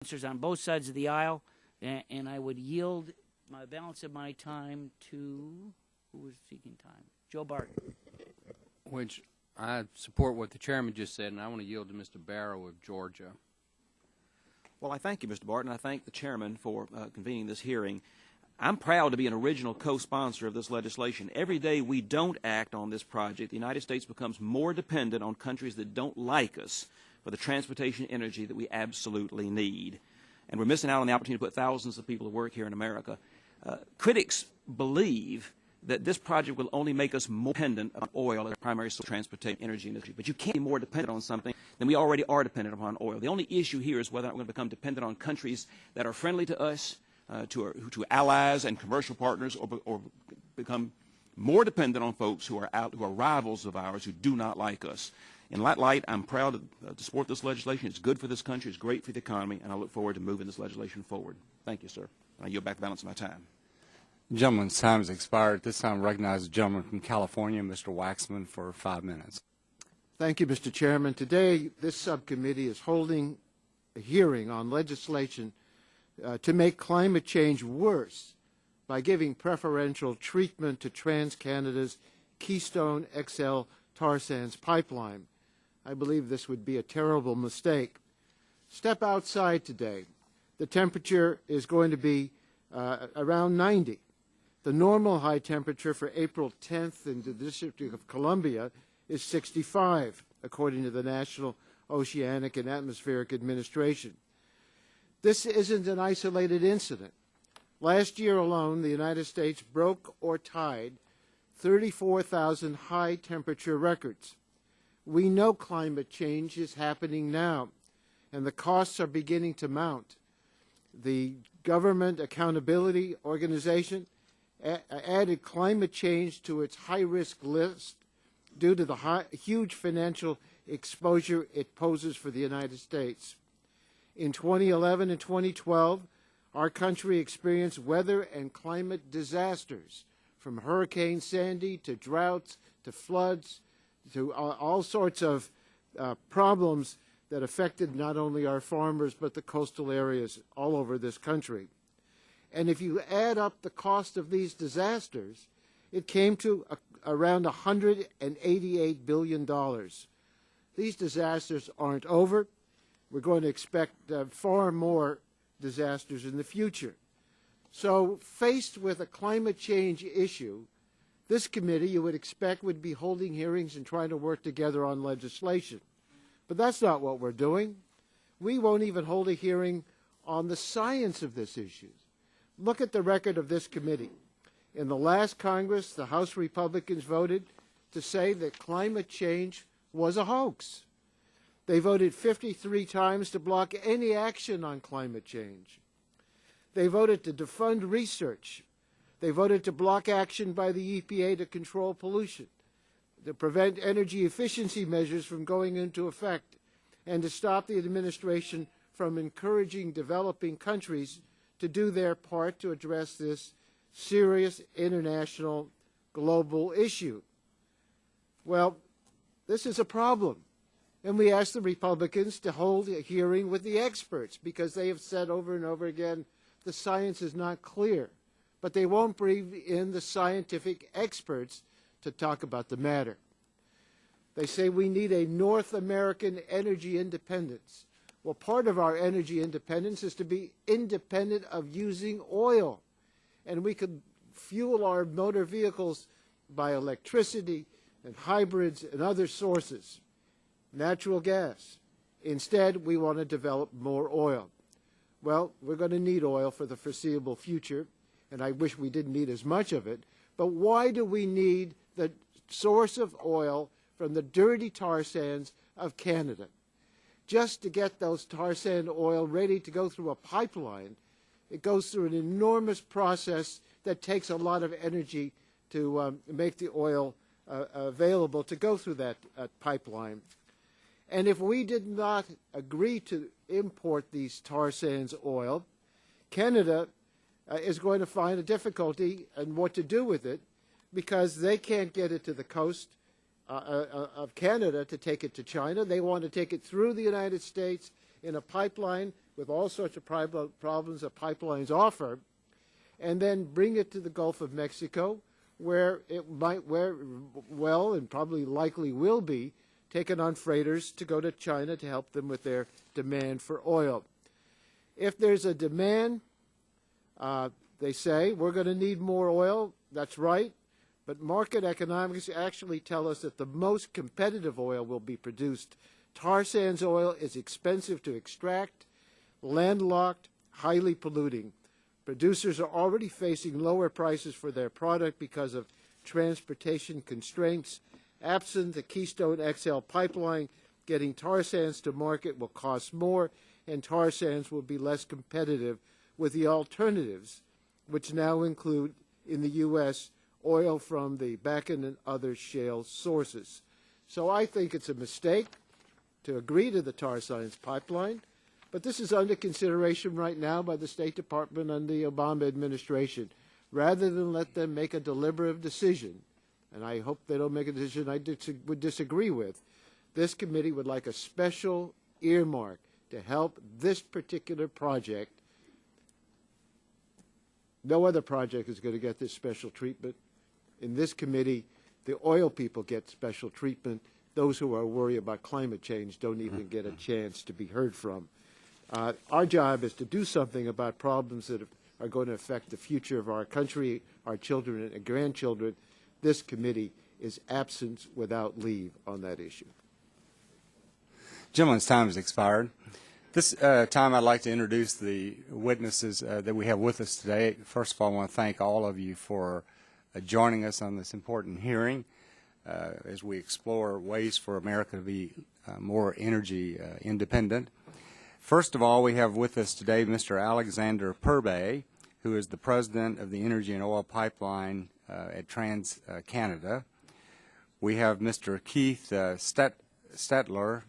answers on both sides of the aisle, and I would yield my balance of my time to who was seeking time. Joe Barton. Which I support what the chairman just said, and I want to yield to Mr. Barrow of Georgia. Well, I thank you, Mr. Barton. I thank the chairman for convening this hearing. I'm proud to be an original co-sponsor of this legislation. Every day we don't act on this project, the United States becomes more dependent on countries that don't like us for the transportation energy that we absolutely need. And we're missing out on the opportunity to put thousands of people to work here in America. Critics believe that this project will only make us more dependent on oil as a primary source of transportation energy industry. But you can't be more dependent on something than we already are dependent upon oil. The only issue here is whether or not we're going to become dependent on countries that are friendly to us, to allies and commercial partners, or become more dependent on folks who are rivals of ours who do not like us. In that light, I'm proud to support this legislation. It's good for this country. It's great for the economy, and I look forward to moving this legislation forward. Thank you, sir. I yield back the balance of my time. The gentleman's time has expired. At this time, I recognize the gentleman from California, Mr. Waxman, for 5 minutes. Thank you, Mr. Chairman. Today, this subcommittee is holding a hearing on legislation to make climate change worse by giving preferential treatment to TransCanada's Keystone XL tar sands pipeline. I believe this would be a terrible mistake. Step outside today. The temperature is going to be around 90. The normal high temperature for April 10th in the District of Columbia is 65, according to the National Oceanic and Atmospheric Administration. This isn't an isolated incident. Last year alone, the United States broke or tied 34,000 high-temperature records. We know climate change is happening now, and the costs are beginning to mount. The Government Accountability Organization added climate change to its high-risk list due to the huge financial exposure it poses for the United States. In 2011 and 2012, our country experienced weather and climate disasters, from Hurricane Sandy to droughts to floods to all sorts of problems that affected not only our farmers but the coastal areas all over this country. And if you add up the cost of these disasters, it came to around $188 billion. These disasters aren't over. We're going to expect far more disasters in the future. So faced with a climate change issue, this committee, you would expect, would be holding hearings and trying to work together on legislation. But that's not what we're doing. We won't even hold a hearing on the science of this issue. Look at the record of this committee. In the last Congress, the House Republicans voted to say that climate change was a hoax. They voted 53 times to block any action on climate change. They voted to defund research. They voted to block action by the EPA to control pollution, to prevent energy efficiency measures from going into effect, and to stop the administration from encouraging developing countries to do their part to address this serious international global issue. Well, this is a problem. And we asked the Republicans to hold a hearing with the experts because they have said over and over again the science is not clear. But they won't bring in the scientific experts to talk about the matter. They say we need a North American energy independence. Well, part of our energy independence is to be independent of using oil. And we could fuel our motor vehicles by electricity and hybrids and other sources. Natural gas. Instead, we want to develop more oil. Well, we're going to need oil for the foreseeable future, and I wish we didn't need as much of it. But why do we need the source of oil from the dirty tar sands of Canada? Just to get those tar sand oil ready to go through a pipeline, it goes through an enormous process that takes a lot of energy to make the oil available to go through that pipeline. And if we did not agree to import these tar sands oil, Canada is going to find a difficulty in what to do with it because they can't get it to the coast of Canada to take it to China. They want to take it through the United States in a pipeline with all sorts of problems that pipelines offer, and then bring it to the Gulf of Mexico, where it might well and probably likely will be taken on freighters to go to China to help them with their demand for oil. If there's a demand, they say, we're going to need more oil. That's right. But market economics actually tell us that the most competitive oil will be produced. Tar sands oil is expensive to extract, landlocked, highly polluting. Producers are already facing lower prices for their product because of transportation constraints. Absent the Keystone XL pipeline, getting tar sands to market will cost more, and tar sands will be less competitive with the alternatives, which now include, in the U.S., oil from the Bakken and other shale sources. So I think it's a mistake to agree to the tar sands pipeline, but this is under consideration right now by the State Department and the Obama administration. Rather than let them make a deliberative decision, and I hope they don't make a decision I would disagree with, this committee would like a special earmark to help this particular project. No other project is going to get this special treatment. In this committee, the oil people get special treatment. Those who are worried about climate change don't even get a chance to be heard from. Our job is to do something about problems that are going to affect the future of our country, our children and grandchildren. This committee is absent without leave on that issue. Gentleman's time has expired. This time I'd like to introduce the witnesses that we have with us today. First of all, I want to thank all of you for joining us on this important hearing as we explore ways for America to be more energy independent. First of all, we have with us today Mr. Alexander Purbay, who is the president of the Energy and Oil Pipeline at TransCanada. We have Mr. Keith Stetler,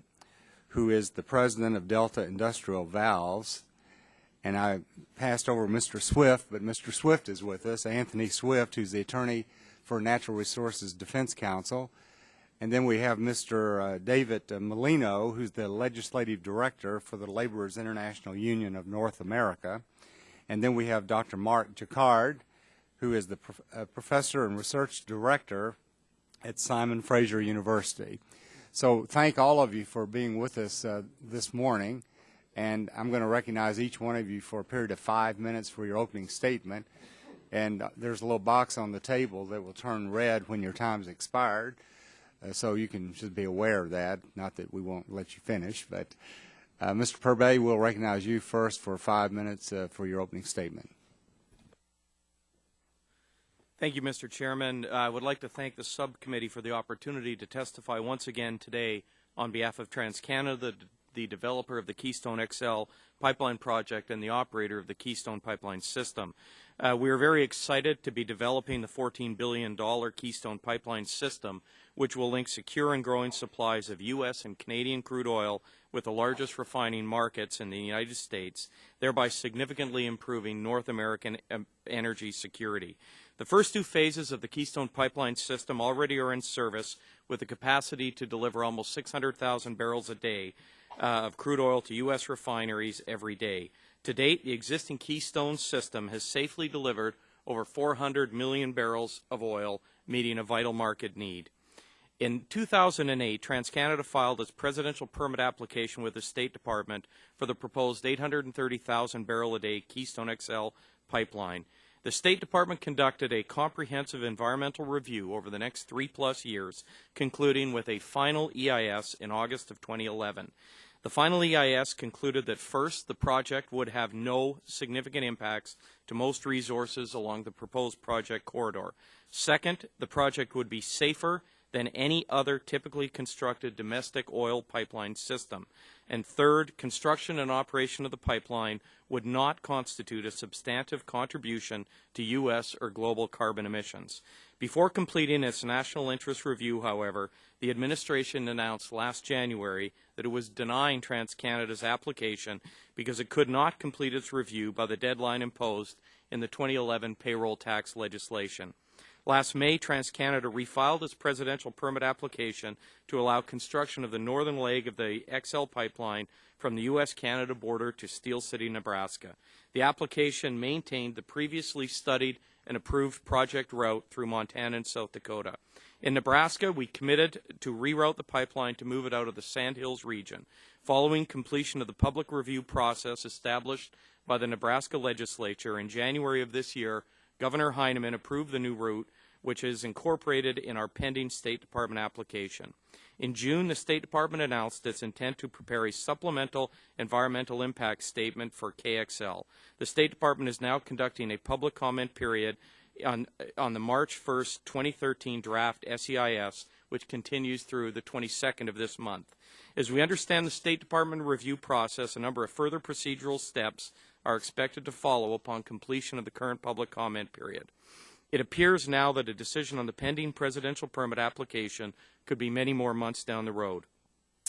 who is the president of Delta Industrial Valves. And I passed over Mr. Swift, but Mr. Swift is with us, Anthony Swift, who's the attorney for Natural Resources Defense Council. And then we have Mr. David Molino, who's the legislative director for the Laborers International Union of North America. And then we have Dr. Mark Jacquard, who is the professor and research director at Simon Fraser University. So thank all of you for being with us this morning. And I'm going to recognize each one of you for a period of 5 minutes for your opening statement. And there's a little box on the table that will turn red when your time's expired. So you can just be aware of that. Not that we won't let you finish, but Mr. Purbay, we'll recognize you first for 5 minutes for your opening statement. Thank you, Mr. Chairman. I would like to thank the subcommittee for the opportunity to testify once again today on behalf of TransCanada, the developer of the Keystone XL pipeline project and the operator of the Keystone pipeline system. We are very excited to be developing the $14 billion Keystone pipeline system, which will link secure and growing supplies of U.S. and Canadian crude oil with the largest refining markets in the United States, thereby significantly improving North American energy security. The first two phases of the Keystone pipeline system already are in service with the capacity to deliver almost 600,000 barrels a day of crude oil to U.S. refineries every day. To date, the existing Keystone system has safely delivered over 400 million barrels of oil, meeting a vital market need. In 2008, TransCanada filed its presidential permit application with the State Department for the proposed 830,000 barrel a day Keystone XL pipeline. The State Department conducted a comprehensive environmental review over the next 3+ years, concluding with a final EIS in August of 2011. The final EIS concluded that first, the project would have no significant impacts to most resources along the proposed project corridor. Second, the project would be safer than any other typically constructed domestic oil pipeline system. And third, construction and operation of the pipeline would not constitute a substantive contribution to U.S. or global carbon emissions. Before completing its national interest review, however, the administration announced last January that it was denying TransCanada's application because it could not complete its review by the deadline imposed in the 2011 payroll tax legislation. Last May, TransCanada refiled its presidential permit application to allow construction of the northern leg of the XL pipeline from the U.S.-Canada border to Steel City, Nebraska. The application maintained the previously studied and approved project route through Montana and South Dakota. In Nebraska, we committed to reroute the pipeline to move it out of the Sandhills region. Following completion of the public review process established by the Nebraska legislature in January of this year, Governor Heineman approved the new route, which is incorporated in our pending State Department application. In June, the State Department announced its intent to prepare a supplemental environmental impact statement for KXL. The State Department is now conducting a public comment period on the March 1st, 2013 draft SEIS, which continues through the 22nd of this month. As we understand the State Department review process, a number of further procedural steps are expected to follow upon completion of the current public comment period. It appears now that a decision on the pending presidential permit application could be many more months down the road.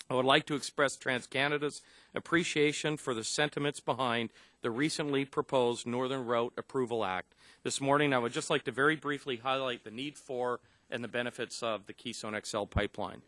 I would like to express TransCanada's appreciation for the sentiments behind the recently proposed Northern Route Approval Act. This morning, I would just like to very briefly highlight the need for and the benefits of the Keystone XL pipeline.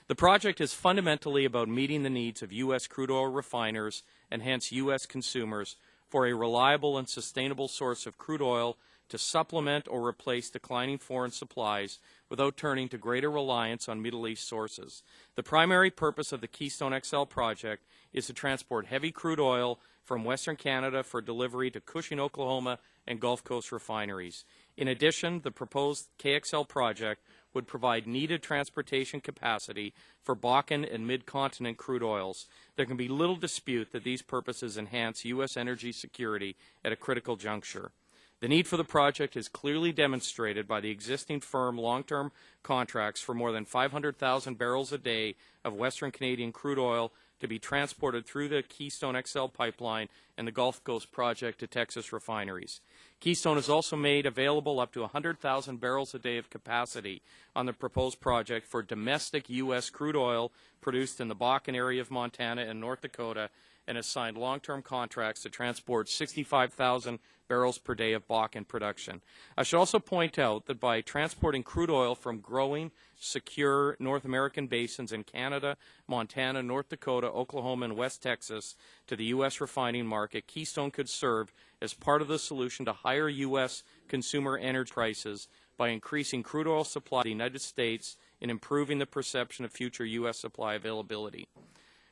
The project is fundamentally about meeting the needs of U.S. crude oil refiners and hence U.S. consumers for a reliable and sustainable source of crude oil to supplement or replace declining foreign supplies without turning to greater reliance on Middle East sources. The primary purpose of the Keystone XL project is to transport heavy crude oil from Western Canada for delivery to Cushing, Oklahoma, and Gulf Coast refineries. In addition, the proposed KXL project would provide needed transportation capacity for Bakken and mid-continent crude oils. There can be little dispute that these purposes enhance U.S. energy security at a critical juncture. The need for the project is clearly demonstrated by the existing firm long-term contracts for more than 500,000 barrels a day of Western Canadian crude oil to be transported through the Keystone XL pipeline and the Gulf Coast project to Texas refineries. Keystone has also made available up to 100,000 barrels a day of capacity on the proposed project for domestic U.S. crude oil produced in the Bakken area of Montana and North Dakota, and has signed long-term contracts to transport 65,000 barrels per day of Bakken production. I should also point out that by transporting crude oil from growing, secure North American basins in Canada, Montana, North Dakota, Oklahoma, and West Texas to the U.S. refining market, Keystone could serve as part of the solution to higher U.S. consumer energy prices by increasing crude oil supply to the United States and improving the perception of future U.S. supply availability.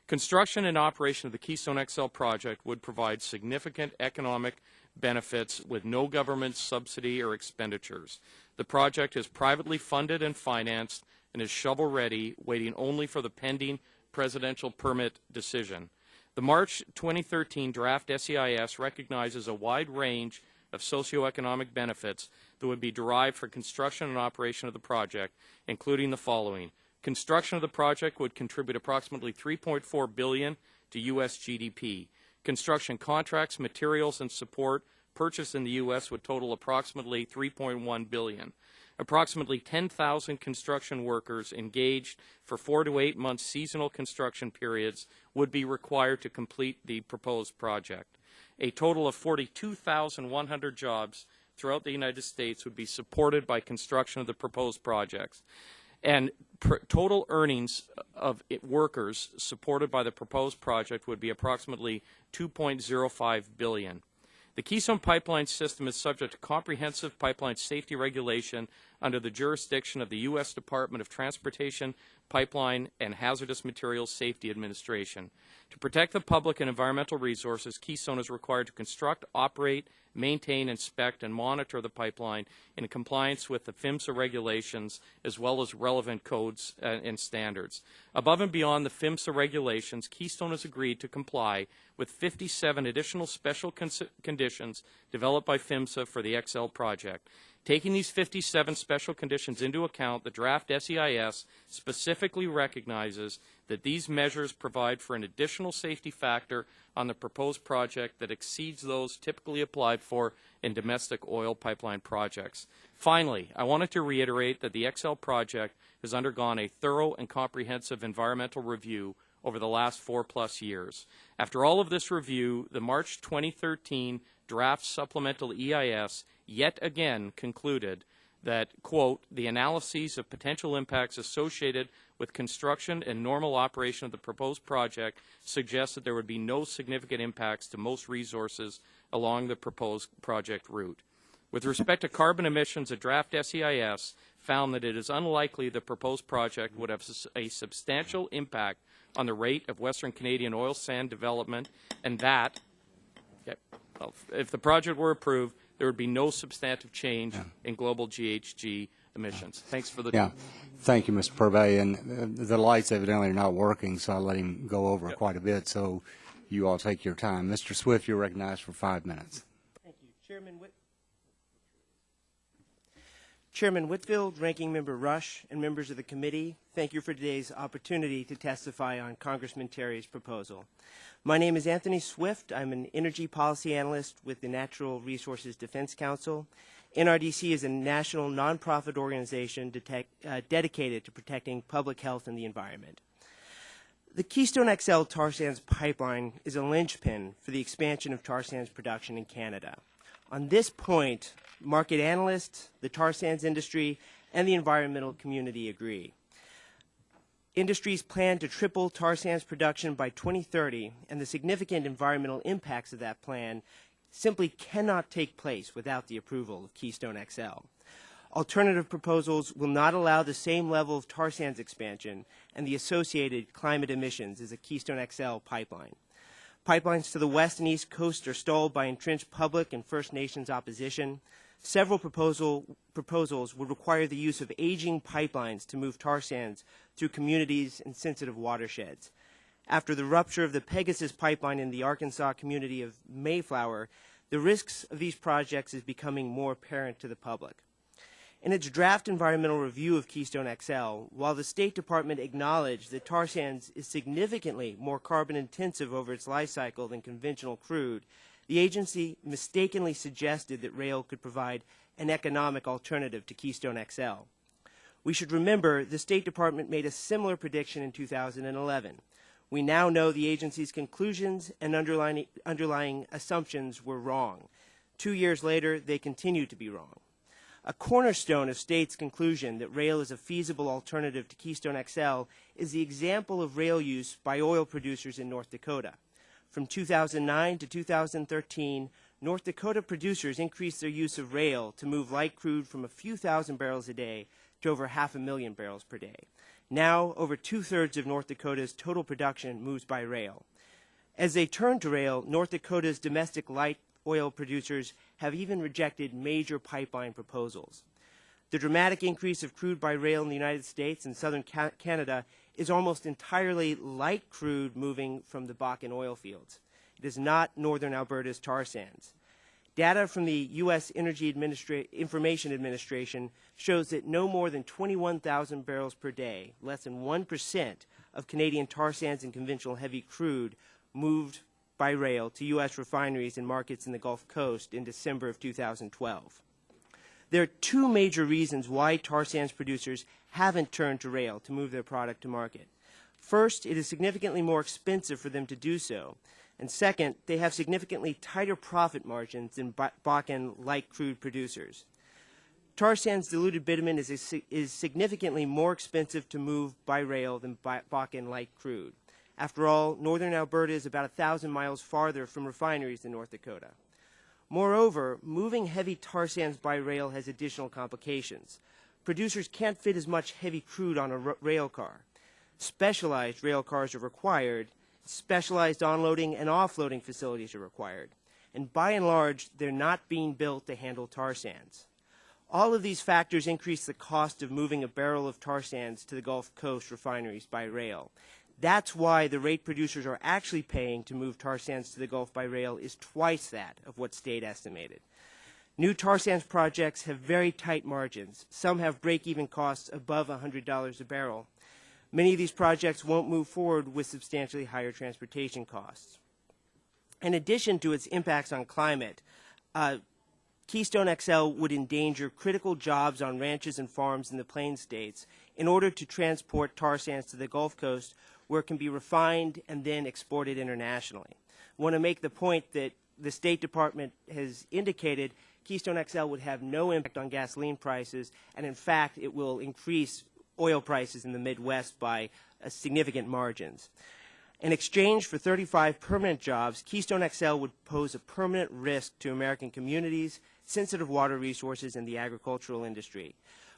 Construction and operation of the Keystone XL project would provide significant economic benefits with no government subsidy or expenditures. The project is privately funded and financed and is shovel-ready, waiting only for the pending presidential permit decision. The March 2013 draft SEIS recognizes a wide range of socioeconomic benefits that would be derived from construction and operation of the project, including the following. Construction of the project would contribute approximately $3.4 billion to U.S. GDP. Construction contracts, materials, and support purchased in the U.S. would total approximately $3.1 billion. Approximately 10,000 construction workers engaged for 4 to 8 month seasonal construction periods would be required to complete the proposed project. A total of 42,100 jobs throughout the United States would be supported by construction of the proposed projects. And total earnings of workers supported by the proposed project would be approximately $2.05 billion. The Keystone Pipeline system is subject to comprehensive pipeline safety regulation under the jurisdiction of the U.S. Department of Transportation, Pipeline, and Hazardous Materials Safety Administration. To protect the public and environmental resources, Keystone is required to construct, operate, maintain, inspect, and monitor the pipeline in compliance with the PHMSA regulations as well as relevant codes and standards. Above and beyond the PHMSA regulations, Keystone has agreed to comply with 57 additional special conditions developed by PHMSA for the XL project. Taking these 57 special conditions into account, the draft SEIS specifically recognizes that these measures provide for an additional safety factor on the proposed project that exceeds those typically applied for in domestic oil pipeline projects. Finally, I wanted to reiterate that the XL project has undergone a thorough and comprehensive environmental review over the last 4+ years. After all of this review, the March 2013 draft supplemental EIS yet again concluded that, quote, the analyses of potential impacts associated with construction and normal operation of the proposed project suggest that there would be no significant impacts to most resources along the proposed project route. With respect to carbon emissions, a draft SEIS found that it is unlikely the proposed project would have a substantial impact on the rate of Western Canadian oil sand development, and that, well, if the project were approved, there would be no substantive change in global GHG emissions. Thanks for the Yeah. Thank you, Mr. Purvey. And the lights evidently are not working, so I'll let him go over quite a bit, so you all take your time. Mr. Swift, you're recognized for 5 minutes. Thank you. Chairman Whitfield, Ranking Member Rush, and members of the committee, thank you for today's opportunity to testify on Congressman Terry's proposal. My name is Anthony Swift. I'm an energy policy analyst with the Natural Resources Defense Council. NRDC is a national nonprofit organization dedicated to protecting public health and the environment. The Keystone XL tar sands pipeline is a linchpin for the expansion of tar sands production in Canada. On this point, market analysts, the tar sands industry, and the environmental community agree. Industries plan to triple tar sands production by 2030, and the significant environmental impacts of that plan simply cannot take place without the approval of Keystone XL. Alternative proposals will not allow the same level of tar sands expansion and the associated climate emissions as a Keystone XL pipeline. Pipelines to the west and east coast are stalled by entrenched public and First Nations opposition. Several proposals would require the use of aging pipelines to move tar sands through communities and sensitive watersheds. After the rupture of the Pegasus pipeline in the Arkansas community of Mayflower, the risks of these projects is becoming more apparent to the public. In its draft environmental review of Keystone XL, while the State Department acknowledged that tar sands is significantly more carbon intensive over its life cycle than conventional crude, the agency mistakenly suggested that rail could provide an economic alternative to Keystone XL. We should remember the State Department made a similar prediction in 2011. We now know the agency's conclusions and underlying assumptions were wrong. 2 years later, they continue to be wrong. A cornerstone of State's conclusion that rail is a feasible alternative to Keystone XL is the example of rail use by oil producers in North Dakota. From 2009 to 2013, North Dakota producers increased their use of rail to move light crude from a few thousand barrels a day to over 500,000 barrels per day. Now, over two-thirds of North Dakota's total production moves by rail. As they turn to rail, North Dakota's domestic light oil producers have even rejected major pipeline proposals. The dramatic increase of crude by rail in the United States and southern Canada is almost entirely light crude moving from the Bakken oil fields. It is not northern Alberta's tar sands. Data from the U.S. Energy Information Administration shows that no more than 21,000 barrels per day, less than 1% of Canadian tar sands and conventional heavy crude, moved by rail to U.S. refineries and markets in the Gulf Coast in December of 2012. There are two major reasons why tar sands producers haven't turned to rail to move their product to market. First, it is significantly more expensive for them to do so. And second, they have significantly tighter profit margins than Bakken light crude producers. Tar sands diluted bitumen is significantly more expensive to move by rail than Bakken light crude. After all, northern Alberta is about 1,000 miles farther from refineries than North Dakota. Moreover, moving heavy tar sands by rail has additional complications. Producers can't fit as much heavy crude on a rail car. Specialized rail cars are required. Specialized onloading and offloading facilities are required. And by and large, they're not being built to handle tar sands. All of these factors increase the cost of moving a barrel of tar sands to the Gulf Coast refineries by rail. That's why the rate producers are actually paying to move tar sands to the Gulf by rail is twice that of what State estimated. New tar sands projects have very tight margins. Some have break-even costs above $100 a barrel. Many of these projects won't move forward with substantially higher transportation costs. In addition to its impacts on climate, Keystone XL would endanger critical jobs on ranches and farms in the Plains states in order to transport tar sands to the Gulf Coast, where it can be refined and then exported internationally. I want to make the point that the State Department has indicated Keystone XL would have no impact on gasoline prices, and in fact, it will increase oil prices in the Midwest by significant margins. In exchange for 35 permanent jobs, Keystone XL would pose a permanent risk to American communities, sensitive water resources, and the agricultural industry.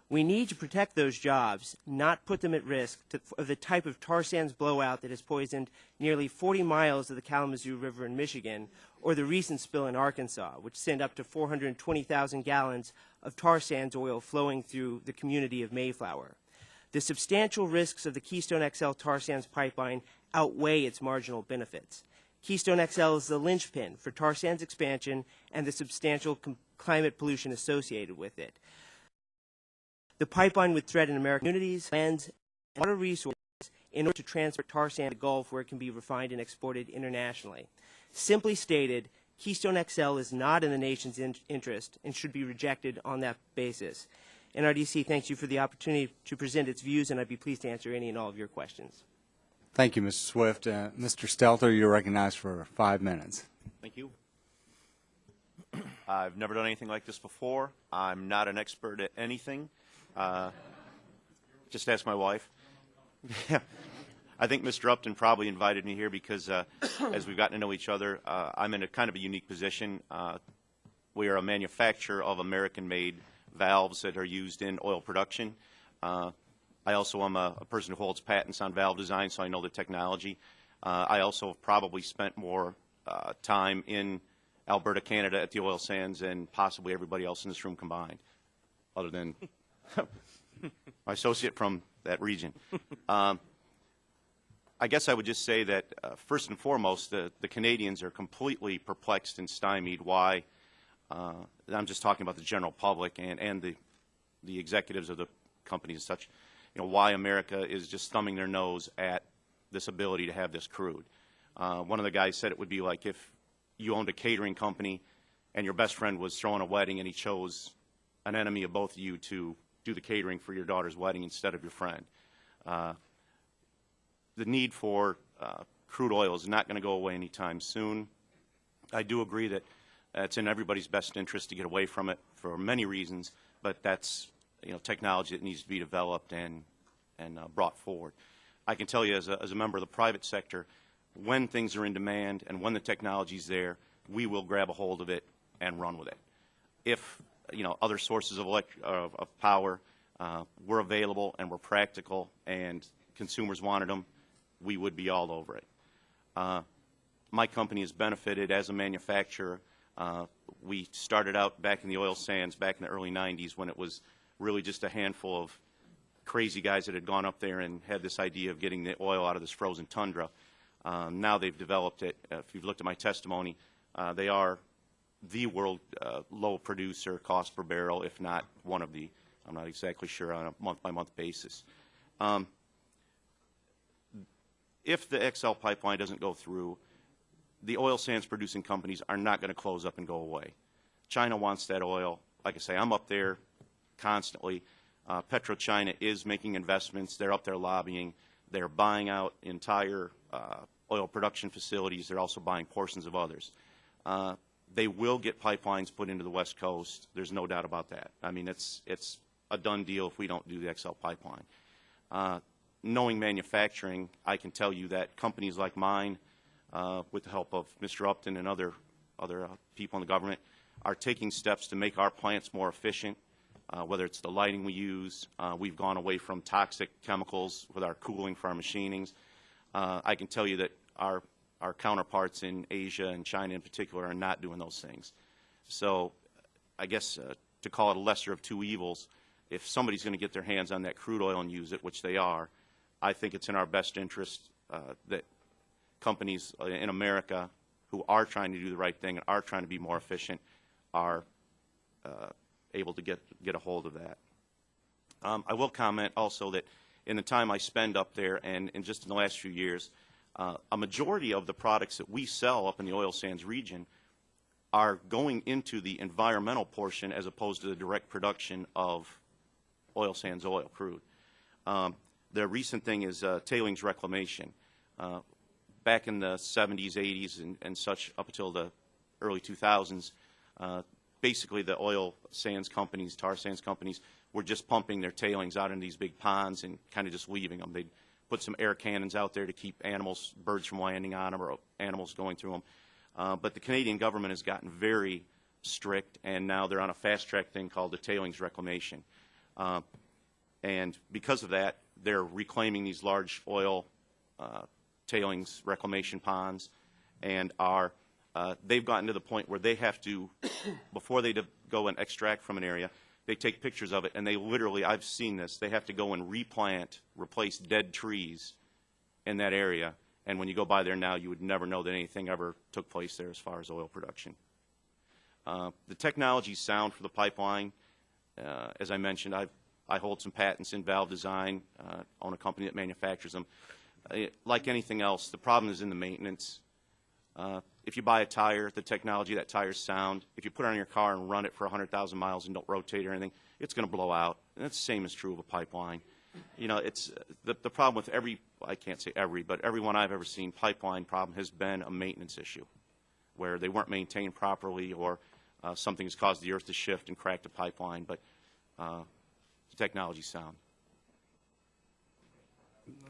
We need to protect those jobs, not put them at risk of the type of tar sands blowout that has poisoned nearly 40 miles of the Kalamazoo River in Michigan, or the recent spill in Arkansas, which sent up to 420,000 gallons of tar sands oil flowing through the community of Mayflower. The substantial risks of the Keystone XL tar sands pipeline outweigh its marginal benefits. Keystone XL is the linchpin for tar sands expansion and the substantial climate pollution associated with it. The pipeline would threaten American communities, lands, and water resources in order to transport tar sand to the Gulf where it can be refined and exported internationally. Simply stated, Keystone XL is not in the nation's interest and should be rejected on that basis. NRDC thanks you for the opportunity to present its views, and I'd be pleased to answer any and all of your questions. Thank you, Mr. Swift. Mr. Stelter, you're recognized for 5 minutes. Thank you. I've never done anything like this before. I'm not an expert at anything. Just ask my wife. I think Mr. Upton probably invited me here because as we've gotten to know each other, I'm in a kind of a unique position. We are a manufacturer of American-made valves that are used in oil production. I also am a person who holds patents on valve design, so I know the technology. I also have probably spent more time in Alberta, Canada at the oil sands than possibly everybody else in this room combined, other than my associate from that region. I guess I would just say that first and foremost, the Canadians are completely perplexed and stymied why, I'm just talking about the general public and the executives of the companies and such, you know, why America is just thumbing their nose at this ability to have this crude. One of the guys said it would be like if you owned a catering company and your best friend was throwing a wedding and he chose an enemy of both of you to do the catering for your daughter's wedding instead of your friend. The need for crude oil is not going to go away anytime soon. I do agree that it's in everybody's best interest to get away from it for many reasons, but that's, you know, technology that needs to be developed and brought forward. I can tell you as a member of the private sector, when things are in demand and when the technology is there, we will grab a hold of it and run with it. If, you know, other sources of power were available and were practical and consumers wanted them, we would be all over it. My company has benefited as a manufacturer. We started out back in the oil sands back in the early 90s when it was really just a handful of crazy guys that had gone up there and had this idea of getting the oil out of this frozen tundra. Now they've developed it. If you've looked at my testimony, they are the world low producer, cost per barrel, if not one of the, I'm not exactly sure on a month-by-month basis. If the XL pipeline doesn't go through, the oil sands producing companies are not going to close up and go away. China wants that oil. Like I say, I'm up there constantly. PetroChina is making investments. They're up there lobbying. They're buying out entire oil production facilities. They're also buying portions of others. They will get pipelines put into the West Coast. There's no doubt about that. I mean, it's a done deal if we don't do the XL pipeline. Knowing manufacturing, I can tell you that companies like mine, with the help of Mr. Upton and other people in the government, are taking steps to make our plants more efficient, whether it's the lighting we use. We've gone away from toxic chemicals with our cooling for our machinings. I can tell you that our counterparts in Asia and China in particular are not doing those things. So I guess to call it a lesser of two evils, if somebody's going to get their hands on that crude oil and use it, which they are, I think it's in our best interest that companies in America who are trying to do the right thing and are trying to be more efficient are able to get a hold of that. I will comment also that in the time I spend up there and just in the last few years, a majority of the products that we sell up in the oil sands region are going into the environmental portion as opposed to the direct production of oil sands oil, crude. The recent thing is tailings reclamation. Back in the 70s, 80s, and such up until the early 2000s, basically the oil sands companies, tar sands companies, were just pumping their tailings out into these big ponds and kind of just leaving them. They'd put some air cannons out there to keep animals, birds from landing on them or animals going through them. But the Canadian government has gotten very strict, and now they're on a fast-track thing called the tailings reclamation. And because of that, they're reclaiming these large oil tailings reclamation ponds, and they've gotten to the point where they have to, before they go and extract from an area, they take pictures of it, and they literally, I've seen this, they have to go and replace dead trees in that area. And when you go by there now, you would never know that anything ever took place there as far as oil production. The technology's sound for the pipeline. As I mentioned, I hold some patents in valve design, own a company that manufactures them. Like anything else, the problem is in the maintenance. If you buy a tire, the technology, that tire's sound. If you put it on your car and run it for 100,000 miles and don't rotate or anything, it's going to blow out. And that's the same is true of a pipeline. You know, it's the problem with I can't say every, but everyone I've ever seen pipeline problem has been a maintenance issue, where they weren't maintained properly or something has caused the earth to shift and crack the pipeline. But the technology's sound.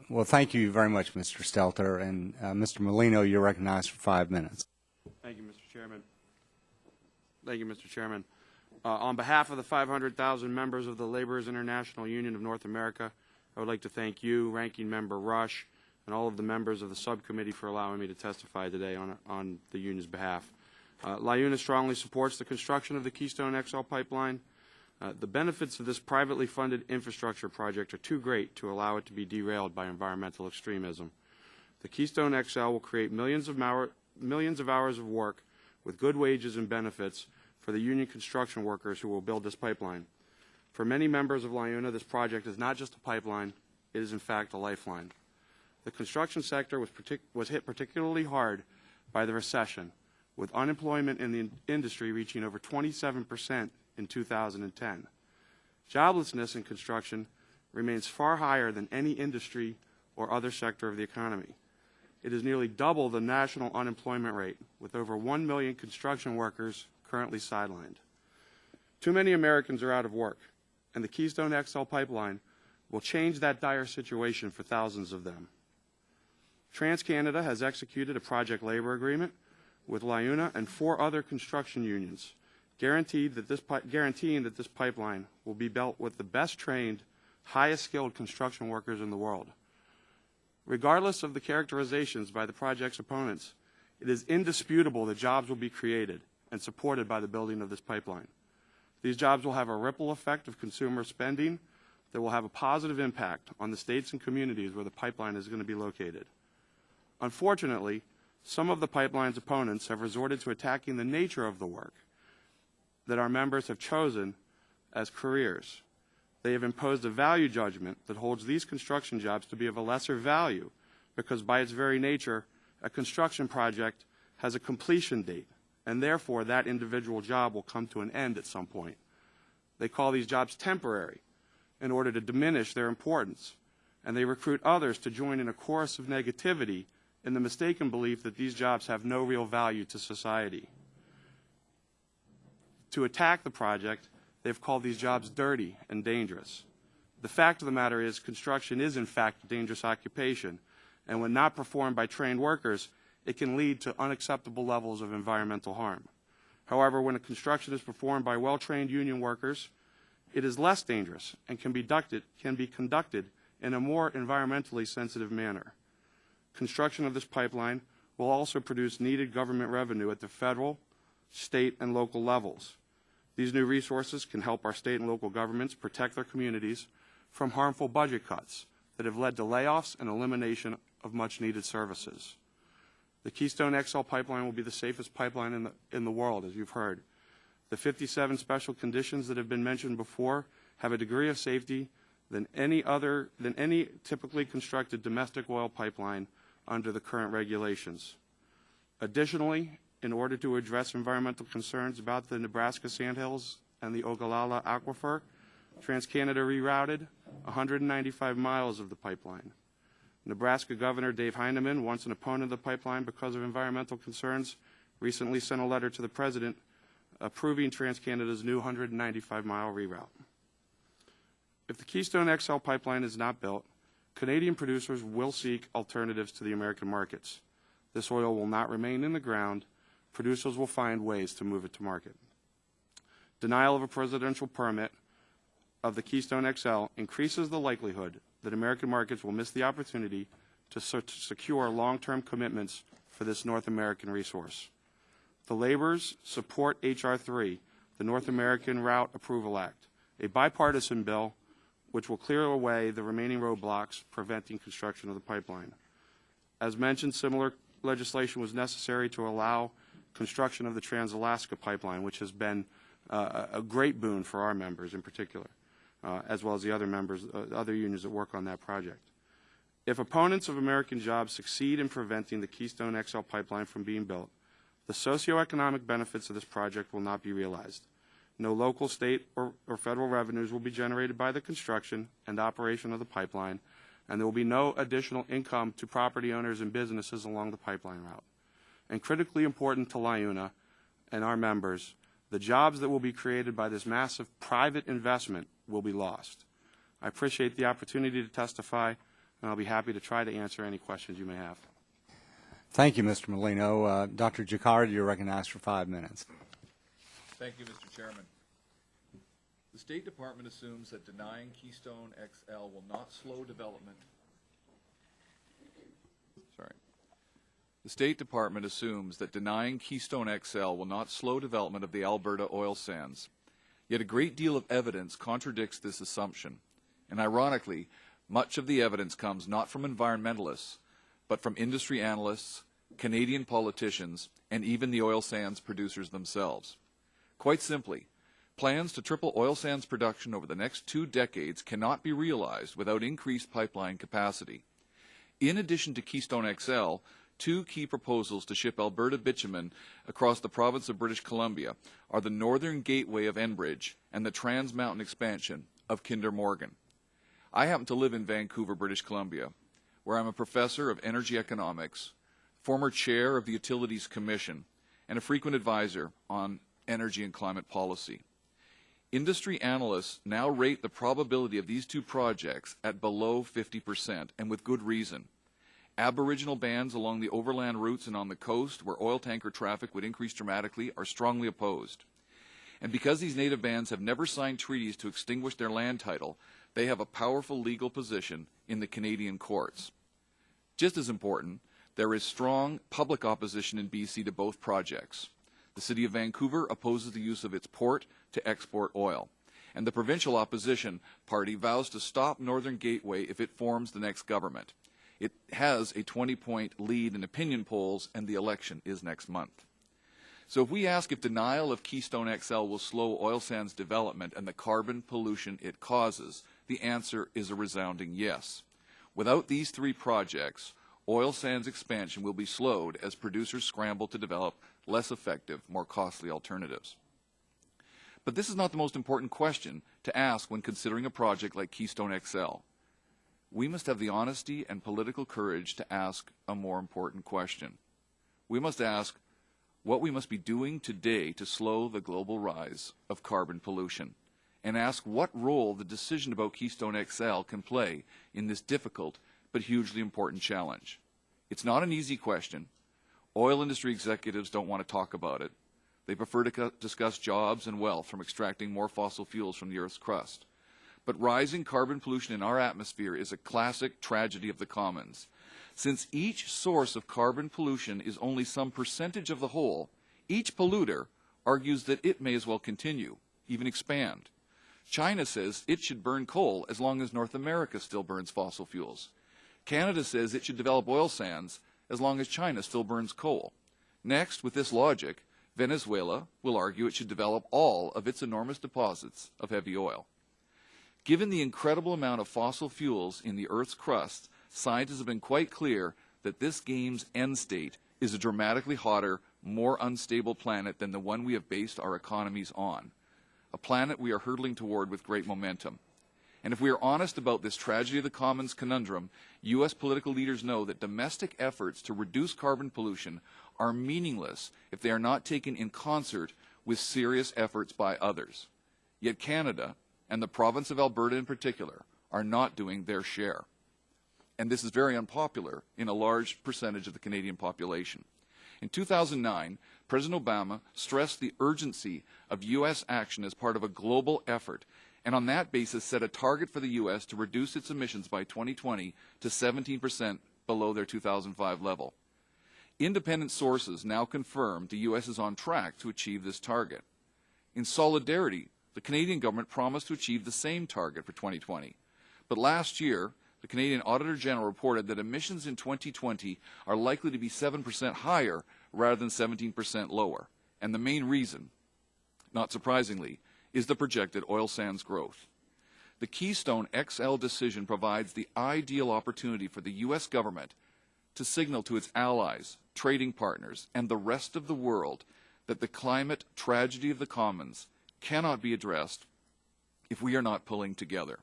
Well, thank you very much, Mr. Stelter. And Mr. Molino, you're recognized for 5 minutes. Thank you, Mr. Chairman. Thank you, Mr. Chairman. On behalf of the 500,000 members of the Laborers International Union of North America, I would like to thank you, Ranking Member Rush, and all of the members of the subcommittee for allowing me to testify today on the union's behalf. LIUNA strongly supports the construction of the Keystone XL pipeline. The benefits of this privately funded infrastructure project are too great to allow it to be derailed by environmental extremism. The Keystone XL will create millions of hours of work with good wages and benefits for the union construction workers who will build this pipeline. For many members of LIUNA, this project is not just a pipeline, it is in fact a lifeline. The construction sector was hit particularly hard by the recession, with unemployment in the industry reaching over 27% in 2010. Joblessness in construction remains far higher than any industry or other sector of the economy. It is nearly double the national unemployment rate, with over 1 million construction workers currently sidelined. Too many Americans are out of work, and the Keystone XL pipeline will change that dire situation for thousands of them. TransCanada has executed a project labor agreement with LIUNA and 4 other construction unions, guaranteeing that this pipeline will be built with the best trained, highest skilled construction workers in the world. Regardless of the characterizations by the project's opponents, it is indisputable that jobs will be created and supported by the building of this pipeline. These jobs will have a ripple effect of consumer spending that will have a positive impact on the states and communities where the pipeline is going to be located. Unfortunately, some of the pipeline's opponents have resorted to attacking the nature of the work that our members have chosen as careers. They have imposed a value judgment that holds these construction jobs to be of a lesser value because by its very nature, a construction project has a completion date, and therefore that individual job will come to an end at some point. They call these jobs temporary in order to diminish their importance, and they recruit others to join in a chorus of negativity in the mistaken belief that these jobs have no real value to society. To attack the project, they've called these jobs dirty and dangerous. The fact of the matter is construction is in fact a dangerous occupation, and when not performed by trained workers, it can lead to unacceptable levels of environmental harm. However, when a construction is performed by well-trained union workers, it is less dangerous and can be conducted in a more environmentally sensitive manner. Construction of this pipeline will also produce needed government revenue at the federal, state, and local levels. These new resources can help our state and local governments protect their communities from harmful budget cuts that have led to layoffs and elimination of much-needed services. The Keystone XL pipeline will be the safest pipeline in the world, as you've heard. The 57 special conditions that have been mentioned before have a degree of safety than any typically constructed domestic oil pipeline under the current regulations. Additionally, in order to address environmental concerns about the Nebraska Sandhills and the Ogallala Aquifer, TransCanada rerouted 195 miles of the pipeline. Nebraska Governor Dave Heineman, once an opponent of the pipeline because of environmental concerns, recently sent a letter to the President approving TransCanada's new 195-mile reroute. If the Keystone XL pipeline is not built, Canadian producers will seek alternatives to the American markets. This oil will not remain in the ground. Producers will find ways to move it to market. Denial of a presidential permit of the Keystone XL increases the likelihood that American markets will miss the opportunity to secure long-term commitments for this North American resource. The Laborers support H.R. 3, the North American Route Approval Act, a bipartisan bill which will clear away the remaining roadblocks preventing construction of the pipeline. As mentioned, similar legislation was necessary to allow construction of the Trans-Alaska Pipeline, which has been a great boon for our members in particular, as well as the other members, other unions that work on that project. If opponents of American jobs succeed in preventing the Keystone XL pipeline from being built, the socioeconomic benefits of this project will not be realized. No local, state, or federal revenues will be generated by the construction and operation of the pipeline, and there will be no additional income to property owners and businesses along the pipeline route. And critically important to LIUNA and our members, the jobs that will be created by this massive private investment will be lost. I appreciate the opportunity to testify, and I'll be happy to try to answer any questions you may have. Thank you, Mr. Molino. Dr. Jaccard, you're recognized for 5 minutes. Thank you, Mr. Chairman. The State Department assumes that denying Keystone XL will not slow development. The State Department assumes that denying Keystone XL will not slow development of the Alberta oil sands. Yet a great deal of evidence contradicts this assumption. And ironically, much of the evidence comes not from environmentalists, but from industry analysts, Canadian politicians, and even the oil sands producers themselves. Quite simply, plans to triple oil sands production over the next 2 decades cannot be realized without increased pipeline capacity. In addition to Keystone XL, 2 key proposals to ship Alberta bitumen across the province of British Columbia are the Northern Gateway of Enbridge and the Trans Mountain expansion of Kinder Morgan. I happen to live in Vancouver, British Columbia, where I'm a professor of energy economics, former chair of the Utilities Commission, and a frequent advisor on energy and climate policy. Industry analysts now rate the probability of these 2 projects at below 50%, and with good reason. Aboriginal bands along the overland routes and on the coast, where oil tanker traffic would increase dramatically, are strongly opposed. And because these native bands have never signed treaties to extinguish their land title, they have a powerful legal position in the Canadian courts. Just as important, there is strong public opposition in BC to both projects. The City of Vancouver opposes the use of its port to export oil, and the provincial opposition party vows to stop Northern Gateway if it forms the next government. It has a 20-point lead in opinion polls, and the election is next month. So if we ask if denial of Keystone XL will slow oil sands development and the carbon pollution it causes, the answer is a resounding yes. Without these 3 projects, oil sands expansion will be slowed as producers scramble to develop less effective, more costly alternatives. But this is not the most important question to ask when considering a project like Keystone XL. We must have the honesty and political courage to ask a more important question. We must ask what we must be doing today to slow the global rise of carbon pollution, and ask what role the decision about Keystone XL can play in this difficult but hugely important challenge. It's not an easy question. Oil industry executives don't want to talk about it. They prefer to discuss jobs and wealth from extracting more fossil fuels from the Earth's crust. But rising carbon pollution in our atmosphere is a classic tragedy of the commons. Since each source of carbon pollution is only some percentage of the whole, each polluter argues that it may as well continue, even expand. China says it should burn coal as long as North America still burns fossil fuels. Canada says it should develop oil sands as long as China still burns coal. Next, with this logic, Venezuela will argue it should develop all of its enormous deposits of heavy oil. Given the incredible amount of fossil fuels in the Earth's crust, scientists have been quite clear that this game's end state is a dramatically hotter, more unstable planet than the one we have based our economies on. A planet we are hurtling toward with great momentum. And if we are honest about this tragedy of the commons conundrum, U.S. political leaders know that domestic efforts to reduce carbon pollution are meaningless if they are not taken in concert with serious efforts by others. Yet Canada, and the province of Alberta in particular, are not doing their share. And this is very unpopular in a large percentage of the Canadian population. In 2009, President Obama stressed the urgency of U.S. action as part of a global effort, and on that basis set a target for the U.S. to reduce its emissions by 2020 to 17% below their 2005 level. Independent sources now confirm the U.S. is on track to achieve this target. In solidarity, the Canadian government promised to achieve the same target for 2020. But last year, the Canadian Auditor General reported that emissions in 2020 are likely to be 7% higher rather than 17% lower. And the main reason, not surprisingly, is the projected oil sands growth. The Keystone XL decision provides the ideal opportunity for the U.S. government to signal to its allies, trading partners, and the rest of the world that the climate tragedy of the commons cannot be addressed if we are not pulling together.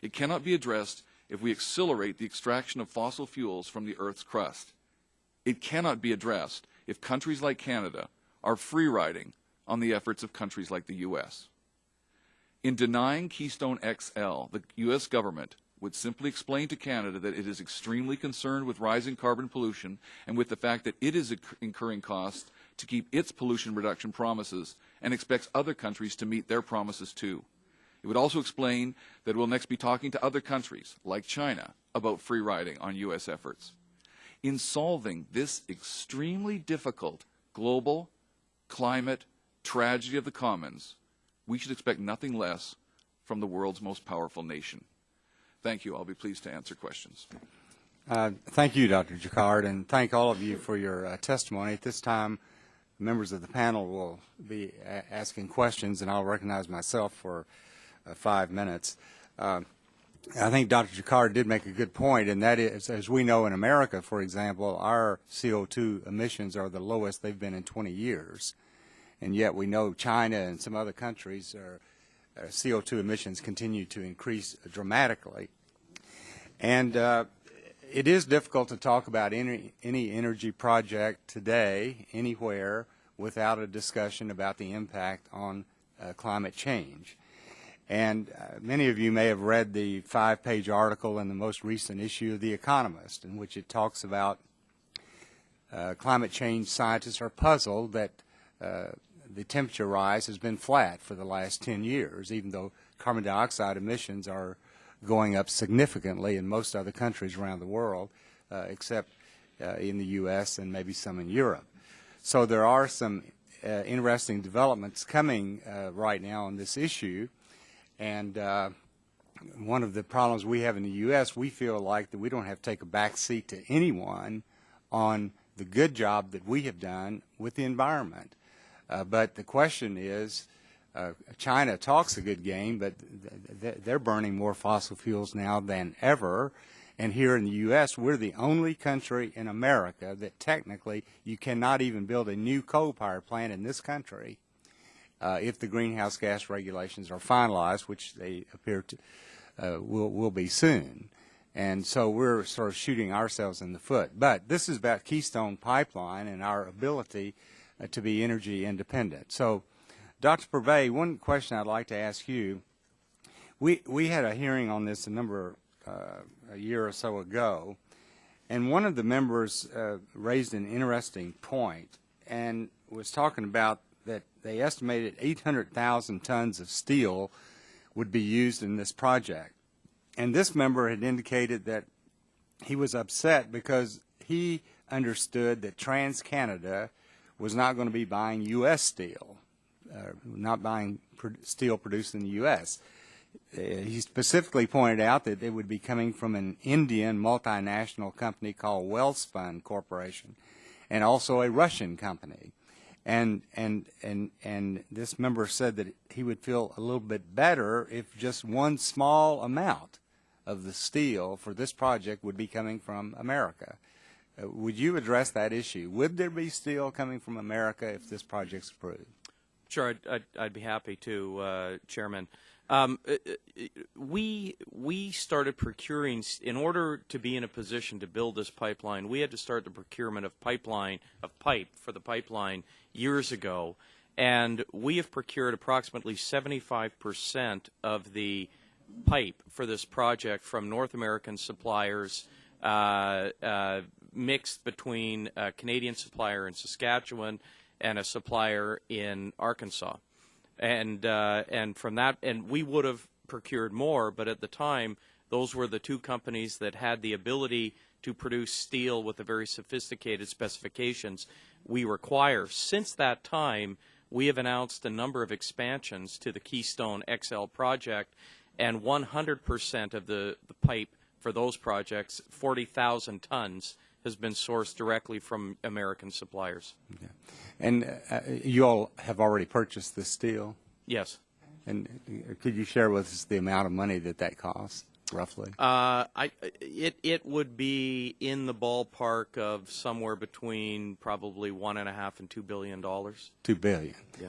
It cannot be addressed if we accelerate the extraction of fossil fuels from the Earth's crust. It cannot be addressed if countries like Canada are free-riding on the efforts of countries like the U.S. In denying Keystone XL, the U.S. government would simply explain to Canada that it is extremely concerned with rising carbon pollution and with the fact that it is incurring costs to keep its pollution reduction promises and expects other countries to meet their promises too. It would also explain that we'll next be talking to other countries, like China, about free riding on U.S. efforts. In solving this extremely difficult global climate tragedy of the commons, we should expect nothing less from the world's most powerful nation. Thank you. I'll be pleased to answer questions. Thank you, Dr. Jaccard, and thank all of you for your testimony. At this time, members of the panel will be asking questions, and I'll recognize myself for 5 minutes. I think Dr. Jaccard did make a good point, and that is, as we know in America, for example, our CO2 emissions are the lowest they've been in 20 years. And yet we know China and some other countries, CO2 emissions continue to increase dramatically. And it is difficult to talk about any energy project today, anywhere, without a discussion about the impact on climate change. And many of you may have read the 5-page article in the most recent issue of The Economist, in which it talks about climate change scientists are puzzled that the temperature rise has been flat for the last 10 years, even though carbon dioxide emissions are going up significantly in most other countries around the world, except in the U.S. and maybe some in Europe. So there are some interesting developments coming right now on this issue. And one of the problems we have in the U.S., we feel like that we don't have to take a back seat to anyone on the good job that we have done with the environment. But the question is, China talks a good game, but they're burning more fossil fuels now than ever. And here in the U.S., we're the only country in America that technically you cannot even build a new coal power plant in this country if the greenhouse gas regulations are finalized, which they appear to will be soon. And so we're sort of shooting ourselves in the foot. But this is about Keystone Pipeline and our ability to be energy independent. So, Dr. Purvey, one question I'd like to ask you. We had a hearing on this a year or so ago, and one of the members raised an interesting point and was talking about that they estimated 800,000 tons of steel would be used in this project. And this member had indicated that he was upset because he understood that TransCanada was not going to be buying U.S. steel, not buying steel produced in the U.S. He specifically pointed out that it would be coming from an Indian multinational company called Welspun Corporation, and also a Russian company. And this member said that he would feel a little bit better if just one small amount of the steel for this project would be coming from America. Would you address that issue? Would there be steel coming from America if this project's approved? Sure, I'd be happy to, Chairman. We started procuring, in order to be in a position to build this pipeline, we had to start the procurement of pipe for the pipeline years ago. And we have procured approximately 75% of the pipe for this project from North American suppliers, mixed between a Canadian supplier in Saskatchewan and a supplier in Arkansas. And from that, and we would have procured more, but at the time, those were the two companies that had the ability to produce steel with the very sophisticated specifications we require. Since that time, we have announced a number of expansions to the Keystone XL project, and 100% of the pipe for those projects, 40,000 tons, has been sourced directly from American suppliers. Okay. And you all have already purchased the steel? Yes. And could you share with us the amount of money that costs, roughly? It would be in the ballpark of somewhere between probably $1.5 and $2 billion. $2 billion. Yeah.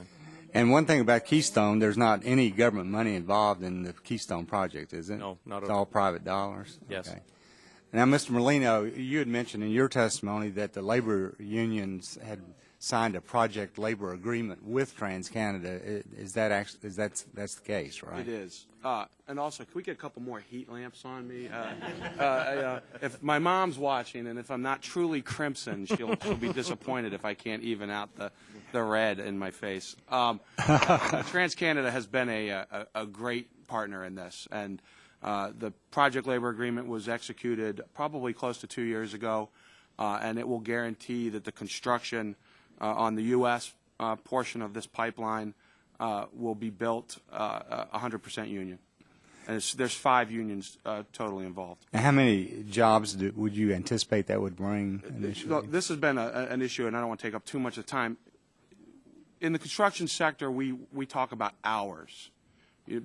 And one thing about Keystone, there's not any government money involved in the Keystone project, is it? No, not at all. It's all private dollars? Yes. Okay. Now, Mr. Molino, you had mentioned in your testimony that the labor unions had signed a project labor agreement with TransCanada. Is that actually that's the case, right? It is. And also, can we get a couple more heat lamps on me? If my mom's watching, and if I'm not truly crimson, she'll be disappointed if I can't even out the red in my face. TransCanada has been a great partner in this, and the project labor agreement was executed probably close to 2 years ago, and it will guarantee that the construction on the U.S. Portion of this pipeline will be built 100% union. And there's 5 unions totally involved. And how many jobs would you anticipate that would bring initially? This has been an issue, and I don't want to take up too much of the time. In the construction sector, we talk about hours,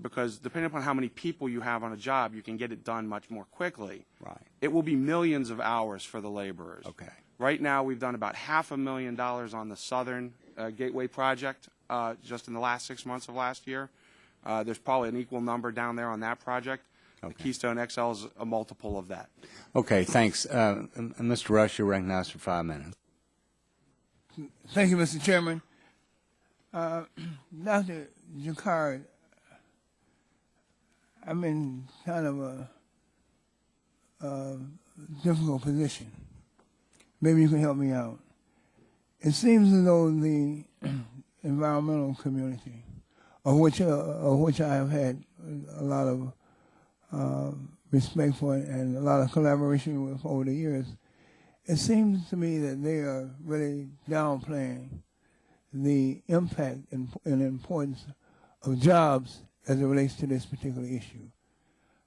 because depending upon how many people you have on a job, you can get it done much more quickly. Right. It will be millions of hours for the laborers. Okay. Right now, we've done about $500,000 on the Southern Gateway project just in the last 6 months of last year. There's probably an equal number down there on that project. Okay. The Keystone XL is a multiple of that. Okay, thanks. Mr. Rush, you're recognized for 5 minutes. Thank you, Mr. Chairman. Dr. Jacquard, I'm in kind of a difficult position. Maybe you can help me out. It seems as though the environmental community, of which I have had a lot of respect for and a lot of collaboration with over the years, it seems to me that they are really downplaying the impact and importance of jobs as it relates to this particular issue.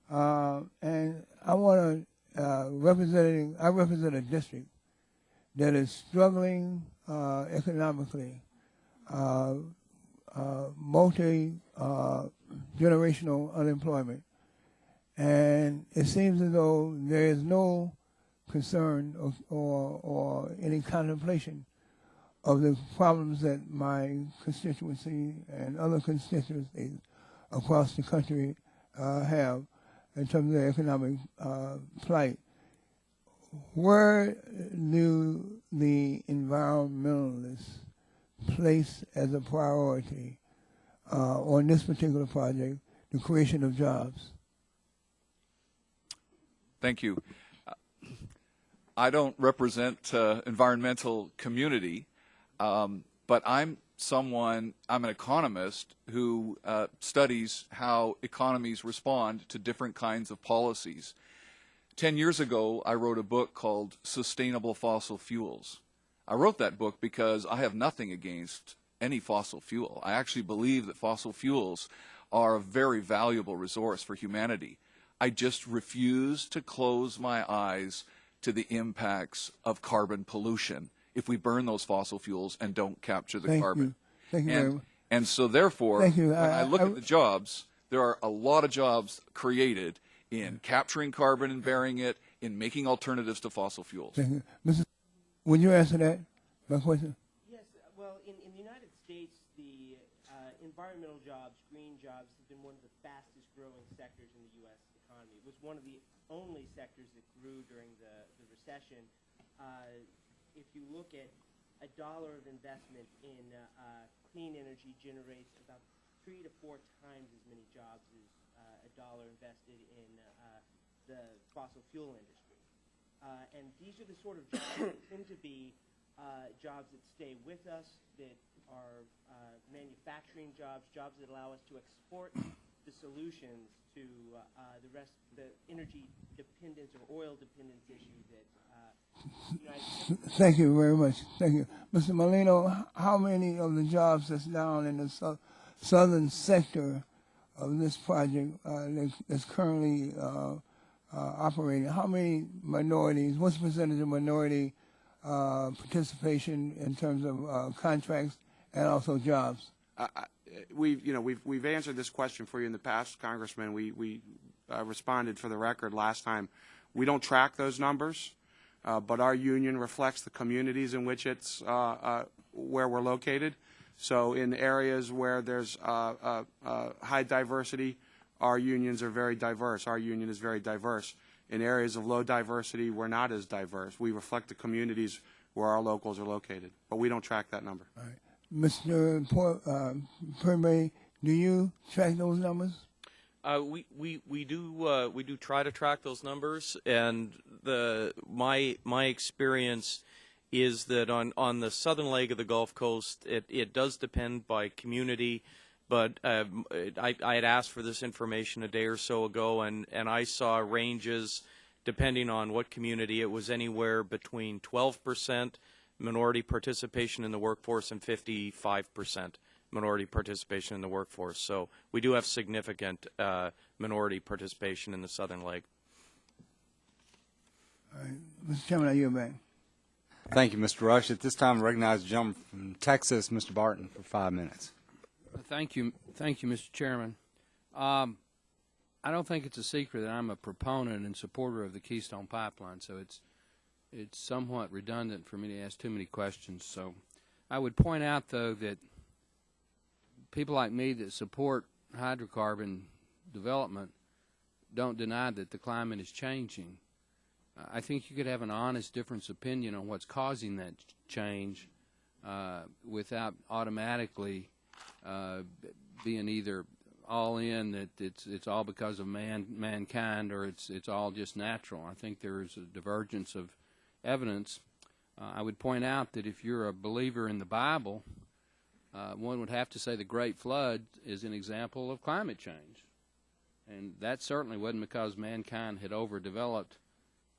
And I want to I represent a district that is struggling economically, multi-generational unemployment. And it seems as though there is no concern or any contemplation of the problems that my constituency and other constituencies across the country have in terms of their economic plight. Where do the environmentalists place as a priority on this particular project the creation of jobs? Thank you. I don't represent environmental community, but I'm an economist who studies how economies respond to different kinds of policies. 10 years ago, I wrote a book called Sustainable Fossil Fuels. I wrote that book because I have nothing against any fossil fuel. I actually believe that fossil fuels are a very valuable resource for humanity. I just refuse to close my eyes to the impacts of carbon pollution if we burn those fossil fuels and don't capture the carbon. Thank you very much. And so therefore, when I look at the jobs, there are a lot of jobs created in capturing carbon and burying it, in making alternatives to fossil fuels. Thank you. Would you answer that, my question? Yes, well, in the United States, the environmental jobs, green jobs, have been one of the fastest growing sectors in the U.S. economy. It was one of the only sectors that grew during the recession. If you look at $1 of investment in clean energy generates about 3 to 4 times as many jobs as a dollar invested in the fossil fuel industry. And these are the sort of jobs that tend to be jobs that stay with us, that are manufacturing jobs, jobs that allow us to export the solutions to the energy dependence or oil dependence issue that the United States. Thank you very much. Thank you. Mr. Molino, how many of the jobs that's down in the southern sector of this project that's currently operating, how many minorities, what's the percentage of minority participation in terms of contracts and also jobs? We've answered this question for you in the past, Congressman. We responded for the record last time. We don't track those numbers, but our union reflects the communities in which it's where we're located. So in areas where there's high diversity, our unions are very diverse. Our union is very diverse. In areas of low diversity, we're not as diverse. We reflect the communities where our locals are located, but we don't track that number. All right. Mr. Perry, do you track those numbers? We do try to track those numbers, and my experience is that on the southern leg of the Gulf Coast, it does depend by community. But I had asked for this information a day or so ago, and I saw ranges depending on what community. It was anywhere between 12% minority participation in the workforce and 55% minority participation in the workforce. So we do have significant minority participation in the southern leg. All right. Mr. Chairman, I yield back. Thank you, Mr. Rush. At this time, I recognize the gentleman from Texas, Mr. Barton, for 5 minutes. Thank you, Mr. Chairman. I don't think it's a secret that I'm a proponent and supporter of the Keystone Pipeline, so it's somewhat redundant for me to ask too many questions. So I would point out, though, that people like me that support hydrocarbon development don't deny that the climate is changing. I think you could have an honest difference of opinion on what's causing that change without automatically being either all in that it's all because of mankind or it's all just natural. I think there is a divergence of evidence. I would point out that if you're a believer in the Bible, one would have to say the Great Flood is an example of climate change. And that certainly wasn't because mankind had overdeveloped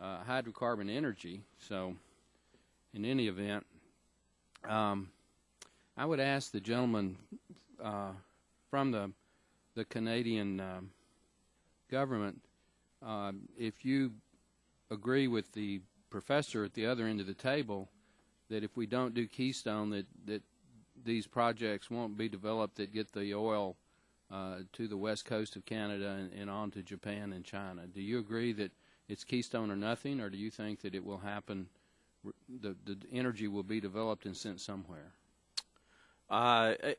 hydrocarbon energy. So in any event, I would ask the gentleman from the Canadian government if you agree with the professor at the other end of the table that if we don't do Keystone that these projects won't be developed that get the oil to the west coast of Canada and on to Japan and China. Do you agree that it's Keystone or nothing, or do you think that it will happen, the energy will be developed and sent somewhere? I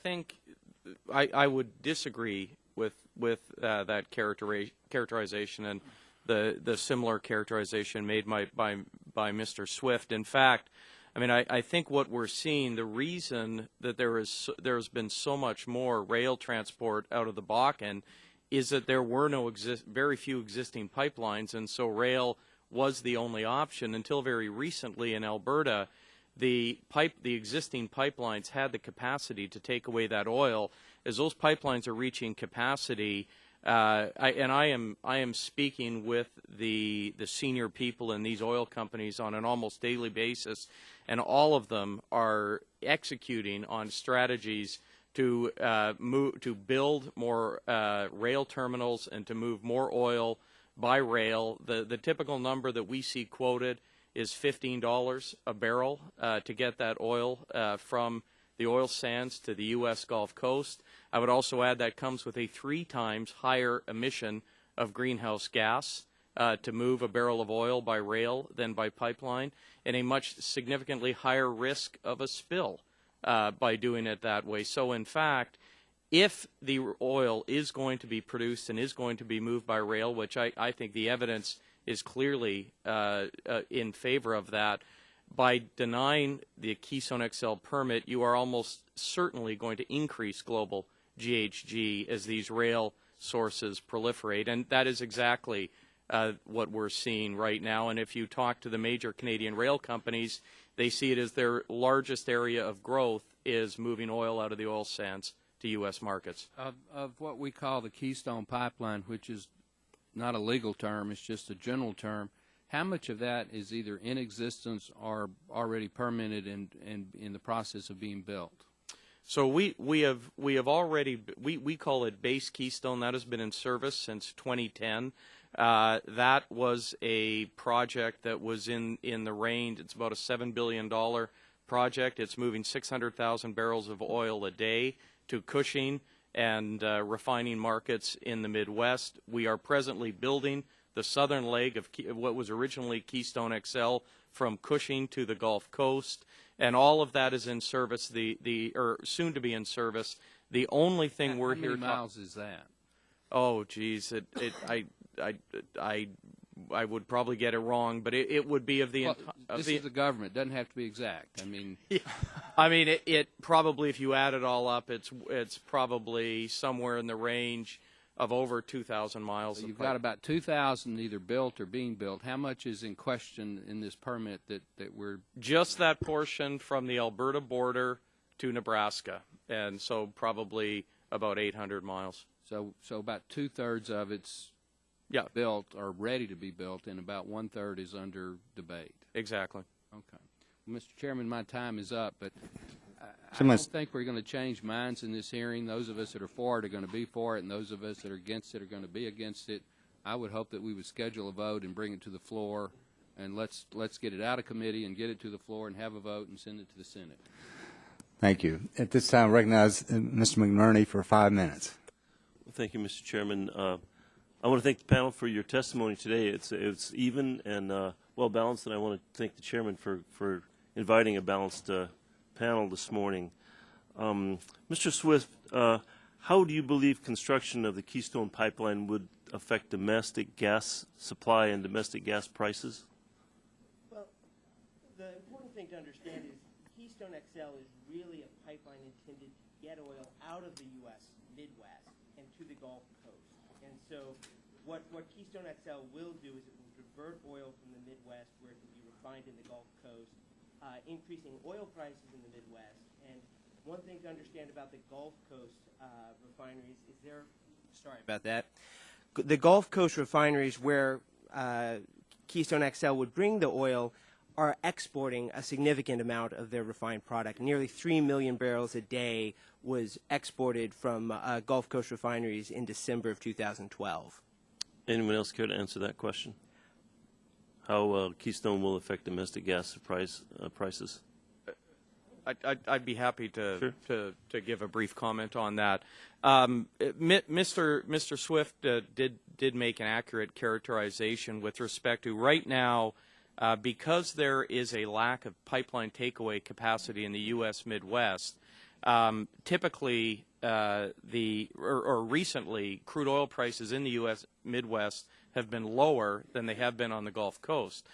think I would disagree with that characterization and the similar characterization made by Mr. Swift. In fact, I mean, I think what we're seeing, the reason that there's been so much more rail transport out of the Bakken is that there were very few existing pipelines, and so rail was the only option until very recently in Alberta. The existing pipelines had the capacity to take away that oil. As those pipelines are reaching capacity, I am speaking with the senior people in these oil companies on an almost daily basis, and all of them are executing on strategies to build more rail terminals and to move more oil by rail. The typical number that we see quoted is $15 a barrel to get that oil from the oil sands to the U.S. Gulf Coast. I would also add that comes with a 3 times higher emission of greenhouse gas to move a barrel of oil by rail than by pipeline, and a much significantly higher risk of a spill by doing it that way. So in fact, if the oil is going to be produced and is going to be moved by rail, which I think the evidence is clearly in favor of that, by denying the Keystone XL permit, you are almost certainly going to increase global GHG as these rail sources proliferate, and that is exactly what we're seeing right now. And if you talk to the major Canadian rail companies, they see it as their largest area of growth is moving oil out of the oil sands to U.S. markets. Of what we call the Keystone Pipeline, which is not a legal term, it's just a general term, how much of that is either in existence or already permitted and in the process of being built? So we have already, we call it Base Keystone. That has been in service since 2010. That was a project that was in the range. It's about a $7 billion project. It's moving 600,000 barrels of oil a day to Cushing and refining markets in the Midwest. We are presently building the southern leg of what was originally Keystone XL from Cushing to the Gulf Coast, and all of that is in service. Or soon to be in service. The only thing we're here. How many miles is that? Oh, geez, I would probably get it wrong, but it would be of the. Well, this is the government. It doesn't have to be exact. I mean, I mean, it probably, if you add it all up, it's probably somewhere in the range of over 2,000 miles. So you've got about 2,000 either built or being built. How much is in question in this permit that we're just that portion from the Alberta border to Nebraska, and so probably about 800 miles. So about 2/3 of it's built or ready to be built, and about 1/3 is under debate. Exactly. Okay. Well, Mr. Chairman, my time is up, but I don't think we're going to change minds in this hearing. Those of us that are for it are going to be for it, and those of us that are against it are going to be against it. I would hope that we would schedule a vote and bring it to the floor, and let's get it out of committee and get it to the floor and have a vote and send it to the Senate. Thank you. At this time, I recognize Mr. McNerney for 5 minutes. Thank you, Mr. Chairman. I want to thank the panel for your testimony today. It's even and well balanced, and I want to thank the chairman for inviting a balanced panel this morning. Mr. Swift, how do you believe construction of the Keystone Pipeline would affect domestic gas supply and domestic gas prices? Well, the important thing to understand is Keystone XL is really a pipeline intended to get oil out of the U.S. Midwest and to the Gulf Coast. And so what Keystone XL will do is it will divert oil from the Midwest where it can be refined in the Gulf Coast, increasing oil prices in the Midwest. And one thing to understand about the Gulf Coast refineries is the Gulf Coast refineries where Keystone XL would bring the oil are exporting a significant amount of their refined product. Nearly 3 million barrels a day was exported from Gulf Coast refineries in December of 2012. Anyone else care to answer that question? How Keystone will affect domestic gas prices? I'd be happy to give a brief comment on that. Mr. Swift did make an accurate characterization with respect to right now, because there is a lack of pipeline takeaway capacity in the U.S. Midwest. Typically, recently, crude oil prices in the U.S. Midwest have been lower than they have been on the Gulf Coast.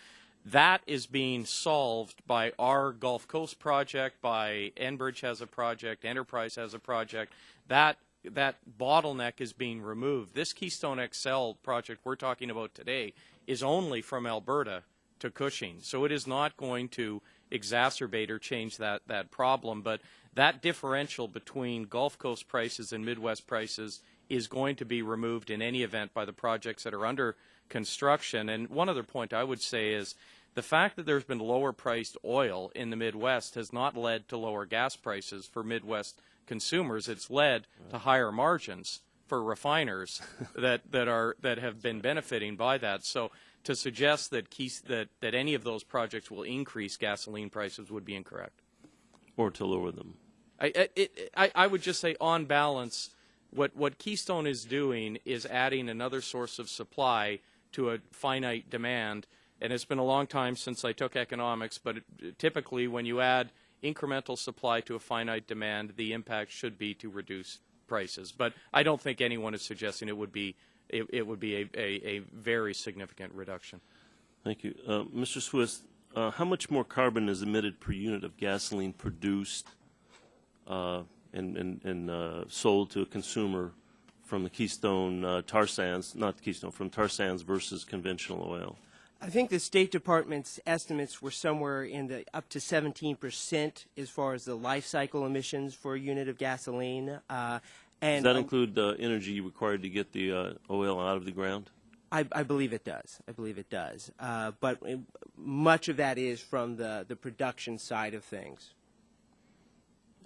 That is being solved by our Gulf Coast project, by Enbridge has a project, Enterprise has a project. That bottleneck is being removed. This Keystone XL project we're talking about today is only from Alberta to Cushing. So it is not going to exacerbate or change that problem. But that differential between Gulf Coast prices and Midwest prices is going to be removed in any event by the projects that are under construction. And one other point I would say is the fact that there's been lower priced oil in the Midwest has not led to lower gas prices for Midwest consumers. It's led to higher margins for refiners that have been benefiting by that. So to suggest that any of those projects will increase gasoline prices would be incorrect. Or to lower them. I would just say, on balance, what Keystone is doing is adding another source of supply to a finite demand. And it's been a long time since I took economics, but typically when you add incremental supply to a finite demand, the impact should be to reduce prices. But I don't think anyone is suggesting it would be a very significant reduction. Thank you. Mr. Swift, how much more carbon is emitted per unit of gasoline produced and sold to a consumer from the Keystone tar sands, not the Keystone, from tar sands versus conventional oil? I think the State Department's estimates were somewhere in the up to 17% as far as the life cycle emissions for a unit of gasoline. Does And that include the energy required to get the oil out of the ground? I believe it does. I believe it does. But much of that is from the production side of things.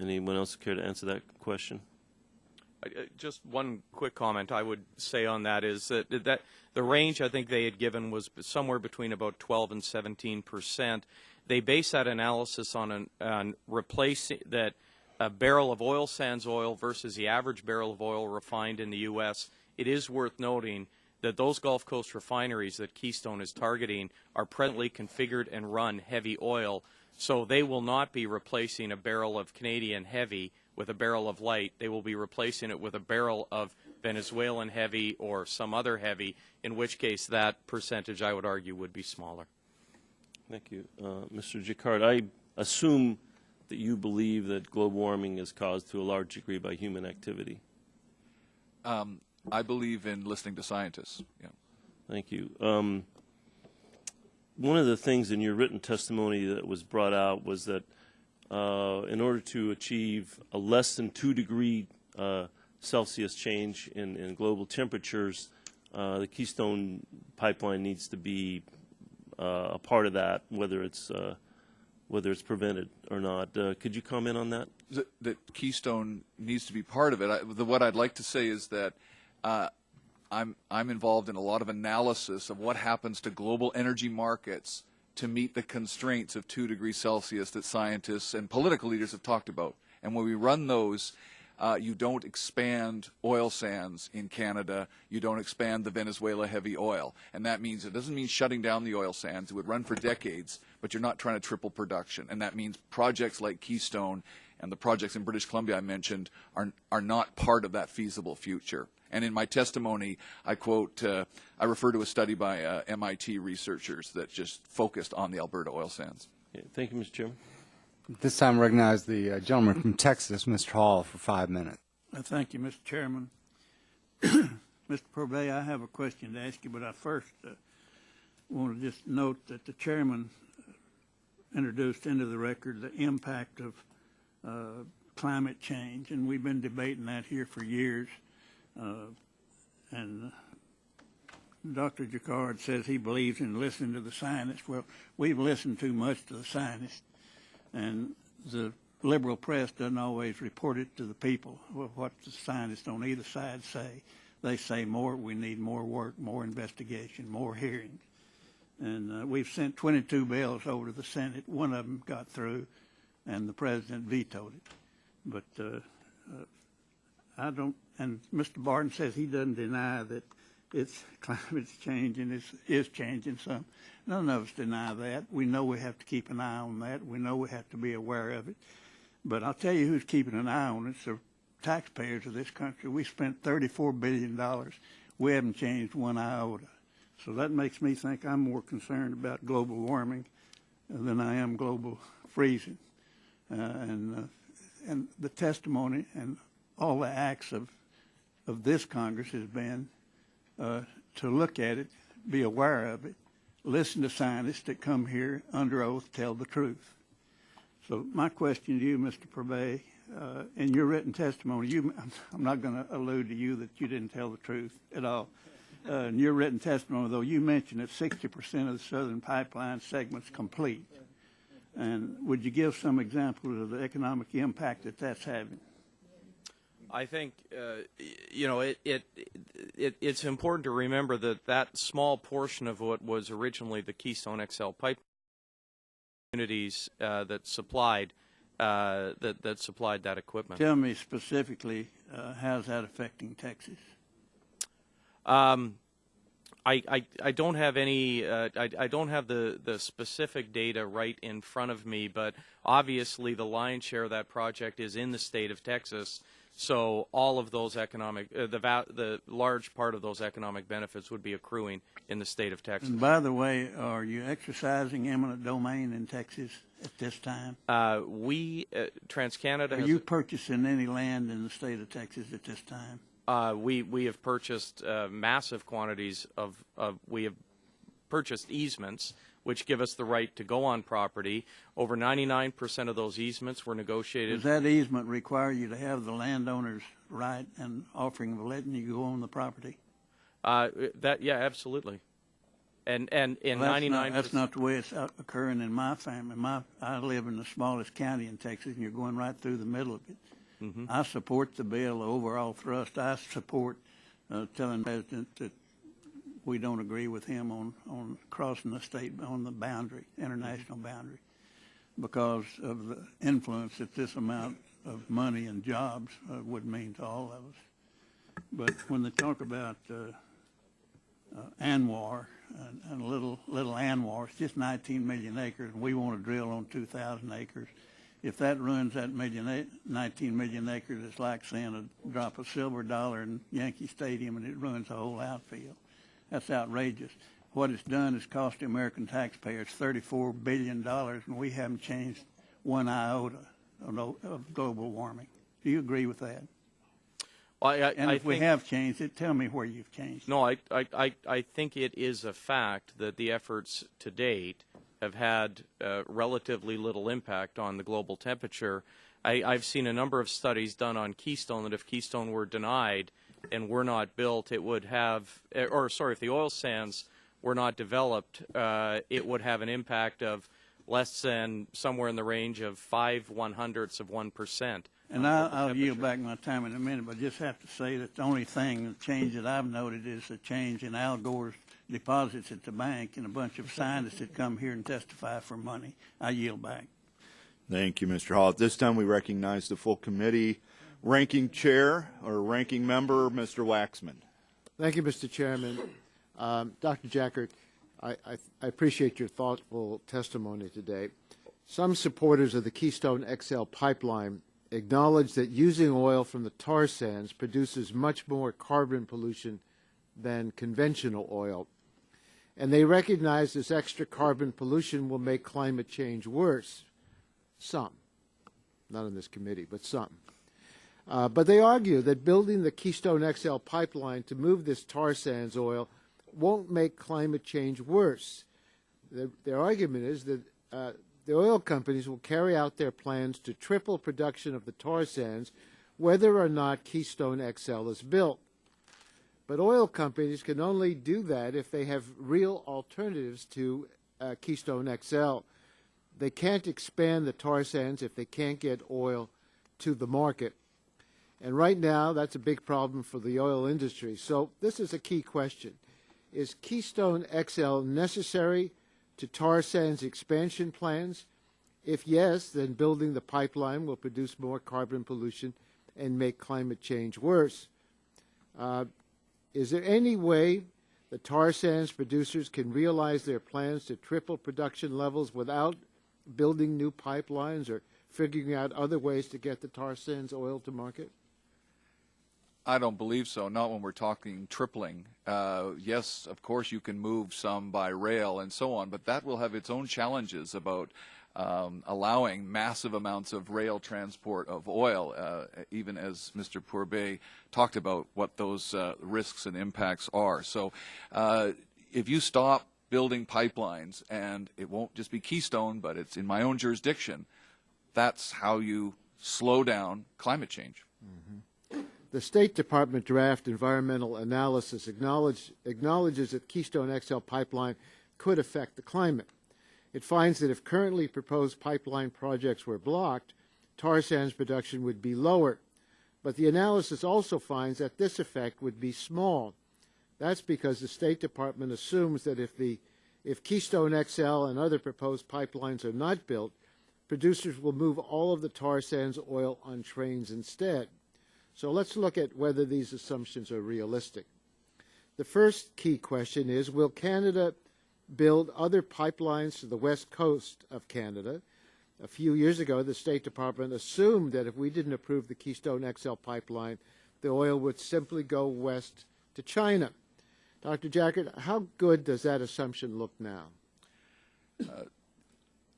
Anyone else care to answer that question? Just one quick comment I would say on that is that the range I think they had given was somewhere between about 12 and 17%. They base that analysis on replacing that a barrel of oil sands oil versus the average barrel of oil refined in the U.S. It is worth noting that those Gulf Coast refineries that Keystone is targeting are presently configured and run heavy oil, so they will not be replacing a barrel of Canadian heavy with a barrel of light. They will be replacing it with a barrel of Venezuelan heavy or some other heavy, in which case that percentage, I would argue, would be smaller. Thank you. Mr. Jacquard, I assume that you believe that global warming is caused to a large degree by human activity. I believe in listening to scientists. Yeah. Thank you. One of the things in your written testimony that was brought out was that in order to achieve a less than 2 degree Celsius change in global temperatures, the Keystone Pipeline needs to be a part of that, whether it's prevented or not. Could you comment on that? That Keystone needs to be part of it. What I'd like to say is that I'm involved in a lot of analysis of what happens to global energy markets to meet the constraints of 2 degrees Celsius that scientists and political leaders have talked about. And when we run those, you don't expand oil sands in Canada. You don't expand the Venezuela heavy oil. And that means, it doesn't mean shutting down the oil sands. It would run for decades, but you're not trying to triple production. And that means projects like Keystone and the projects in British Columbia I mentioned are not part of that feasible future. And in my testimony, I quote, I refer to a study by MIT researchers that just focused on the Alberta oil sands. Okay. Thank you, Mr. Chairman. This time I recognize the gentleman from Texas, Mr. Hall, for 5 minutes. Thank you, Mr. Chairman. Mr. Probay, I have a question to ask you, but I first want to just note that the chairman introduced into the record the impact of climate change, and we've been debating that here for years. And Dr. Jacquard says he believes in listening to the scientists. Well, we've listened too much to the scientists, and the liberal press doesn't always report it to the people. Well, what the scientists on either side say. They say we need more work, more investigation, more hearings. And we've sent 22 bills over to the Senate. One of them got through, and the president vetoed it. But I don't, and Mr. Barton says he doesn't deny that climate's changing, is changing some. None of us deny that. We know we have to keep an eye on that. We know we have to be aware of it. But I'll tell you who's keeping an eye on it. It's the taxpayers of this country. We spent $34 billion. We haven't changed one iota. So that makes me think I'm more concerned about global warming than I am global freezing. And the testimony and all the acts of this Congress has been to look at it, be aware of it, listen to scientists that come here under oath, tell the truth. So my question to you, Mr. Probay, in your written testimony, I'm not going to allude to you that you didn't tell the truth at all. In your written testimony, though, you mentioned that 60% of the Southern Pipeline segment's complete. And would you give some examples of the economic impact that that's having? I think, it's important to remember that small portion of what was originally the Keystone XL pipeline communities that supplied that equipment. Tell me specifically, how's that affecting Texas? I don't have any. I don't have the specific data right in front of me, but obviously the lion's share of that project is in the state of Texas. So all of those economic, the large part of those economic benefits would be accruing in the state of Texas. And by the way, are you exercising eminent domain in Texas at this time? TransCanada. Are you purchasing any land in the state of Texas at this time? We have purchased massive quantities we have purchased easements, which give us the right to go on property. Over 99% of those easements were negotiated. Does that easement require you to have the landowner's right and offering of letting you go on the property? Yeah, absolutely. And in 99%. That's not the way it's occurring in my family. I live in the smallest county in Texas, and you're going right through the middle of it. Mm-hmm. I support the bill, the overall thrust. I support telling the president that we don't agree with him on crossing the state, on the boundary, international boundary, because of the influence that this amount of money and jobs would mean to all of us. But when they talk about ANWR and little ANWR, it's just 19 million acres, and we want to drill on 2,000 acres. If that runs that 19 million acres, it's like saying a drop of silver dollar in Yankee Stadium and it ruins the whole outfield. That's outrageous. What it's done is cost the American taxpayers $34 billion, and we haven't changed one iota of global warming. Do you agree with that? Well, if we have changed it, tell me where you've changed. No, I think it is a fact that the efforts to date have had relatively little impact on the global temperature. I've seen a number of studies done on Keystone that if Keystone were denied and were not built, it would have, if the oil sands were not developed, it would have an impact of less than somewhere in the range of 0.05%. And I'll yield back my time in a minute, but I just have to say that the only thing, the change that I've noted is the change in Al Gore's deposits at the bank and a bunch of scientists that come here and testify for money. I yield back. Thank you, Mr. Hall. At this time, we recognize the full committee ranking chair or ranking member, Mr. Waxman. Thank you, Mr. Chairman. Dr. Jackert, I appreciate your thoughtful testimony today. Some supporters of the Keystone XL pipeline acknowledge that using oil from the tar sands produces much more carbon pollution than conventional oil. And they recognize this extra carbon pollution will make climate change worse. Some. Not in this committee, but some. But they argue that building the Keystone XL pipeline to move this tar sands oil won't make climate change worse. Their argument is that the oil companies will carry out their plans to triple production of the tar sands whether or not Keystone XL is built. But oil companies can only do that if they have real alternatives to Keystone XL. They can't expand the tar sands if they can't get oil to the market. And right now, that's a big problem for the oil industry. So this is a key question. Is Keystone XL necessary to tar sands expansion plans? If yes, then building the pipeline will produce more carbon pollution and make climate change worse. Is there any way the tar sands producers can realize their plans to triple production levels without building new pipelines or figuring out other ways to get the tar sands oil to market? I don't believe so, not when we're talking tripling. Yes, of course you can move some by rail and so on, but that will have its own challenges about allowing massive amounts of rail transport of oil, even as Mr. Pourbet talked about what those risks and impacts are. So if you stop building pipelines, and it won't just be Keystone, but it's in my own jurisdiction, that's how you slow down climate change. Mm-hmm. The State Department draft environmental analysis acknowledges that Keystone XL pipeline could affect the climate. It finds that if currently proposed pipeline projects were blocked, tar sands production would be lower. But the analysis also finds that this effect would be small. That's because the State Department assumes that if Keystone XL and other proposed pipelines are not built, producers will move all of the tar sands oil on trains instead. So let's look at whether these assumptions are realistic. The first key question is, will Canada build other pipelines to the west coast of Canada A few years ago, the State Department assumed that if we didn't approve the Keystone XL pipeline, the oil would simply go west to China. Dr. Jackert, how good does that assumption look now?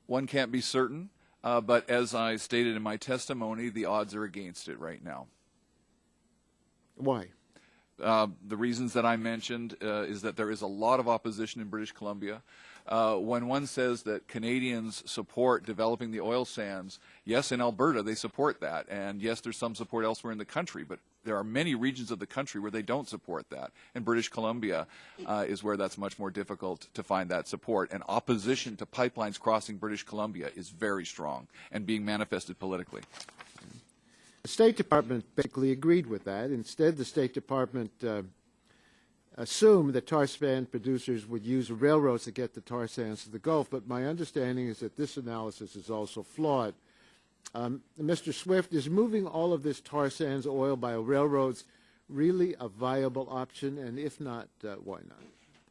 One can't be certain, but as I stated in my testimony, the odds are against it right now. Why? The reasons that I mentioned is that there is a lot of opposition in British Columbia. When one says that Canadians support developing the oil sands, yes, in Alberta they support that, and yes, there's some support elsewhere in the country, but there are many regions of the country where they don't support that. And British Columbia is where that's much more difficult to find that support. And opposition to pipelines crossing British Columbia is very strong and being manifested politically. The State Department basically agreed with that. Instead, the State Department assumed that tar sand producers would use railroads to get the tar sands to the Gulf, but my understanding is that this analysis is also flawed. Mr. Swift, is moving all of this tar sands oil by railroads really a viable option, and if not, why not?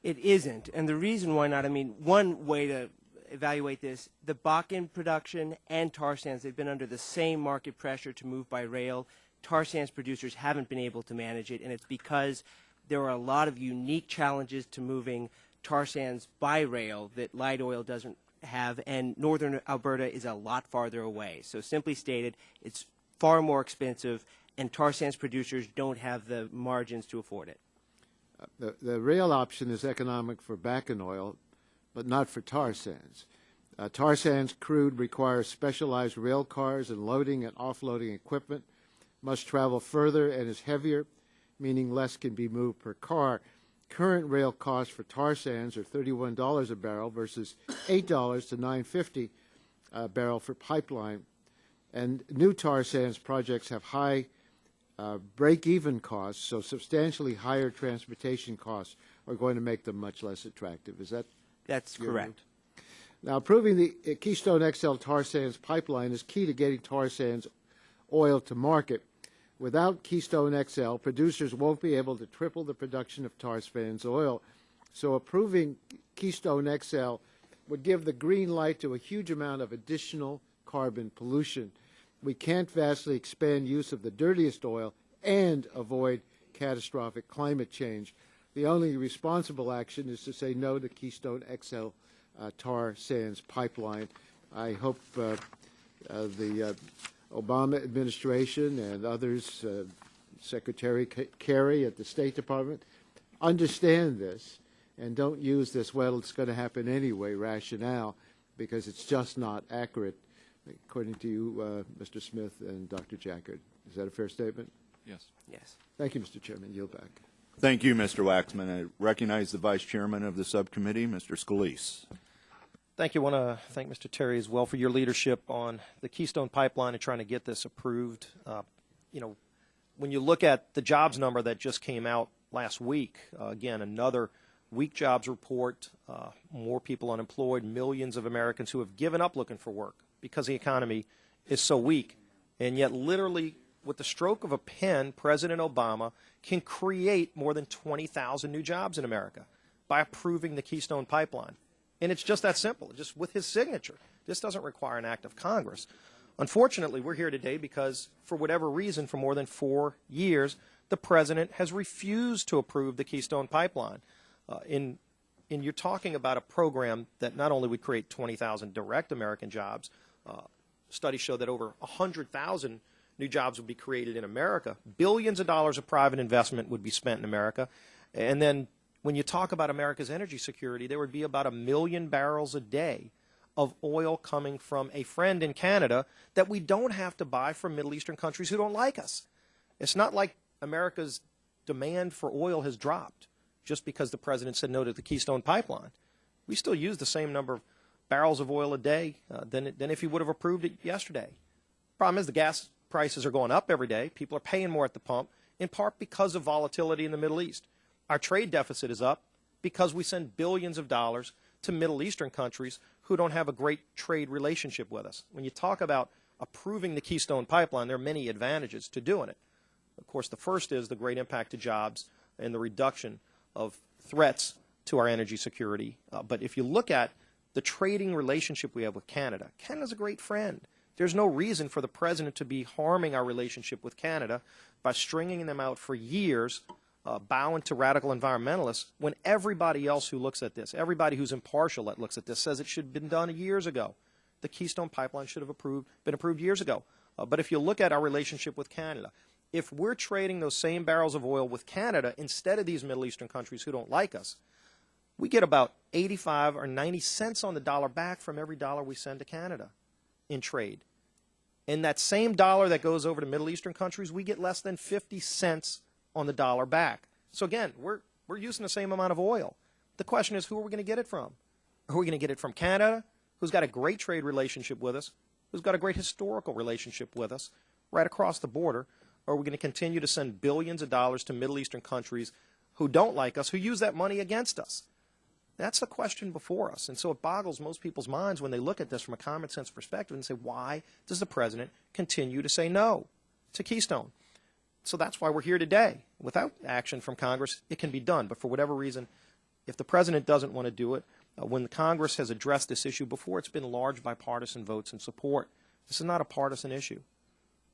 It isn't, and the reason why not, I mean, one way to evaluate this, the Bakken production and tar sands, they've been under the same market pressure to move by rail. Tar sands producers haven't been able to manage it, and it's because there are a lot of unique challenges to moving tar sands by rail that light oil doesn't have, and northern Alberta is a lot farther away. So simply stated, it's far more expensive, and tar sands producers don't have the margins to afford it. The rail option is economic for Bakken oil, but not for tar sands. Tar sands crude requires specialized rail cars and loading and offloading equipment, must travel further and is heavier, meaning less can be moved per car. Current rail costs for tar sands are $31 a barrel versus $8 to $9.50 a barrel for pipeline. And new tar sands projects have high break-even costs, so substantially higher transportation costs are going to make them much less attractive. Is that? That's correct. Now, approving the Keystone XL tar sands pipeline is key to getting tar sands oil to market. Without Keystone XL, producers won't be able to triple the production of tar sands oil. So approving Keystone XL would give the green light to a huge amount of additional carbon pollution. We can't vastly expand use of the dirtiest oil and avoid catastrophic climate change. The only responsible action is to say no to Keystone XL tar sands pipeline. I hope the Obama administration and others, Secretary Kerry at the State Department, understand this and don't use this, well, it's going to happen anyway, rationale, because it's just not accurate, according to you, Mr. Smith and Dr. Jackert. Is that a fair statement? Yes. Yes. Thank you, Mr. Chairman. Yield back. Thank you, Mr. Waxman. I recognize the Vice Chairman of the subcommittee, Mr. Scalise. Thank you. I want to thank Mr. Terry as well for your leadership on the Keystone Pipeline and trying to get this approved. You know, when you look at the jobs number that just came out last week, again, another weak jobs report, more people unemployed, millions of Americans who have given up looking for work because the economy is so weak. And yet, literally, with the stroke of a pen, President Obama can create more than 20,000 new jobs in America by approving the Keystone Pipeline. And it's just that simple, just with his signature. This doesn't require an act of Congress. Unfortunately, we're here today because, for whatever reason, for more than 4 years, the president has refused to approve the Keystone Pipeline. And you're talking about a program that not only would create 20,000 direct American jobs, studies show that over 100,000 new jobs would be created in America. Billions of dollars of private investment would be spent in America. And then when you talk about America's energy security, there would be about 1 million barrels a day of oil coming from a friend in Canada that we don't have to buy from Middle Eastern countries who don't like us. It's not like America's demand for oil has dropped just because the president said no to the Keystone Pipeline. We still use the same number of barrels of oil a day than if he would have approved it yesterday. Problem is the gas prices are going up every day. People are paying more at the pump, in part because of volatility in the Middle East. Our trade deficit is up because we send billions of dollars to Middle Eastern countries who don't have a great trade relationship with us. When you talk about approving the Keystone Pipeline, there are many advantages to doing it. Of course, the first is the great impact to jobs and the reduction of threats to our energy security. But if you look at the trading relationship we have with Canada. Canada's a great friend. There's no reason for the president to be harming our relationship with Canada by stringing them out for years, bowing to radical environmentalists, when everybody else who looks at this, everybody who's impartial that looks at this, says it should have been done years ago. The Keystone Pipeline should have been approved years ago. But if you look at our relationship with Canada, if we're trading those same barrels of oil with Canada instead of these Middle Eastern countries who don't like us, we get about 85 or 90 cents on the dollar back from every dollar we send to Canada in trade. And that same dollar that goes over to Middle Eastern countries, we get less than 50 cents on the dollar back. So again, we're using the same amount of oil. The question is, who are we going to get it from? Are we going to get it from Canada, who's got a great trade relationship with us, who's got a great historical relationship with us right across the border? Or are we going to continue to send billions of dollars to Middle Eastern countries who don't like us, who use that money against us? That's the question before us. And so it boggles most people's minds when they look at this from a common sense perspective and say, why does the president continue to say no to Keystone? So that's why we're here today. Without action from Congress, it can be done. But for whatever reason, if the president doesn't want to do it, when the Congress has addressed this issue before, it's been large bipartisan votes and support. This is not a partisan issue.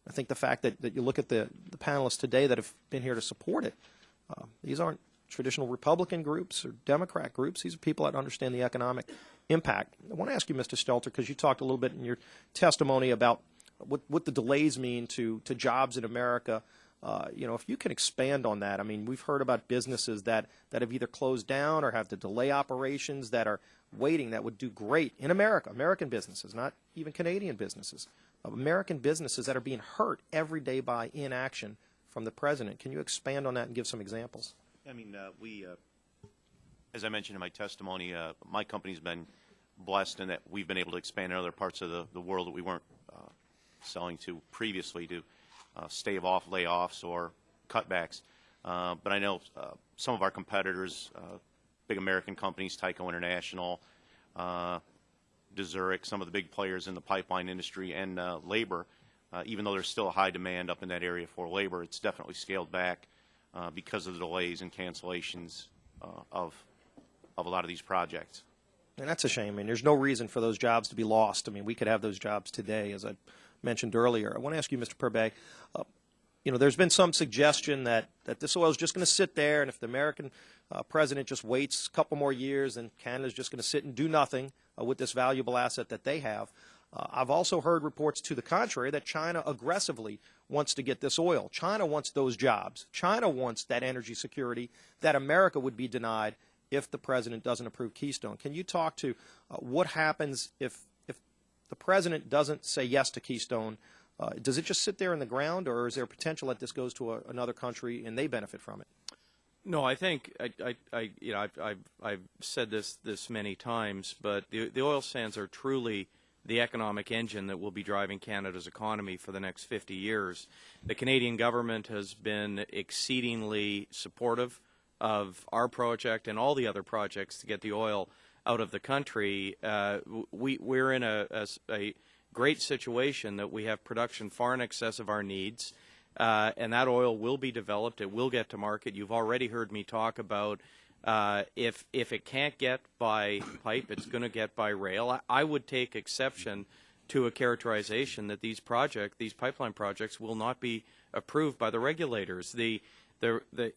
I think the fact that you look at the panelists today that have been here to support it, these aren't traditional Republican groups or Democrat groups. These are people that understand the economic impact. I want to ask you, Mr. Stelter, because you talked a little bit in your testimony about what the delays mean to jobs in America. If you can expand on that. I mean, we've heard about businesses that have either closed down or have to delay operations that are waiting that would do great in America, American businesses, not even Canadian businesses, American businesses that are being hurt every day by inaction from the president. Can you expand on that and give some examples? I mean, as I mentioned in my testimony, my company's been blessed in that we've been able to expand in other parts of the world that we weren't selling to previously to stave off layoffs or cutbacks. But I know some of our competitors, big American companies, Tyco International, Zurich, some of the big players in the pipeline industry, and labor, even though there's still a high demand up in that area for labor, it's definitely scaled back because of the delays and cancellations of a lot of these projects. And that's a shame. I mean, there's no reason for those jobs to be lost. I mean, we could have those jobs today, as I mentioned earlier. I want to ask you, Mr. Purbay, there's been some suggestion that this oil is just going to sit there, and if the American president just waits a couple more years, then Canada's just going to sit and do nothing with this valuable asset that they have. I've also heard reports to the contrary that China aggressively wants to get this oil. China wants those jobs. China wants that energy security that America would be denied if the president doesn't approve Keystone. Can you talk to what happens if the president doesn't say yes to Keystone? Does it just sit there in the ground, or is there potential that this goes to another country and they benefit from it? No, I think I've said this many times, but the oil sands are truly the economic engine that will be driving Canada's economy for the next 50 years. The Canadian government has been exceedingly supportive of our project and all the other projects to get the oil out of the country. We're in a great situation that we have production far in excess of our needs, and that oil will be developed. It will get to market. You've already heard me talk about if it can't get by pipe, it's going to get by rail. I would take exception to a characterization that these pipeline projects will not be approved by the regulators.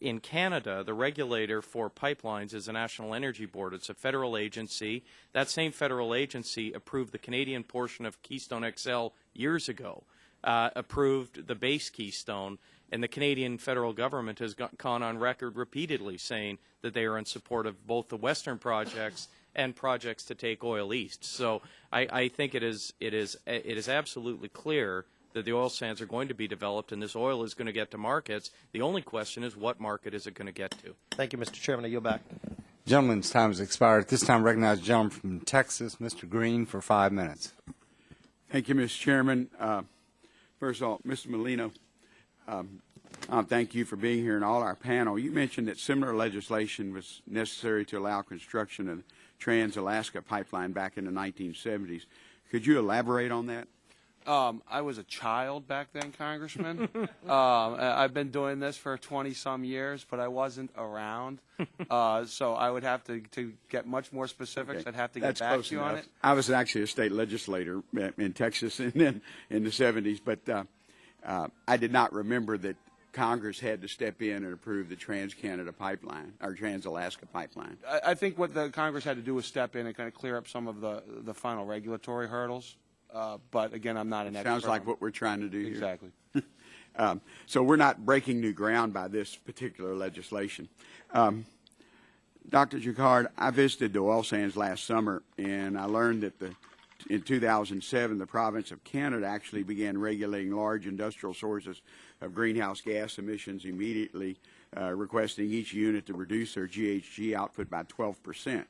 In Canada, the regulator for pipelines is the National Energy Board. It's a federal agency. That same federal agency approved the Canadian portion of Keystone XL years ago, approved the base Keystone, and the Canadian federal government has gone on record repeatedly saying that they are in support of both the Western projects and projects to take oil east. So I think it is absolutely clear that the oil sands are going to be developed and this oil is going to get to markets. The only question is, what market is it going to get to? Thank you, Mr. Chairman. I yield back. Gentleman's time has expired. At this time, I recognize the gentleman from Texas, Mr. Green, for 5 minutes. Thank you, Mr. Chairman. First of all, Mr. Molino, thank you for being here and all our panel. You mentioned that similar legislation was necessary to allow construction of the Trans-Alaska Pipeline back in the 1970s. Could you elaborate on that? I was a child back then, Congressman. I've been doing this for 20-some years, but I wasn't around. So I would have to get much more specifics. Okay. I'd have to That's get back close to you on enough. it. I was actually a state legislator in Texas and then in the 70s, but I did not remember that Congress had to step in and approve the Trans-Canada pipeline or Trans-Alaska pipeline. I think what the Congress had to do was step in and kind of clear up some of the final regulatory hurdles. But again, I'm not an expert. Sounds like what we're trying to do here. Exactly. So we're not breaking new ground by this particular legislation. Dr. Jacquard, I visited the oil sands last summer, and I learned that in 2007, the province of Canada actually began regulating large industrial sources of greenhouse gas emissions immediately, requesting each unit to reduce their GHG output by 12%.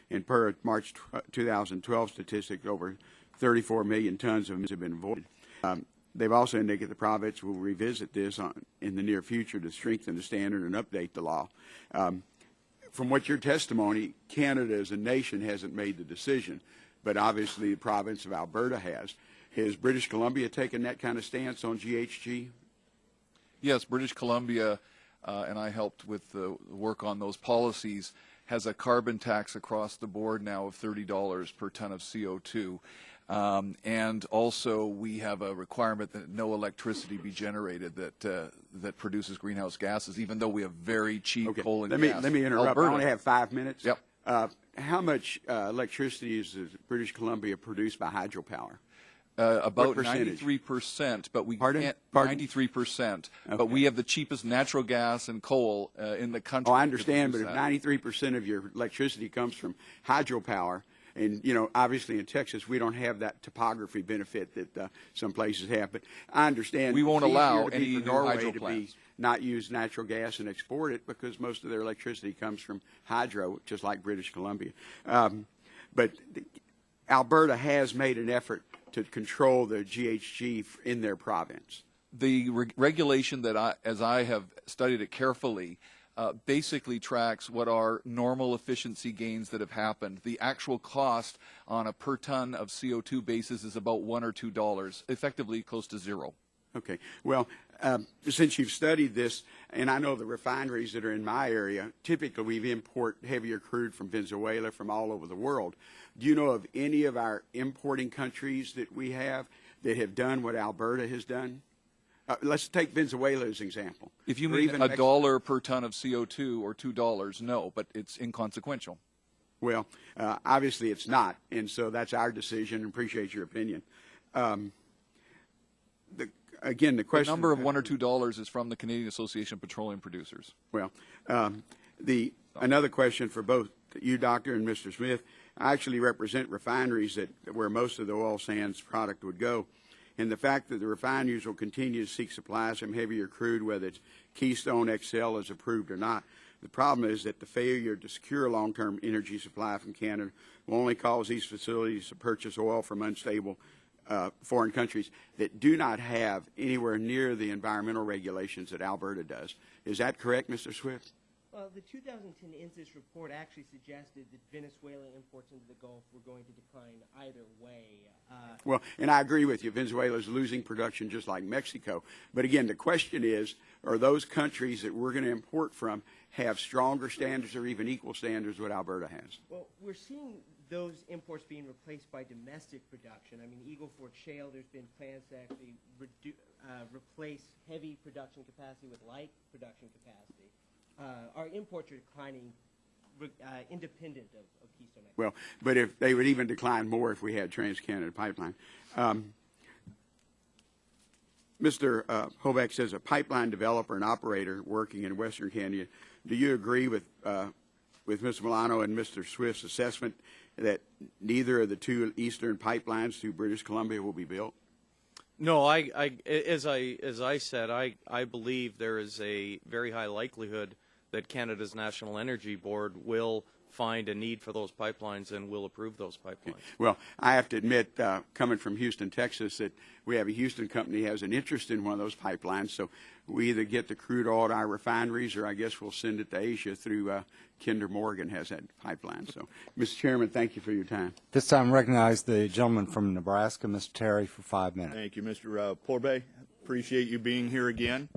And per March 2012 statistics, over 34 million tons of emissions have been avoided. They've also indicated the province will revisit this in the near future to strengthen the standard and update the law. From what your testimony, Canada as a nation hasn't made the decision, but obviously the province of Alberta has. Has British Columbia taken that kind of stance on GHG? Yes, British Columbia, and I helped with the work on those policies, has a carbon tax across the board now of $30 per ton of CO2. And also we have a requirement that no electricity be generated that produces greenhouse gases, even though we have very cheap coal and gas. Let me interrupt. Alberta. I only have 5 minutes. Yep. How much electricity is British Columbia produced by hydropower? About What percentage? 93%, but we Pardon? can't. Pardon? 93%, but Okay. we have the cheapest natural gas and coal in the country. Oh, I to understand, but produce if that. 93% of your electricity comes from hydropower, and, you know, obviously in Texas we don't have that topography benefit that some places have, but I understand We won't it's easier allow to be any for new Norway hydro to plants. not use natural gas and export it because most of their electricity comes from hydro, just like British Columbia. But Alberta has made an effort to control the GHG in their province. The regulation that as I have studied it carefully, basically tracks what are normal efficiency gains that have happened. The actual cost on a per ton of CO2 basis is about $1 or $2, effectively close to zero. Okay. Well, since you've studied this, and I know the refineries that are in my area, typically we import heavier crude from Venezuela, from all over the world. Do you know of any of our importing countries that we have that have done what Alberta has done? Let's take Venezuela as an example. If you Or mean even $1 per ton of CO2 or $2, no, but it's inconsequential. Well, obviously it's not, and so that's our decision, and appreciate your opinion. Again, the question... The number of $1 or $2 is from the Canadian Association of Petroleum Producers. Well, another question for both you, Doctor, and Mr. Smith. I actually represent refineries where most of the oil sands product would go. And the fact that the refineries will continue to seek supplies from heavier crude, whether it's Keystone XL is approved or not, the problem is that the failure to secure long-term energy supply from Canada will only cause these facilities to purchase oil from unstable foreign countries that do not have anywhere near the environmental regulations that Alberta does. Is that correct, Mr. Swift? Well, the 2010 INSIS report actually suggested that Venezuelan imports into the Gulf were going to decline either way. Well, and I agree with you. Venezuela is losing production just like Mexico. But again, the question is, are those countries that we're going to import from have stronger standards or even equal standards what Alberta has? Well, we're seeing those imports being replaced by domestic production. I mean, Eagle Ford Shale, there's been plans to actually replace heavy production capacity with light production capacity. Our imports are declining independent of Keystone XL. Well, but if they would even decline more if we had Trans-Canada Pipeline. Mr. Hoback says a pipeline developer and operator working in Western Canada. Do you agree with Mr. Milano and Mr. Swift's assessment that neither of the two eastern pipelines to British Columbia will be built? No, as I said, I believe there is a very high likelihood that Canada's National Energy Board will find a need for those pipelines, then we'll approve those pipelines. Well, I have to admit, coming from Houston, Texas, that we have a Houston company that has an interest in one of those pipelines. So we either get the crude oil to our refineries, or I guess we'll send it to Asia through Kinder Morgan has that pipeline. So, Mr. Chairman, thank you for your time. This time, recognize the gentleman from Nebraska, Mr. Terry, for 5 minutes. Thank you, Mr. Porbay. Appreciate you being here again.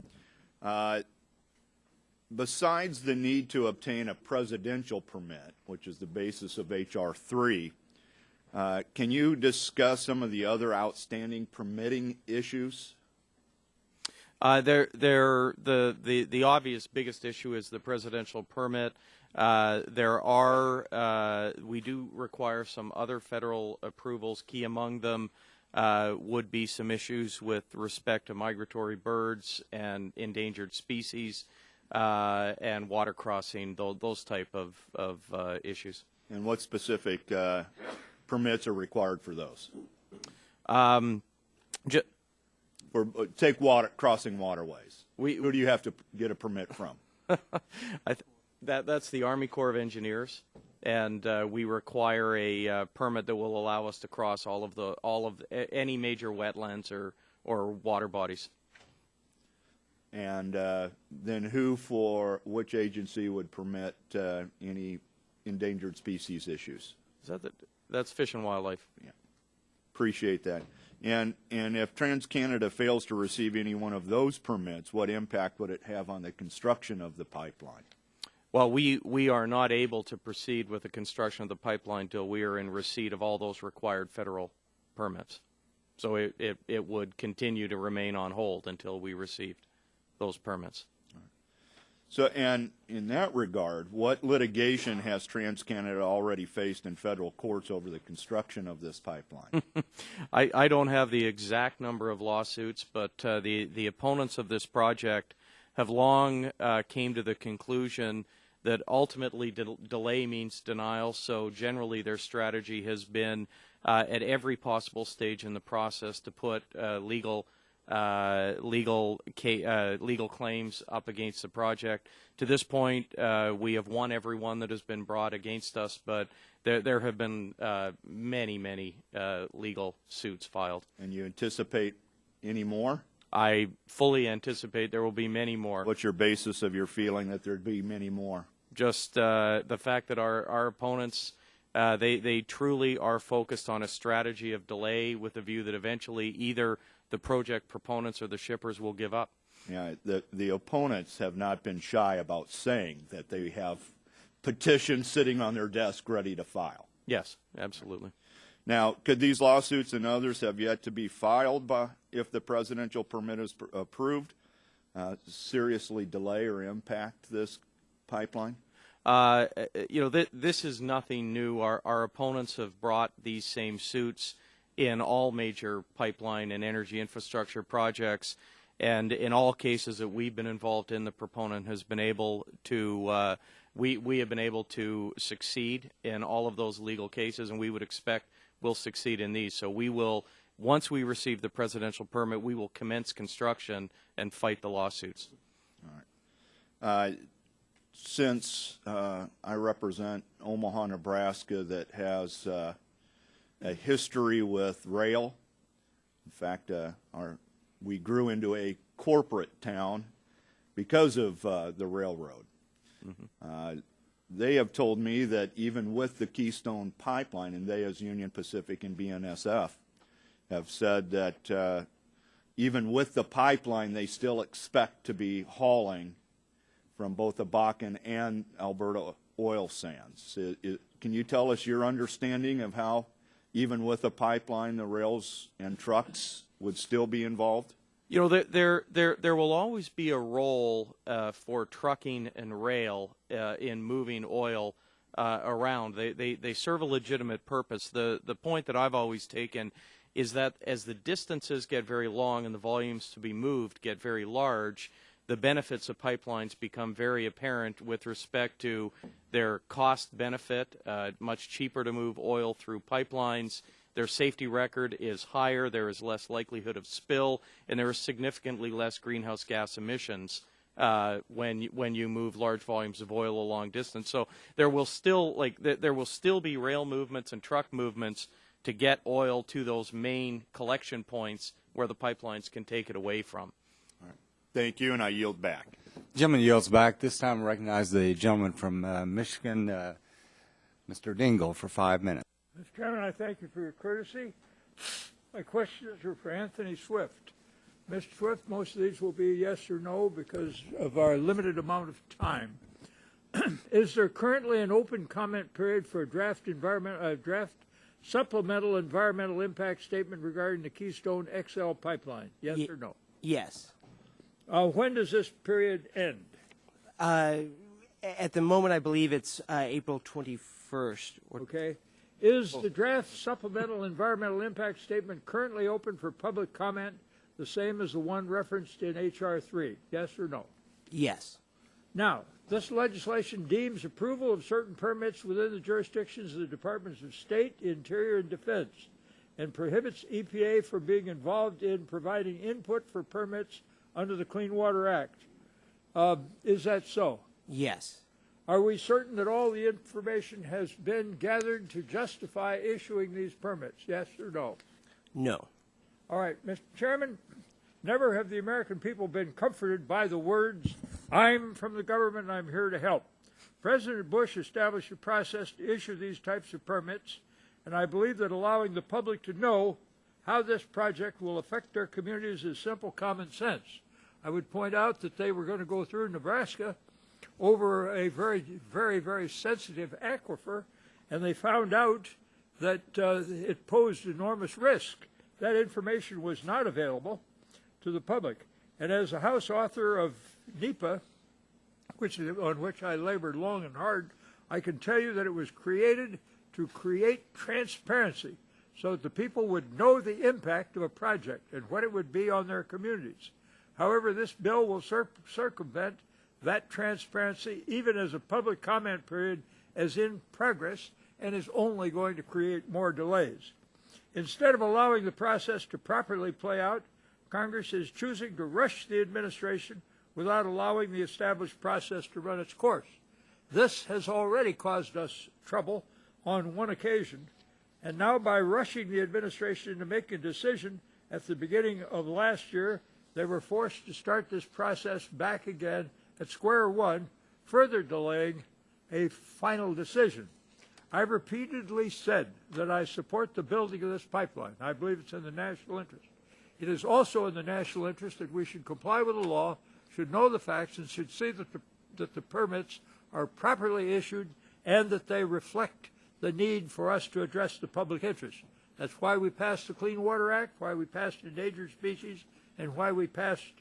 Besides the need to obtain a presidential permit, which is the basis of H.R. 3, can you discuss some of the other outstanding permitting issues? The obvious biggest issue is the presidential permit. We do require some other federal approvals. Key among them would be some issues with respect to migratory birds and endangered species. And water crossing, those type of issues. And what specific permits are required for those? Take crossing waterways. Who do you have to get a permit from? That's the Army Corps of Engineers, and we require a permit that will allow us to cross all of any major wetlands or water bodies. And then which agency would permit any endangered species issues? That's Fish and Wildlife. Yeah. Appreciate that. And if TransCanada fails to receive any one of those permits, what impact would it have on the construction of the pipeline? Well, we are not able to proceed with the construction of the pipeline until we are in receipt of all those required federal permits. So it would continue to remain on hold until we received those permits. So, and in that regard, what litigation has TransCanada already faced in federal courts over the construction of this pipeline? I don't have the exact number of lawsuits, but the opponents of this project have long came to the conclusion that ultimately delay means denial. So generally their strategy has been at every possible stage in the process to put legal claims up against the project. To this point, we have won every one that has been brought against us, but there have been many legal suits filed. And you anticipate any more? I fully anticipate there will be many more. What's your basis of your feeling that there'd be many more? Just the fact that our opponents, they truly are focused on a strategy of delay with the view that eventually either the project proponents or the shippers will give up. Yeah, the opponents have not been shy about saying that they have petitions sitting on their desk ready to file. Yes, absolutely. Now, could these lawsuits and others have yet to be filed if the presidential permit is approved, seriously delay or impact this pipeline? This is nothing new. Our opponents have brought these same suits in all major pipeline and energy infrastructure projects, and in all cases that we've been involved in, the proponent has been able to we have been able to succeed in all of those legal cases, and we would expect we'll succeed in these. So we will, once we receive the presidential permit, we will commence construction and fight the lawsuits. All right. Since I represent Omaha, Nebraska, that has a history with rail, in fact, we grew into a corporate town because of the railroad. Mm-hmm. They have told me that even with the Keystone Pipeline, and they as Union Pacific and BNSF have said that even with the pipeline, they still expect to be hauling from both the Bakken and Alberta oil sands. Can you tell us your understanding of how, even with a pipeline, the rails and trucks would still be involved? You know, there will always be a role for trucking and rail in moving oil around. They serve a legitimate purpose. The point that I've always taken is that as the distances get very long and the volumes to be moved get very large, the benefits of pipelines become very apparent with respect to their cost benefit, much cheaper to move oil through pipelines. Their safety record is higher, there is less likelihood of spill, and there is significantly less greenhouse gas emissions when you move large volumes of oil a long distance. So there will still be rail movements and truck movements to get oil to those main collection points where the pipelines can take it away from. Thank you, and I yield back. Gentleman yields back. This time I recognize the gentleman from Michigan, Mr. Dingell, for 5 minutes. Mr. Chairman, I thank you for your courtesy. My questions are for Anthony Swift. Mr. Swift, most of these will be yes or no because of our limited amount of time. Is there currently an open comment period for a draft supplemental environmental impact statement regarding the Keystone XL pipeline? Yes or no? Yes. When does this period end? At the moment, I believe it's April 21st. Okay. Is the draft supplemental environmental impact statement currently open for public comment, the same as the one referenced in H.R. 3? Yes or no? Yes. Now, this legislation deems approval of certain permits within the jurisdictions of the Departments of State, Interior, and Defense, and prohibits EPA from being involved in providing input for permits under the Clean Water Act. Is that so? Yes. Are we certain that all the information has been gathered to justify issuing these permits? Yes or no? No. All right, Mr. Chairman, never have the American people been comforted by the words, "I'm from the government and I'm here to help." President Bush established a process to issue these types of permits, and I believe that allowing the public to know how this project will affect their communities is simple common sense. I would point out that they were going to go through Nebraska over a very, very, very sensitive aquifer, and they found out that it posed enormous risk. That information was not available to the public. And as a House author of NEPA, on which I labored long and hard, I can tell you that it was created to create transparency so that the people would know the impact of a project and what it would be on their communities. However, this bill will circumvent that transparency, even as a public comment period is in progress, and is only going to create more delays. Instead of allowing the process to properly play out, Congress is choosing to rush the administration without allowing the established process to run its course. This has already caused us trouble on one occasion, and now by rushing the administration into making a decision at the beginning of last year, they were forced to start this process back again at square one, further delaying a final decision. I've repeatedly said that I support the building of this pipeline. I believe it's in the national interest. It is also in the national interest that we should comply with the law, should know the facts, and should see that the permits are properly issued and that they reflect the need for us to address the public interest. That's why we passed the Clean Water Act, why we passed Endangered Species, and why we passed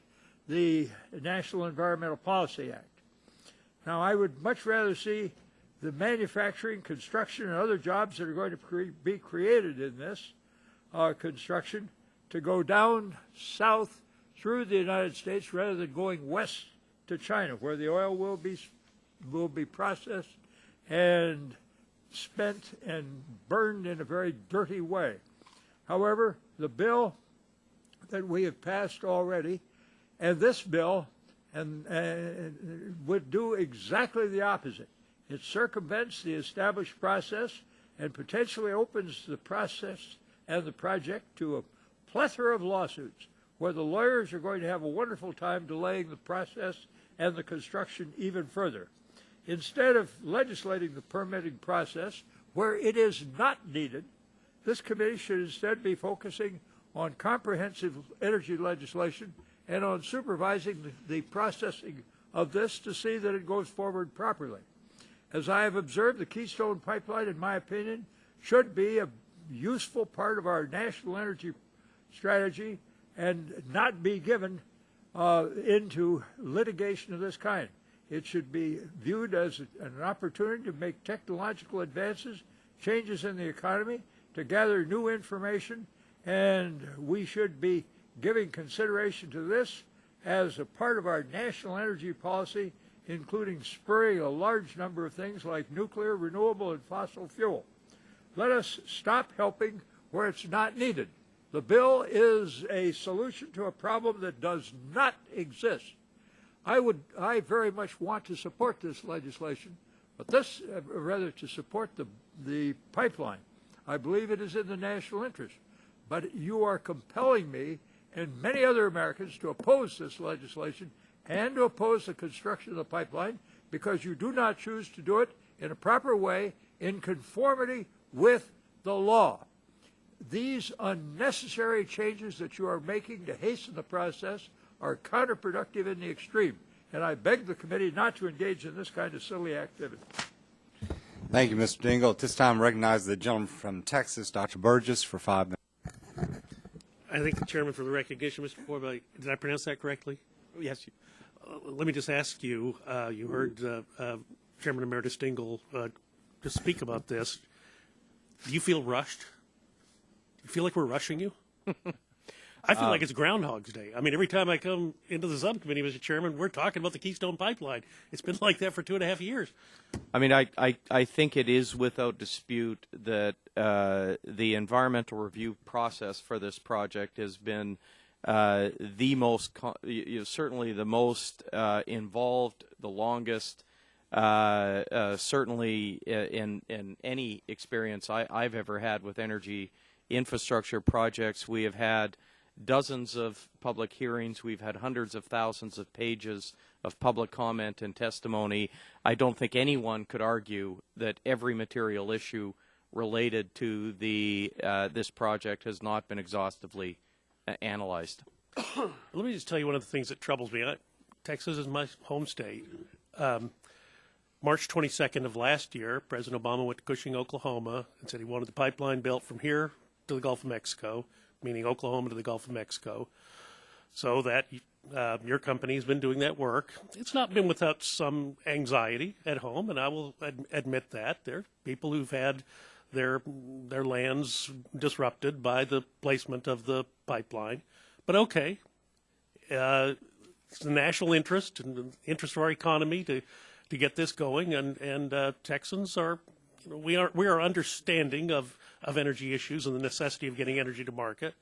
the National Environmental Policy Act. Now, I would much rather see the manufacturing, construction, and other jobs that are going to be created in this construction to go down south through the United States rather than going west to China, where the oil will be processed and spent and burned in a very dirty way. However, the bill that we have passed already and this bill would do exactly the opposite. It circumvents the established process and potentially opens the process and the project to a plethora of lawsuits where the lawyers are going to have a wonderful time delaying the process and the construction even further. Instead of legislating the permitting process where it is not needed, this committee should instead be focusing on comprehensive energy legislation and on supervising the processing of this to see that it goes forward properly. As I have observed, the Keystone Pipeline, in my opinion, should be a useful part of our national energy strategy and not be given into litigation of this kind. It should be viewed as an opportunity to make technological advances, changes in the economy, to gather new information, and we should be giving consideration to this as a part of our national energy policy, including spurring a large number of things like nuclear, renewable, and fossil fuel. Let us stop helping where it's not needed. The bill is a solution to a problem that does not exist. I very much want to support this legislation, but this, rather to support the pipeline. I believe it is in the national interest. But you are compelling me and many other Americans to oppose this legislation and to oppose the construction of the pipeline because you do not choose to do it in a proper way in conformity with the law. These unnecessary changes that you are making to hasten the process are counterproductive in the extreme, and I beg the committee not to engage in this kind of silly activity. Thank you, Mr. Dingell. At this time, I recognize the gentleman from Texas, Dr. Burgess, for 5 minutes. I thank the chairman for the recognition, Mr. Forby. Did I pronounce that correctly? Yes. Let me just ask you, you heard Chairman Emeritus Dingell just speak about this. Do you feel rushed? Do you feel like we're rushing you? I feel like it's Groundhog's Day. I mean, every time I come into the subcommittee, Mr. Chairman, we're talking about the Keystone Pipeline. It's been like that for 2.5 years. I mean, I think it is without dispute that the environmental review process for this project has been the most, certainly the most involved, the longest, certainly in any experience I've ever had with energy infrastructure projects. We have had dozens of public hearings. We've had hundreds of thousands of pages of public comment and testimony. I don't think anyone could argue that every material issue related to the this project has not been exhaustively analyzed. Let me just tell you one of the things that troubles me. Texas is my home state. March 22nd of last year, President Obama went to Cushing, Oklahoma, and said he wanted the pipeline built from here to the Gulf of Mexico, meaning Oklahoma to the Gulf of Mexico, so that your company has been doing that work. It's not been without some anxiety at home, and I will admit that. There are people who've had their lands disrupted by the placement of the pipeline. But okay, it's the national interest and the interest of our economy to get this going, and Texans are, we are understanding of energy issues and the necessity of getting energy to market.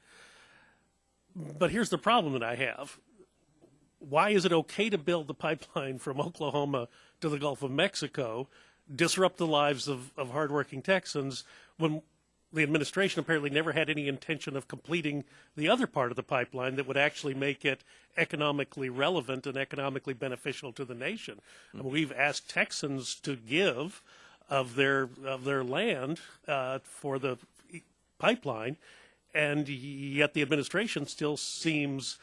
But here's the problem that I have. Why is it okay to build the pipeline from Oklahoma to the Gulf of Mexico, disrupt the lives of hardworking Texans, when the administration apparently never had any intention of completing the other part of the pipeline that would actually make it economically relevant and economically beneficial to the nation? I mean, we've asked Texans to give of their land for the pipeline, and yet the administration still seems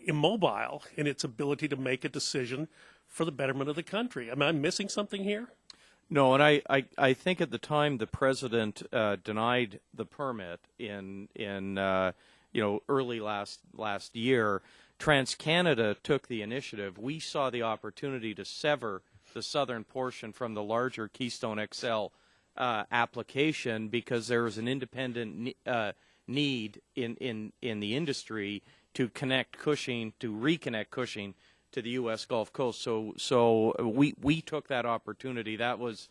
immobile in its ability to make a decision for the betterment of the country. Am I missing something here? No, and I think at the time the president denied the permit in early last year, TransCanada took the initiative. We saw the opportunity to sever the southern portion from the larger Keystone XL application because there was an independent need in the industry to reconnect Cushing to the U.S. Gulf Coast. So we took that opportunity. That was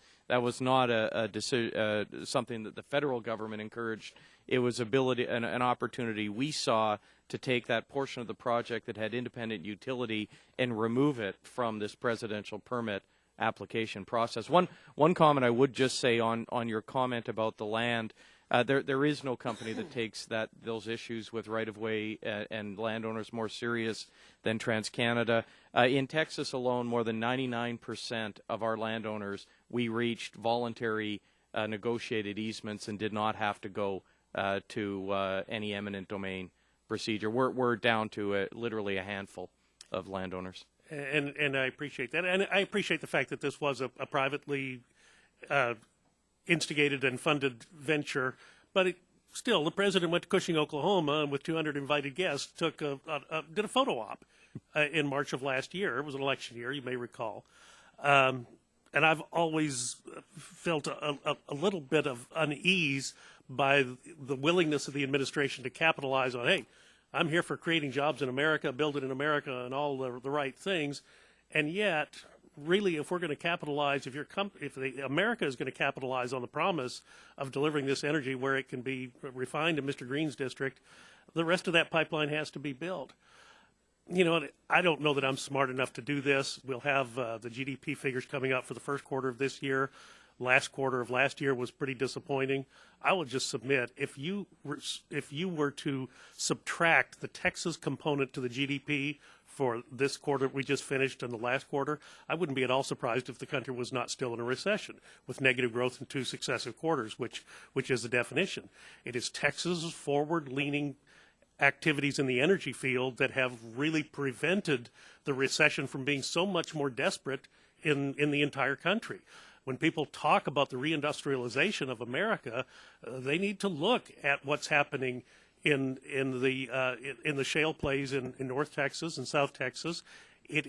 not a decision, something that the federal government encouraged. It was an opportunity we saw to take that portion of the project that had independent utility and remove it from this presidential permit application process. One comment I would just say on your comment about the land. There is no company that takes those issues with right-of-way and landowners more serious than TransCanada. In Texas alone, more than 99% of our landowners, we reached voluntary negotiated easements and did not have to go to any eminent domain procedure. We're down to literally a handful of landowners. And I appreciate that. And I appreciate the fact that this was a privately instigated and funded venture, but still, the president went to Cushing, Oklahoma, and with 200 invited guests, did a photo op in March of last year. It was an election year, you may recall. And I've always felt a little bit of unease by the willingness of the administration to capitalize on, hey, I'm here for creating jobs in America, building in America, and all the right things, and yet, really, if we're going to capitalize, America is going to capitalize on the promise of delivering this energy where it can be refined in Mr. Green's district, the rest of that pipeline has to be built. You know, I don't know that I'm smart enough to do this. We'll have the GDP figures coming out for the first quarter of this year. Last quarter of last year was pretty disappointing. I will just submit, if you were to subtract the Texas component to the GDP for this quarter we just finished and the last quarter, I wouldn't be at all surprised if the country was not still in a recession with negative growth in 2 successive quarters, which is the definition. It is Texas' forward-leaning activities in the energy field that have really prevented the recession from being so much more desperate in the entire country. When people talk about the reindustrialization of America, they need to look at what's happening in the shale plays in North Texas and South Texas. It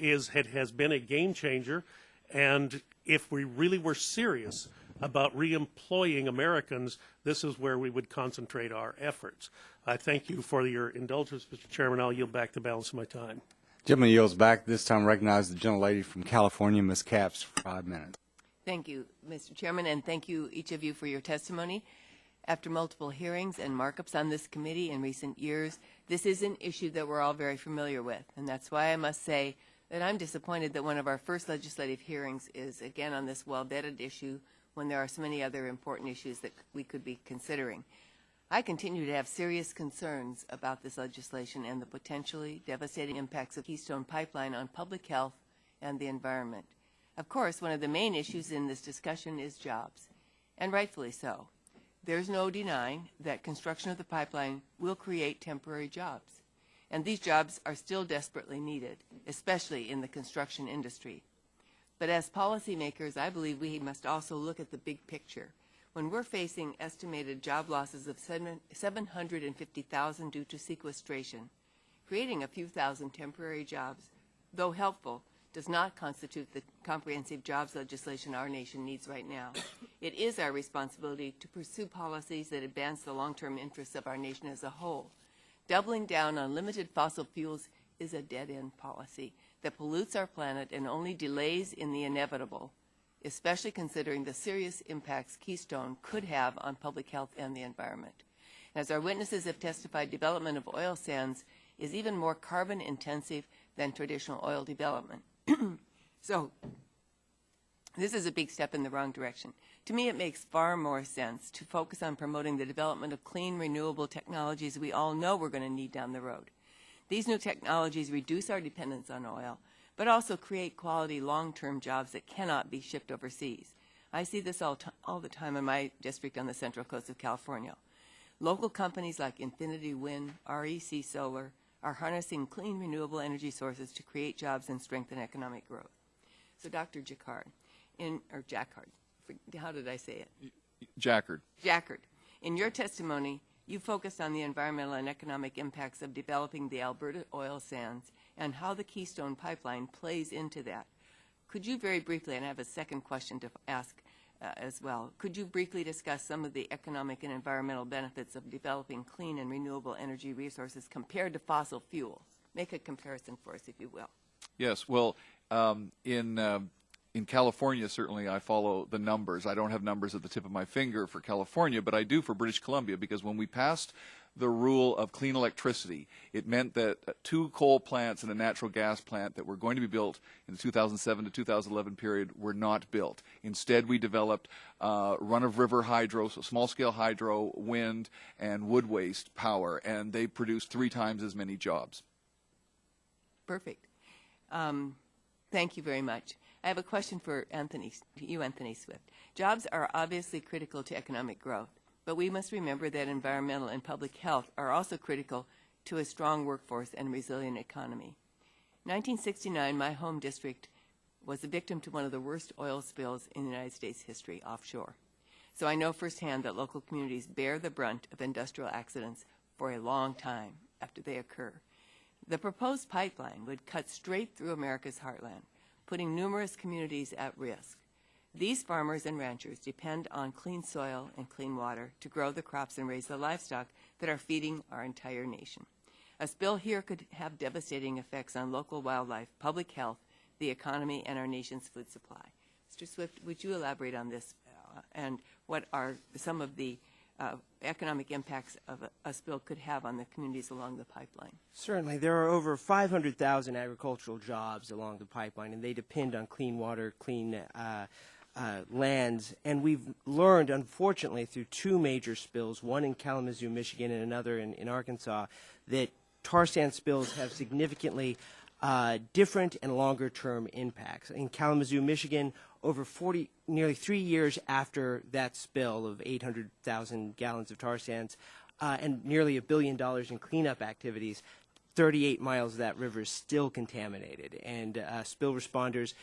has been a game changer, and if we really were serious about reemploying Americans, this is where we would concentrate our efforts. I thank you for your indulgence, Mr. Chairman. I'll yield back the balance of my time. Gentleman yields back. This time recognize the gentlelady from California, Ms. Capps, for 5 minutes. Thank you, Mr. Chairman, and thank you, each of you, for your testimony. After multiple hearings and markups on this committee in recent years, this is an issue that we're all very familiar with, and that's why I must say that I'm disappointed that one of our first legislative hearings is, again, on this well-vetted issue when there are so many other important issues that we could be considering. I continue to have serious concerns about this legislation and the potentially devastating impacts of Keystone Pipeline on public health and the environment. Of course, one of the main issues in this discussion is jobs, and rightfully so. There's no denying that construction of the pipeline will create temporary jobs, and these jobs are still desperately needed, especially in the construction industry. But as policymakers, I believe we must also look at the big picture. When we're facing estimated job losses of 750,000 due to sequestration, creating a few thousand temporary jobs, though helpful, does not constitute the comprehensive jobs legislation our nation needs right now. It is our responsibility to pursue policies that advance the long-term interests of our nation as a whole. Doubling down on limited fossil fuels is a dead-end policy that pollutes our planet and only delays in the inevitable, especially considering the serious impacts Keystone could have on public health and the environment. As our witnesses have testified, development of oil sands is even more carbon-intensive than traditional oil development. So this is a big step in the wrong direction. To me, it makes far more sense to focus on promoting the development of clean, renewable technologies we all know we're going to need down the road. These new technologies reduce our dependence on oil, but also create quality long-term jobs that cannot be shipped overseas. I see this all the time in my district on the Central Coast of California. Local companies like Infinity Wind, REC Solar, are harnessing clean, renewable energy sources to create jobs and strengthen economic growth. So, Dr. Jaccard, how did I say it? Jaccard. Jaccard, in your testimony, you focused on the environmental and economic impacts of developing the Alberta oil sands and how the Keystone Pipeline plays into that. Could you very briefly, and I have a second question to ask as well, could you briefly discuss some of the economic and environmental benefits of developing clean and renewable energy resources compared to fossil fuels? Make a comparison for us, if you will. Yes. Well, in California, certainly I follow the numbers. I don't have numbers at the tip of my finger for California, but I do for British Columbia, because when we passed the rule of clean electricity, it meant that 2 coal plants and a natural gas plant that were going to be built in the 2007 to 2011 period were not built. Instead, we developed run-of-river hydro, so small-scale hydro, wind, and wood waste power, and they produced 3 times as many jobs. Perfect. Thank you very much. I have a question for Anthony Swift. Jobs are obviously critical to economic growth, but we must remember that environmental and public health are also critical to a strong workforce and resilient economy. In 1969, my home district was a victim to one of the worst oil spills in United States history offshore. So I know firsthand that local communities bear the brunt of industrial accidents for a long time after they occur. The proposed pipeline would cut straight through America's heartland, putting numerous communities at risk. These farmers and ranchers depend on clean soil and clean water to grow the crops and raise the livestock that are feeding our entire nation. A spill here could have devastating effects on local wildlife, public health, the economy, and our nation's food supply. Mr. Swift, would you elaborate on this and what are some of the economic impacts of a spill could have on the communities along the pipeline? Certainly. There are over 500,000 agricultural jobs along the pipeline, and they depend on clean water, clean lands. And we've learned, unfortunately, through two major spills, one in Kalamazoo, Michigan, and another in Arkansas, that tar sand spills have significantly different and longer-term impacts. In Kalamazoo, Michigan, nearly 3 years after that spill of 800,000 gallons of tar sands and nearly $1 billion in cleanup activities, 38 miles of that river is still contaminated. And spill responders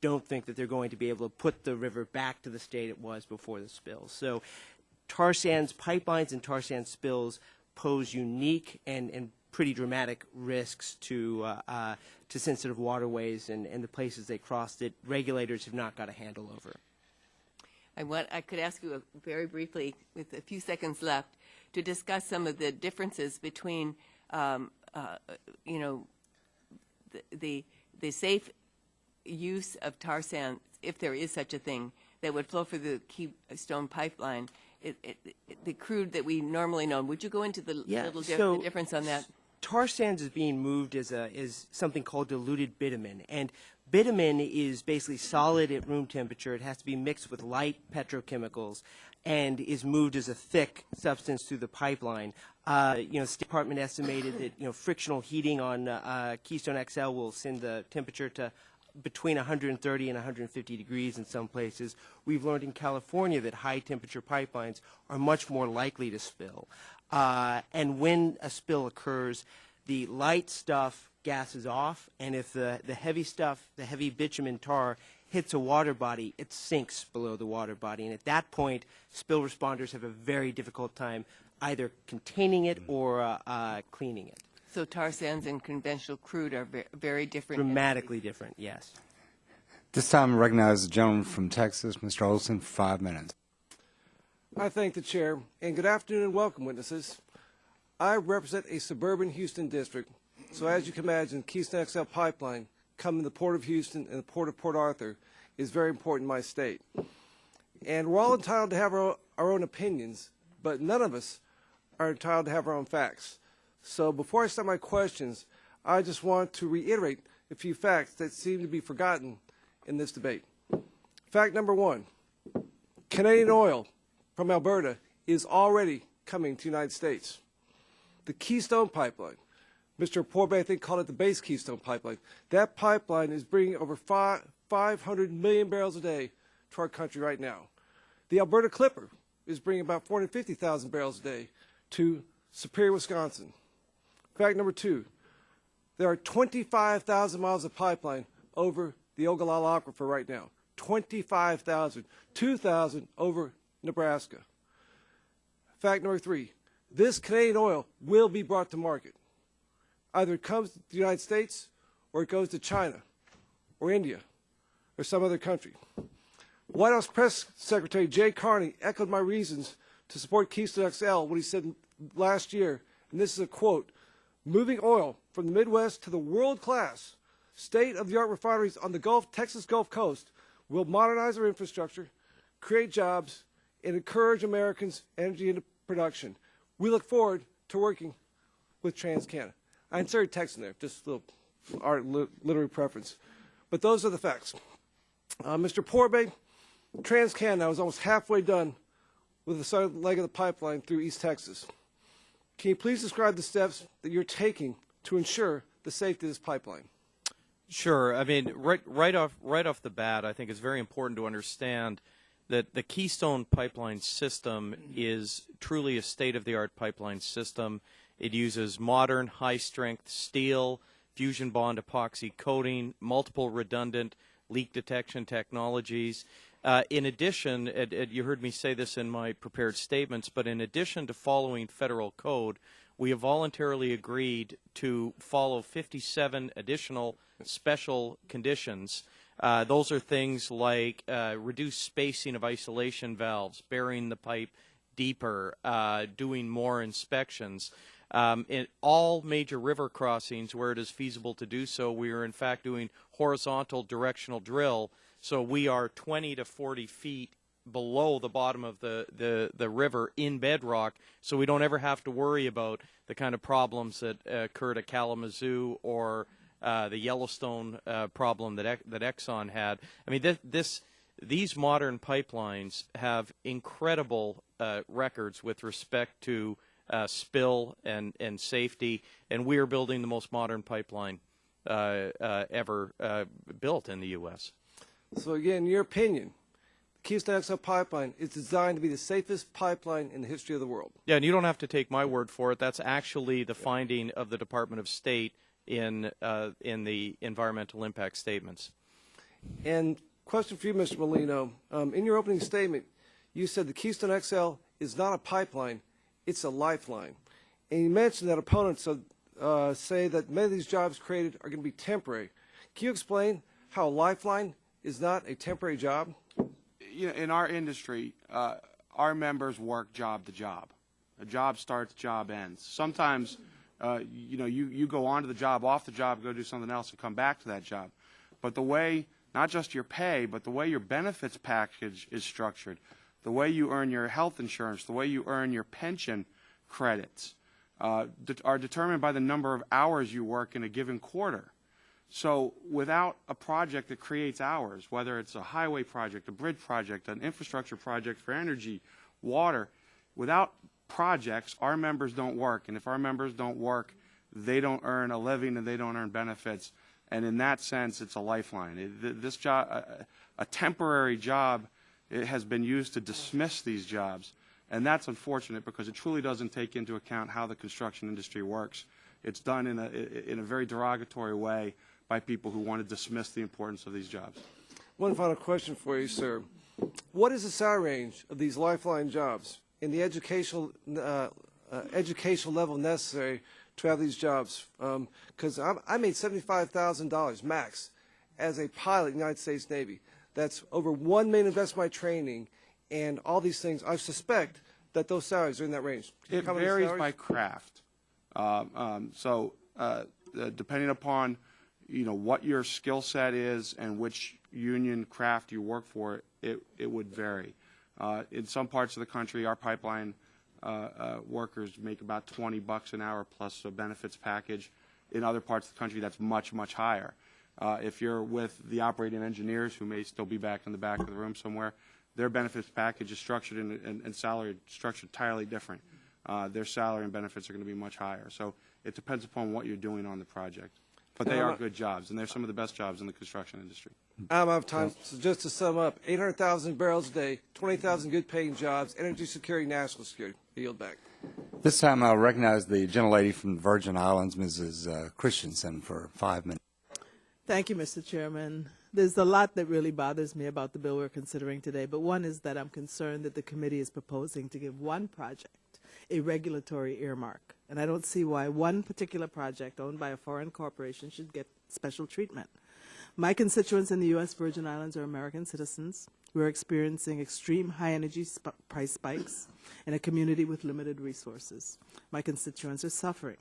don't think that they're going to be able to put the river back to the state it was before the spill. So tar sands pipelines and tar sand spills pose unique and pretty dramatic risks to sensitive waterways and the places they cross that regulators have not got a handle over. I could ask you very briefly, with a few seconds left, to discuss some of the differences between, you know, the safe use of tar sand, if there is such a thing, that would flow for the Keystone Pipeline, the crude that we normally know. Would you go into the the difference on that? Tar sands is being moved as something called diluted bitumen, and bitumen is basically solid at room temperature. It has to be mixed with light petrochemicals and is moved as a thick substance through the pipeline. You know, the State Department estimated that frictional heating on Keystone XL will send the temperature to between 130 and 150 degrees in some places. We've learned in California that high temperature pipelines are much more likely to spill. And when a spill occurs, the light stuff gases off, and if the heavy stuff, the heavy bitumen tar, hits a water body, it sinks below the water body. And at that point, spill responders have a very difficult time either containing it or cleaning it. So tar sands and conventional crude are very different. Dramatically different, yes. This time I recognize the gentleman from Texas, Mr. Olson, for 5 minutes. I thank the chair, and good afternoon and welcome, witnesses. I represent a suburban Houston district, so as you can imagine, Keystone XL Pipeline coming to the Port of Houston and the Port of Port Arthur is very important in my state. And we're all entitled to have our own opinions, but none of us are entitled to have our own facts. So before I start my questions, I just want to reiterate a few facts that seem to be forgotten in this debate. Fact number one, Canadian oil from Alberta is already coming to the United States. The Keystone Pipeline, Mr. Porbay, I think, called it the base Keystone Pipeline. That pipeline is bringing over 500 million barrels a day to our country right now. The Alberta Clipper is bringing about 450,000 barrels a day to Superior, Wisconsin. Fact number two, there are 25,000 miles of pipeline over the Ogallala Aquifer right now. 25,000. 2,000 over Nebraska. Fact number three, this Canadian oil will be brought to market. Either it comes to the United States or it goes to China or India or some other country. White House Press Secretary Jay Carney echoed my reasons to support Keystone XL when he said last year, and this is a quote, moving oil from the Midwest to the world-class state-of-the-art refineries on the Texas Gulf Coast will modernize our infrastructure, create jobs, and encourage Americans' energy into production. We look forward to working with TransCanada. I inserted text in there, just a little art literary preference. But those are the facts. Mr. Porbay, TransCanada was almost halfway done with the southern leg of the pipeline through East Texas. Can you please describe the steps that you're taking to ensure the safety of this pipeline? Sure. I mean, right off the bat, I think it's very important to understand that the Keystone Pipeline system is truly a state-of-the-art pipeline system. It uses modern, high-strength steel, fusion bond epoxy coating, multiple redundant leak detection technologies. In addition, you heard me say this in my prepared statements, but in addition to following federal code, we have voluntarily agreed to follow 57 additional special conditions. Those are things like reduced spacing of isolation valves, burying the pipe deeper, doing more inspections. In all major river crossings where it is feasible to do so, we are in fact doing horizontal directional drill. So we are 20 to 40 feet below the bottom of the river in bedrock, so we don't ever have to worry about the kind of problems that occurred at Kalamazoo or the Yellowstone problem that Exxon had. I mean, these modern pipelines have incredible records with respect to spill and safety, and we are building the most modern pipeline ever built in the U.S. So again, in your opinion, the Keystone XL pipeline is designed to be the safest pipeline in the history of the world. Yeah, and you don't have to take my word for it. That's actually the finding of the Department of State in the environmental impact statements. And question for you, Mr. Molino. In your opening statement, you said the Keystone XL is not a pipeline, it's a lifeline. And you mentioned that opponents say that many of these jobs created are going to be temporary. Can you explain how a lifeline is not a temporary job? You know, in our industry, our members work job to job. A job starts, job ends. Sometimes, you know, you go on to the job, off the job, go do something else, and come back to that job. But the way, not just your pay, but the way your benefits package is structured, the way you earn your health insurance, the way you earn your pension credits, are determined by the number of hours you work in a given quarter. So without a project that creates hours, whether it's a highway project, a bridge project, an infrastructure project for energy, water, without projects, our members don't work. And if our members don't work, they don't earn a living and they don't earn benefits. And in that sense, it's a lifeline. This job, a temporary job, it has been used to dismiss these jobs. And that's unfortunate because it truly doesn't take into account how the construction industry works. It's done in a very derogatory way by people who want to dismiss the importance of these jobs. One final question for you, sir. What is the salary range of these lifeline jobs and the educational level necessary to have these jobs? Because I made $75,000 max as a pilot in the United States Navy. That's over $1 million invested in my training and all these things. I suspect that those salaries are in that range. It varies by craft. Depending upon what your skill set is and which union craft you work for, it would vary. In some parts of the country, our pipeline workers make about $20 an hour plus a benefits package. In other parts of the country, that's much, much higher. If you're with the operating engineers, who may still be back in the back of the room somewhere, their benefits package is structured and salary structured entirely different. Their salary and benefits are going to be much higher. So it depends upon what you're doing on the project. But they are good jobs, and they're some of the best jobs in the construction industry. I'm out of time. So just to sum up, 800,000 barrels a day, 20,000 good-paying jobs, energy security, national security. I yield back. This time I'll recognize the gentlelady from the Virgin Islands, Mrs. Christensen, for 5 minutes. Thank you, Mr. Chairman. There's a lot that really bothers me about the bill we're considering today, but one is that I'm concerned that the committee is proposing to give one project a regulatory earmark. And I don't see why one particular project owned by a foreign corporation should get special treatment. My constituents in the U.S. Virgin Islands are American citizens. We're experiencing extreme high energy price spikes in a community with limited resources. My constituents are suffering.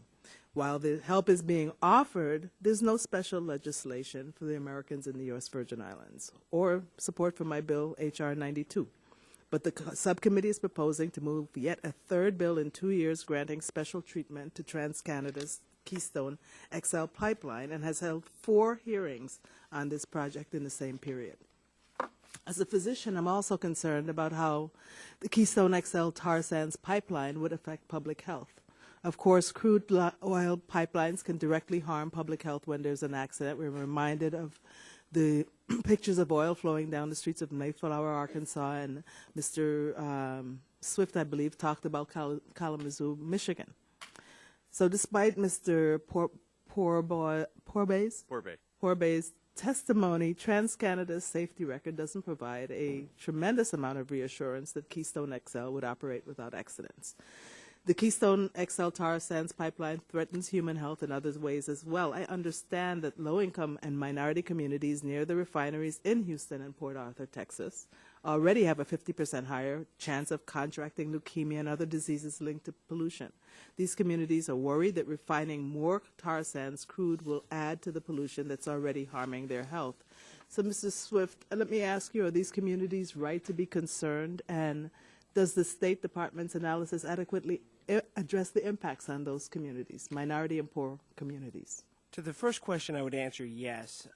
While the help is being offered, there's no special legislation for the Americans in the U.S. Virgin Islands or support for my bill, H.R. 92. But the subcommittee is proposing to move yet a third bill in 2 years granting special treatment to TransCanada's Keystone XL pipeline and has held 4 hearings on this project in the same period. As a physician, I'm also concerned about how the Keystone XL tar sands pipeline would affect public health. Of course, crude oil pipelines can directly harm public health when there's an accident. We're reminded of the pictures of oil flowing down the streets of Mayflower, Arkansas, and Mr. Swift, I believe, talked about Kalamazoo, Michigan. So despite Mr. Porbey's testimony, TransCanada's safety record doesn't provide a tremendous amount of reassurance that Keystone XL would operate without accidents. The Keystone XL tar sands pipeline threatens human health in other ways as well. I understand that low-income and minority communities near the refineries in Houston and Port Arthur, Texas, already have a 50% higher chance of contracting leukemia and other diseases linked to pollution. These communities are worried that refining more tar sands crude will add to the pollution that's already harming their health. So, Mr. Swift, let me ask you, are these communities right to be concerned? And does the State Department's analysis adequately address the impacts on those communities, minority and poor communities? To the first question, I would answer yes.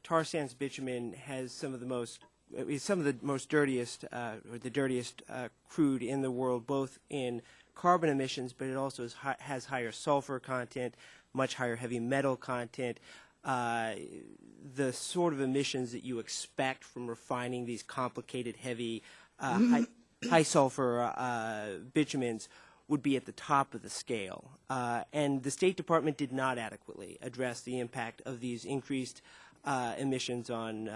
Tar sands bitumen has some of the most dirtiest, or the dirtiest crude in the world, both in carbon emissions, but it also has higher sulfur content, much higher heavy metal content. The sort of emissions that you expect from refining these complicated, heavy, high sulfur bitumens would be at the top of the scale. And the State Department did not adequately address the impact of these increased emissions on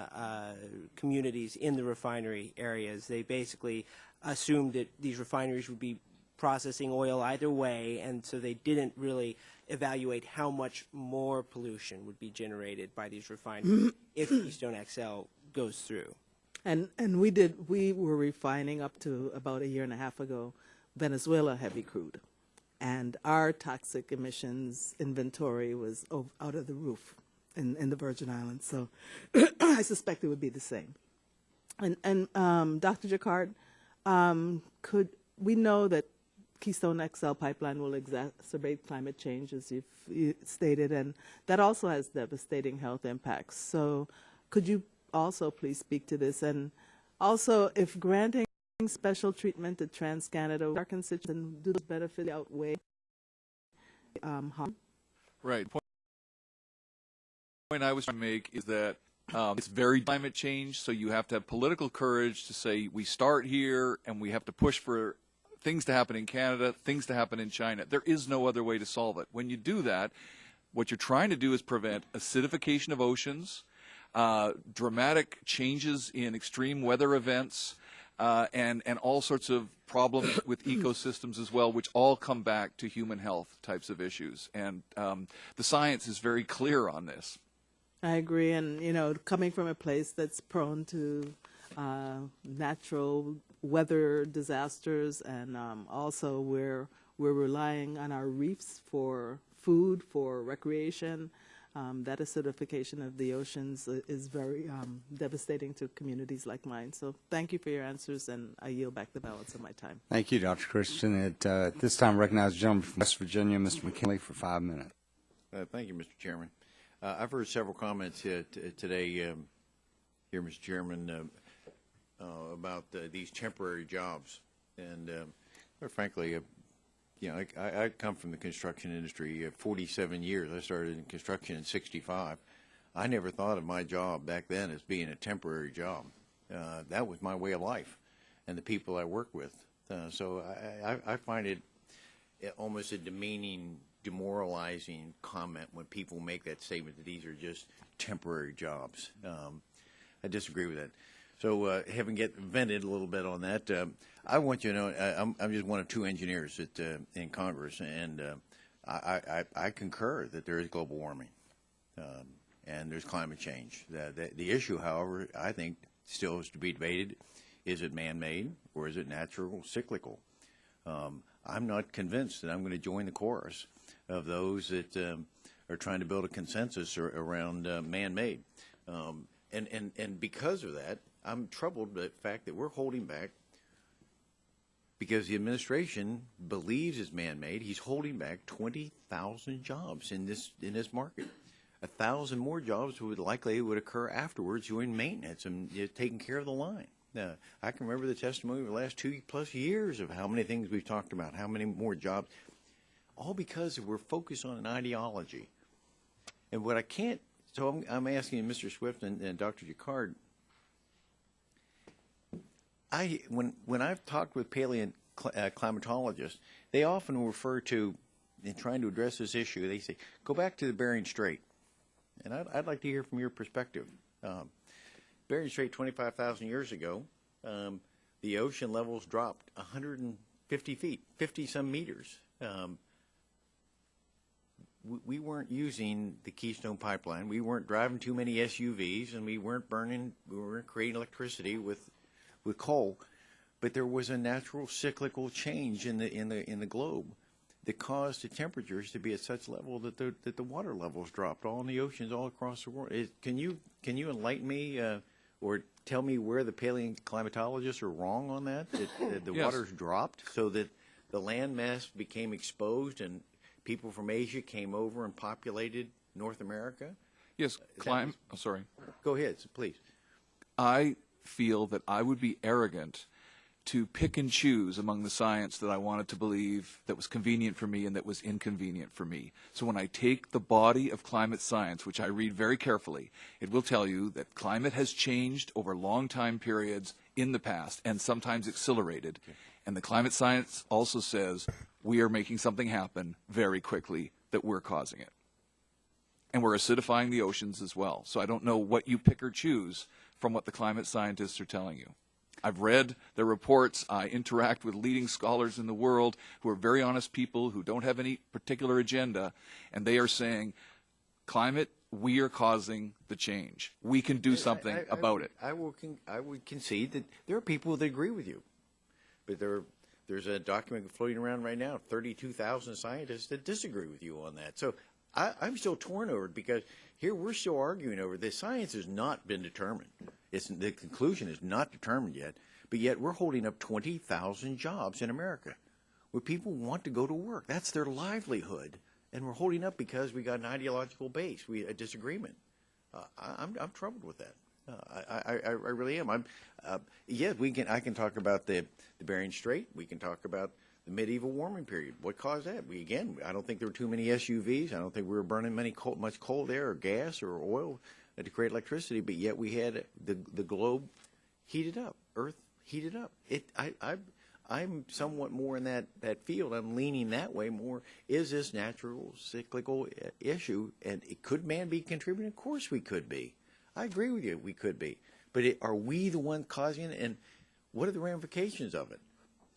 communities in the refinery areas. They basically assumed that these refineries would be processing oil either way, and so they didn't really evaluate how much more pollution would be generated by these refineries if Keystone XL goes through. And we were refining up to about a year and a half ago Venezuela heavy crude, and our toxic emissions inventory was out of the roof in the Virgin Islands. So I suspect it would be the same. And Dr. Jacquard, we know that Keystone XL pipeline will exacerbate climate change, as you've stated, and that also has devastating health impacts. So could you also please speak to this? And also, if granting special treatment to TransCanada, our constituents, do those benefits outweigh harm? Right. The point I was trying to make is that it's very climate change, so you have to have political courage to say we start here and we have to push for things to happen in Canada, things to happen in China. There is no other way to solve it. When you do that, what you're trying to do is prevent acidification of oceans, dramatic changes in extreme weather events, and all sorts of problems with ecosystems as well, which all come back to human health types of issues. And the science is very clear on this. I agree, and coming from a place that's prone to natural weather disasters, and also we're relying on our reefs for food, for recreation. That acidification of the oceans is very devastating to communities like mine. So thank you for your answers, and I yield back the balance of my time. Thank you, Dr. Christian. At this time, I recognize the gentleman from West Virginia, Mr. McKinley, for 5 minutes. Thank you, Mr. Chairman. I've heard several comments today, here, Mr. Chairman, about these temporary jobs. And quite frankly, I come from the construction industry 47 years. I started in construction in 65. I never thought of my job back then as being a temporary job. That was my way of life and the people I work with. So I find it almost a demeaning, demoralizing comment when people make that statement that these are just temporary jobs. I disagree with that. So having vented a little bit on that, I want you to know I'm just one of two engineers in Congress, and I concur that there is global warming and there's climate change. The issue, however, I think still is to be debated. Is it man-made or is it natural, cyclical? I'm not convinced that I'm going to join the chorus of those that are trying to build a consensus around man-made. And because of that, I'm troubled by the fact that we're holding back because the administration believes it's man-made. He's holding back 20,000 jobs in this market. 1,000 more jobs would occur afterwards doing maintenance and taking care of the line. I can remember the testimony of the last 2+ years of how many things we've talked about, how many more jobs, all because we're focused on an ideology. And what I can't, so I'm asking Mr. Swift and Dr. Jacquard, when I've talked with paleoclimatologists, they often refer to, in trying to address this issue, they say, go back to the Bering Strait. And I'd like to hear from your perspective. Bering Strait 25,000 years ago, the ocean levels dropped 150 feet, 50-some meters. We weren't using the Keystone Pipeline. We weren't driving too many SUVs, and we weren't creating electricity with coal. But there was a natural cyclical change in the globe that caused the temperatures to be at such level that the water levels dropped all in the oceans all across the world. Can you enlighten me or tell me where the paleoclimatologists are wrong on that? That the Yes. waters dropped so that the land mass became exposed and people from Asia came over and populated North America? Yes, sorry. Go ahead, please. I feel that I would be arrogant to pick and choose among the science that I wanted to believe that was convenient for me and that was inconvenient for me. So when I take the body of climate science, which I read very carefully, it will tell you that climate has changed over long time periods in the past and sometimes accelerated. Okay. And the climate science also says we are making something happen very quickly, that we're causing it. And we're acidifying the oceans as well. So I don't know what you pick or choose from what the climate scientists are telling you. I've read their reports. I interact with leading scholars in the world who are very honest people who don't have any particular agenda, and they are saying, climate, we are causing the change. We can do something about it. I would concede that there are people that agree with you, but there's a document floating around right now, 32,000 scientists that disagree with you on that. So I'm still torn over it because here we're still arguing over this. Science has not been determined. The conclusion is not determined yet, but yet we're holding up 20,000 jobs in America where people want to go to work. That's their livelihood, and we're holding up because we got an ideological base, a disagreement. I'm troubled with that. I really am. Yes, I can talk about the Bering Strait. We can talk about the medieval warming period. What caused that? I don't think there were too many SUVs. I don't think we were burning much coal there or gas or oil to create electricity, but yet we had the globe heated up, Earth heated up. I'm somewhat more in that field. I'm leaning that way more. Is this natural cyclical issue, and could man be contributing? Of course we could be. I agree with you, we could be. But are we the one causing it, and what are the ramifications of it?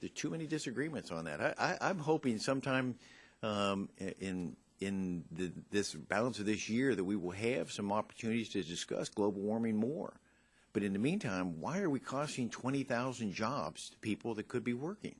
There's too many disagreements on that. I'm hoping sometime in this balance of this year that we will have some opportunities to discuss global warming more. But in the meantime, why are we costing 20,000 jobs to people that could be working?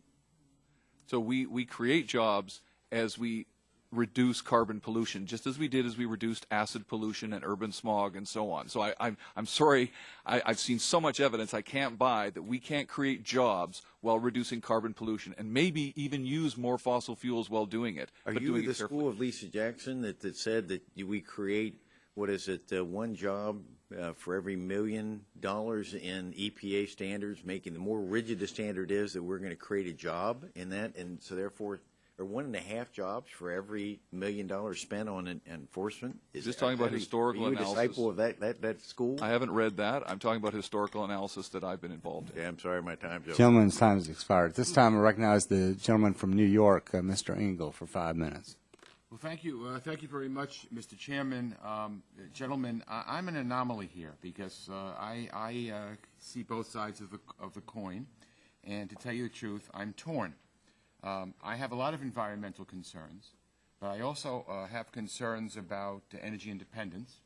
So we create jobs as we reduce carbon pollution, just as we did as we reduced acid pollution and urban smog and so on. So I'm sorry, I've seen so much evidence I can't buy that we can't create jobs while reducing carbon pollution and maybe even use more fossil fuels while doing it. Are you the school of Lisa Jackson that said that we create, what is it, one job for every $1 million in EPA standards, making the more rigid the standard is that we're going to create a job in that, and so therefore or 1.5 jobs for every $1 million spent on enforcement? Just talking about historical analysis. Are you a disciple of that school? I haven't read that. I'm talking about historical analysis that I've been involved in. Yeah, I'm sorry, my time's over. Gentleman's time has expired. At this time, I recognize the gentleman from New York, Mr. Engel, for 5 minutes. Well, thank you. Thank you very much, Mr. Chairman. Gentlemen, I'm an anomaly here because I see both sides of the coin, and to tell you the truth, I'm torn. I have a lot of environmental concerns, but I also have concerns about energy independence.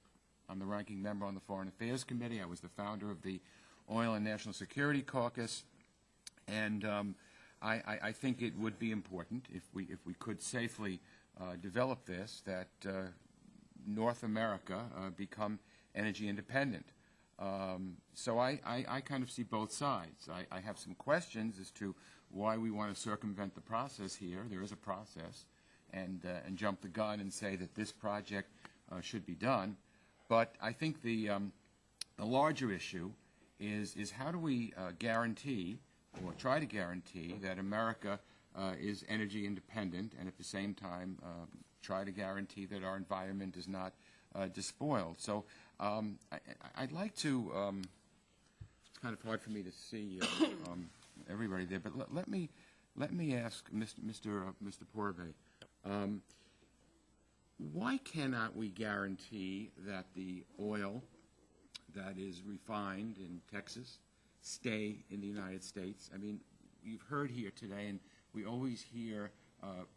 I'm the ranking member on the Foreign Affairs Committee. I was the founder of the Oil and National Security Caucus, and I think it would be important if we could safely develop this, that North America become energy independent. So I kind of see both sides. I have some questions as to why we want to circumvent the process here. There is a process, and jump the gun and say that this project should be done. But I think the larger issue is how do we guarantee or try to guarantee that America is energy independent, and at the same time try to guarantee that our environment is not despoiled. So I'd like to, it's kind of hard for me to see everybody there, but let me ask Mr. Porbay, why cannot we guarantee that the oil that is refined in Texas stay in the United States? I mean, you've heard here today, and we always hear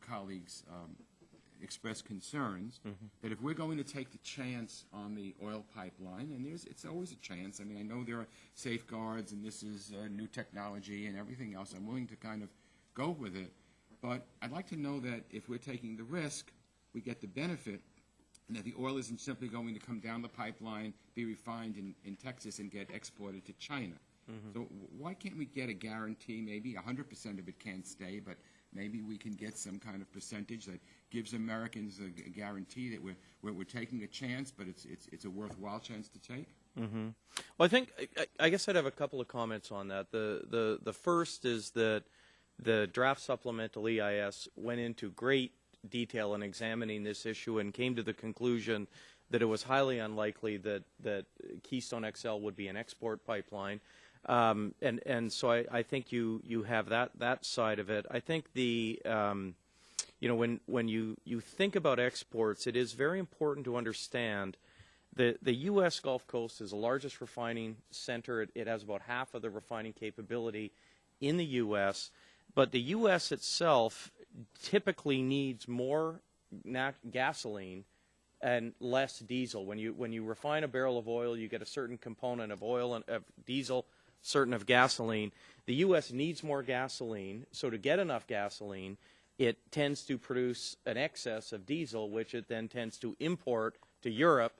colleagues express concerns that if we're going to take the chance on the oil pipeline, and it's always a chance. I mean, I know there are safeguards, and this is new technology and everything else. I'm willing to kind of go with it. But I'd like to know that if we're taking the risk, we get the benefit, and that the oil isn't simply going to come down the pipeline, be refined in Texas, and get exported to China. So why can't we get a guarantee? Maybe 100% of it can't stay, but maybe we can get some kind of percentage that gives Americans a guarantee that we're taking a chance, but it's a worthwhile chance to take. Well, I think I guess I'd have a couple of comments on that. The first is that the draft supplemental EIS went into great detail in examining this issue and came to the conclusion that it was highly unlikely that Keystone XL would be an export pipeline. And so I think you have that side of it. I think when you think about exports, it is very important to understand that the U.S. Gulf Coast is the largest refining center. It has about half of the refining capability in the U.S., but the U.S. itself typically needs more gasoline and less diesel. When you refine a barrel of oil, you get a certain component of oil and of diesel, certain of gasoline. The U.S. needs more gasoline, so to get enough gasoline, it tends to produce an excess of diesel, which it then tends to import to Europe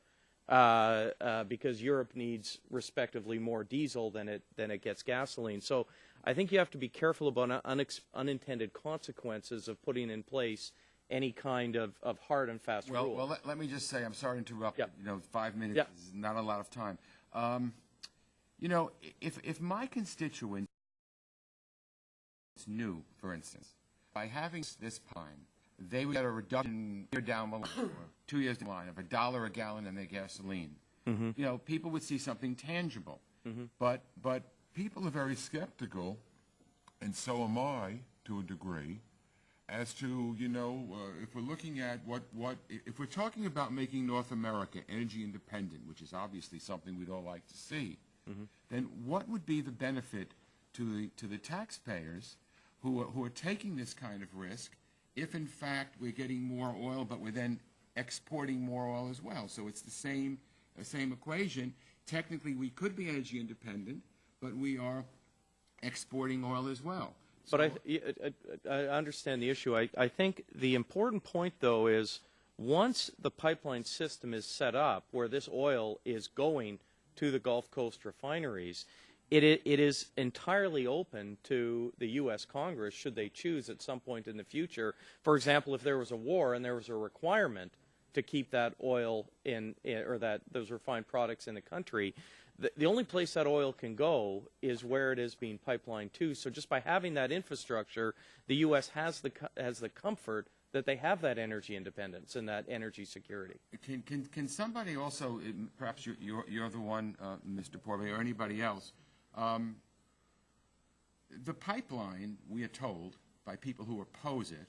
because Europe needs respectively more diesel than it gets gasoline. So I think you have to be careful about unintended consequences of putting in place any kind of hard and fast rule. Well, let me just say, I'm sorry to interrupt. Yep. 5 minutes Yep. is not a lot of time. If my constituents knew, for instance, by having this pipeline, they would get a reduction year down the line, or 2 years down the line, of $1 a gallon in their gasoline. People would see something tangible. But people are very skeptical, and so am I to a degree, as to, if we're looking at if we're talking about making North America energy independent, which is obviously something we'd all like to see, then what would be the benefit to the taxpayers who are taking this kind of risk if, in fact, we're getting more oil, but we're then exporting more oil as well? So it's the same equation. Technically, we could be energy independent, but we are exporting oil as well. But I understand the issue. I think the important point, though, is once the pipeline system is set up where this oil is going to the Gulf Coast refineries, it is entirely open to the U.S. Congress, should they choose at some point in the future. For example, if there was a war and there was a requirement to keep that oil or those refined products in the country, the only place that oil can go is where it is being pipelined to. So just by having that infrastructure, the U.S. has the comfort that they have that energy independence and that energy security. Can somebody also, perhaps you're the one, Mr. Porbet, or anybody else, the pipeline, we are told by people who oppose it,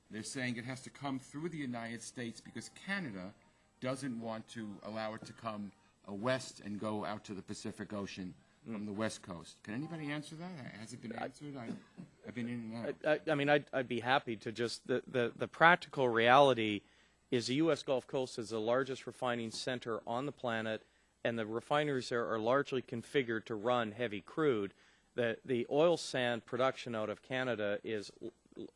they're saying it has to come through the United States because Canada doesn't want to allow it to come west and go out to the Pacific Ocean from the West Coast. Can anybody answer that? Has it been answered? I've been in and out. I mean, I'd be happy to just, the practical reality is the U.S. Gulf Coast is the largest refining center on the planet, and the refineries there are largely configured to run heavy crude. The oil sand production out of Canada is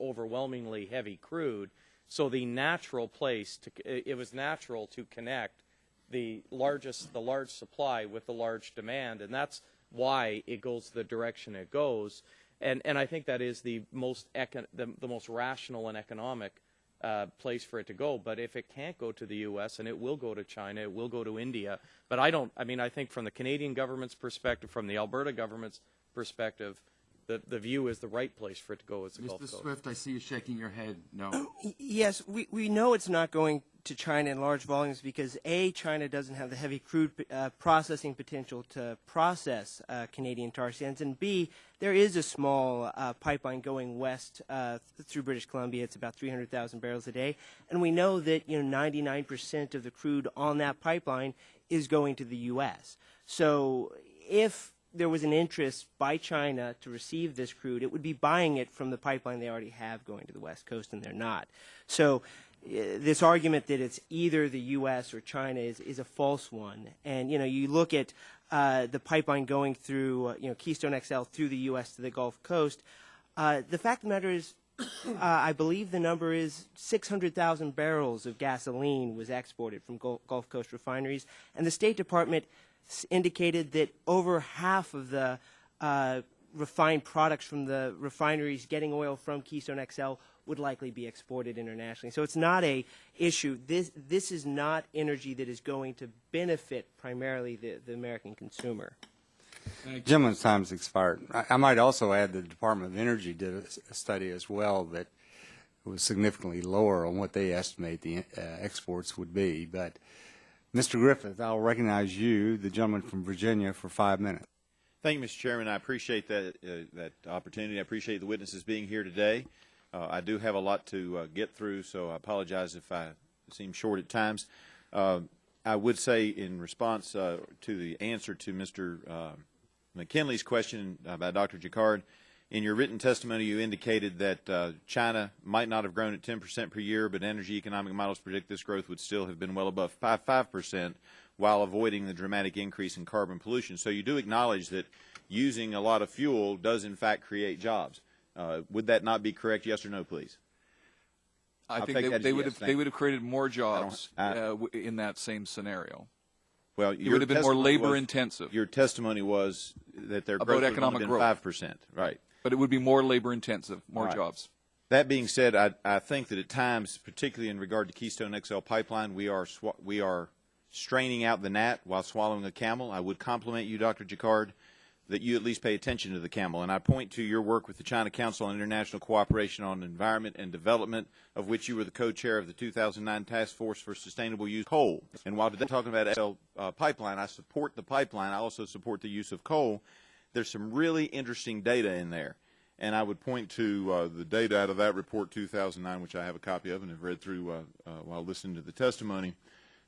overwhelmingly heavy crude, so the natural place it was natural to connect the large supply with the large demand, and that's why it goes the direction it goes. And I think that is the most rational and economic place for it to go. But if it can't go to the U.S., and it will go to China, it will go to India. But I think from the Canadian government's perspective, from the Alberta government's perspective, the view is the right place for it to go is the Gulf Coast. Mr. Swift, I see you shaking your head. No. Yes, we know it's not going to China in large volumes because, A, China doesn't have the heavy crude processing potential to process Canadian tar sands, and B, there is a small pipeline going west through British Columbia. It's about 300,000 barrels a day, and we know that 99% of the crude on that pipeline is going to the U.S. So if there was an interest by China to receive this crude, it would be buying it from the pipeline they already have going to the West Coast, and they're not. So this argument that it's either the U.S. or China is a false one. And, you look at the pipeline going through, Keystone XL through the U.S. to the Gulf Coast. The fact of the matter is I believe the number is 600,000 barrels of gasoline was exported from Gulf Coast refineries, and the State Department indicated that over half of the refined products from the refineries getting oil from Keystone XL would likely be exported internationally. So it's not a issue. This is not energy that is going to benefit primarily the American consumer. Gentleman's time's expired. I might also add the Department of Energy did a study as well that was significantly lower on what they estimate the exports would be. But Mr. Griffith, I'll recognize you, the gentleman from Virginia, for 5 minutes. Thank you, Mr. Chairman. I appreciate that opportunity. I appreciate the witnesses being here today. I do have a lot to get through, so I apologize if I seem short at times. I would say in response to the answer to Mr. McKinley's question about Dr. Jacquard, in your written testimony you indicated that China might not have grown at 10% per year, but energy economic models predict this growth would still have been well above 5% while avoiding the dramatic increase in carbon pollution. So you do acknowledge that using a lot of fuel does in fact create jobs. Would that not be correct? Yes or no, please? I think they would have created more jobs in that same scenario. Well, it would have been more labor intensive. Your testimony was that their growth would have been 5%, right? But it would be more labor intensive, more jobs. That being said, I think that at times, particularly in regard to Keystone XL pipeline, we are straining out the gnat while swallowing a camel. I would compliment you, Dr. Jacquard, that you at least pay attention to the camel. And I point to your work with the China Council on International Cooperation on Environment and Development, of which you were the co-chair of the 2009 Task Force for Sustainable Use of Coal. And while today I'm talking about XL pipeline, I support the pipeline. I also support the use of coal. There's some really interesting data in there. And I would point to the data out of that report 2009, which I have a copy of and have read through while listening to the testimony,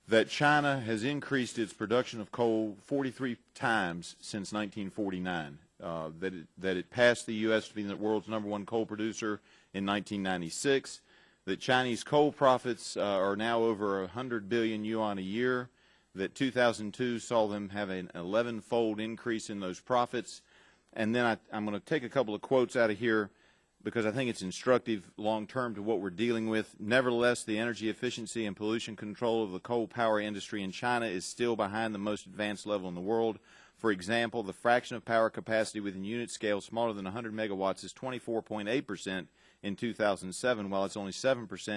that China has increased its production of coal 43 times since 1949, that it passed the U.S. to be the world's #1 coal producer in 1996, that Chinese coal profits are now over 100 billion yuan a year, that 2002 saw them have an 11-fold increase in those profits. And then I'm going to take a couple of quotes out of here because I think it's instructive long-term to what we're dealing with. Nevertheless, the energy efficiency and pollution control of the coal power industry in China is still behind the most advanced level in the world. For example, the fraction of power capacity within unit scale smaller than 100 megawatts is 24.8% in 2007, while it's only 7%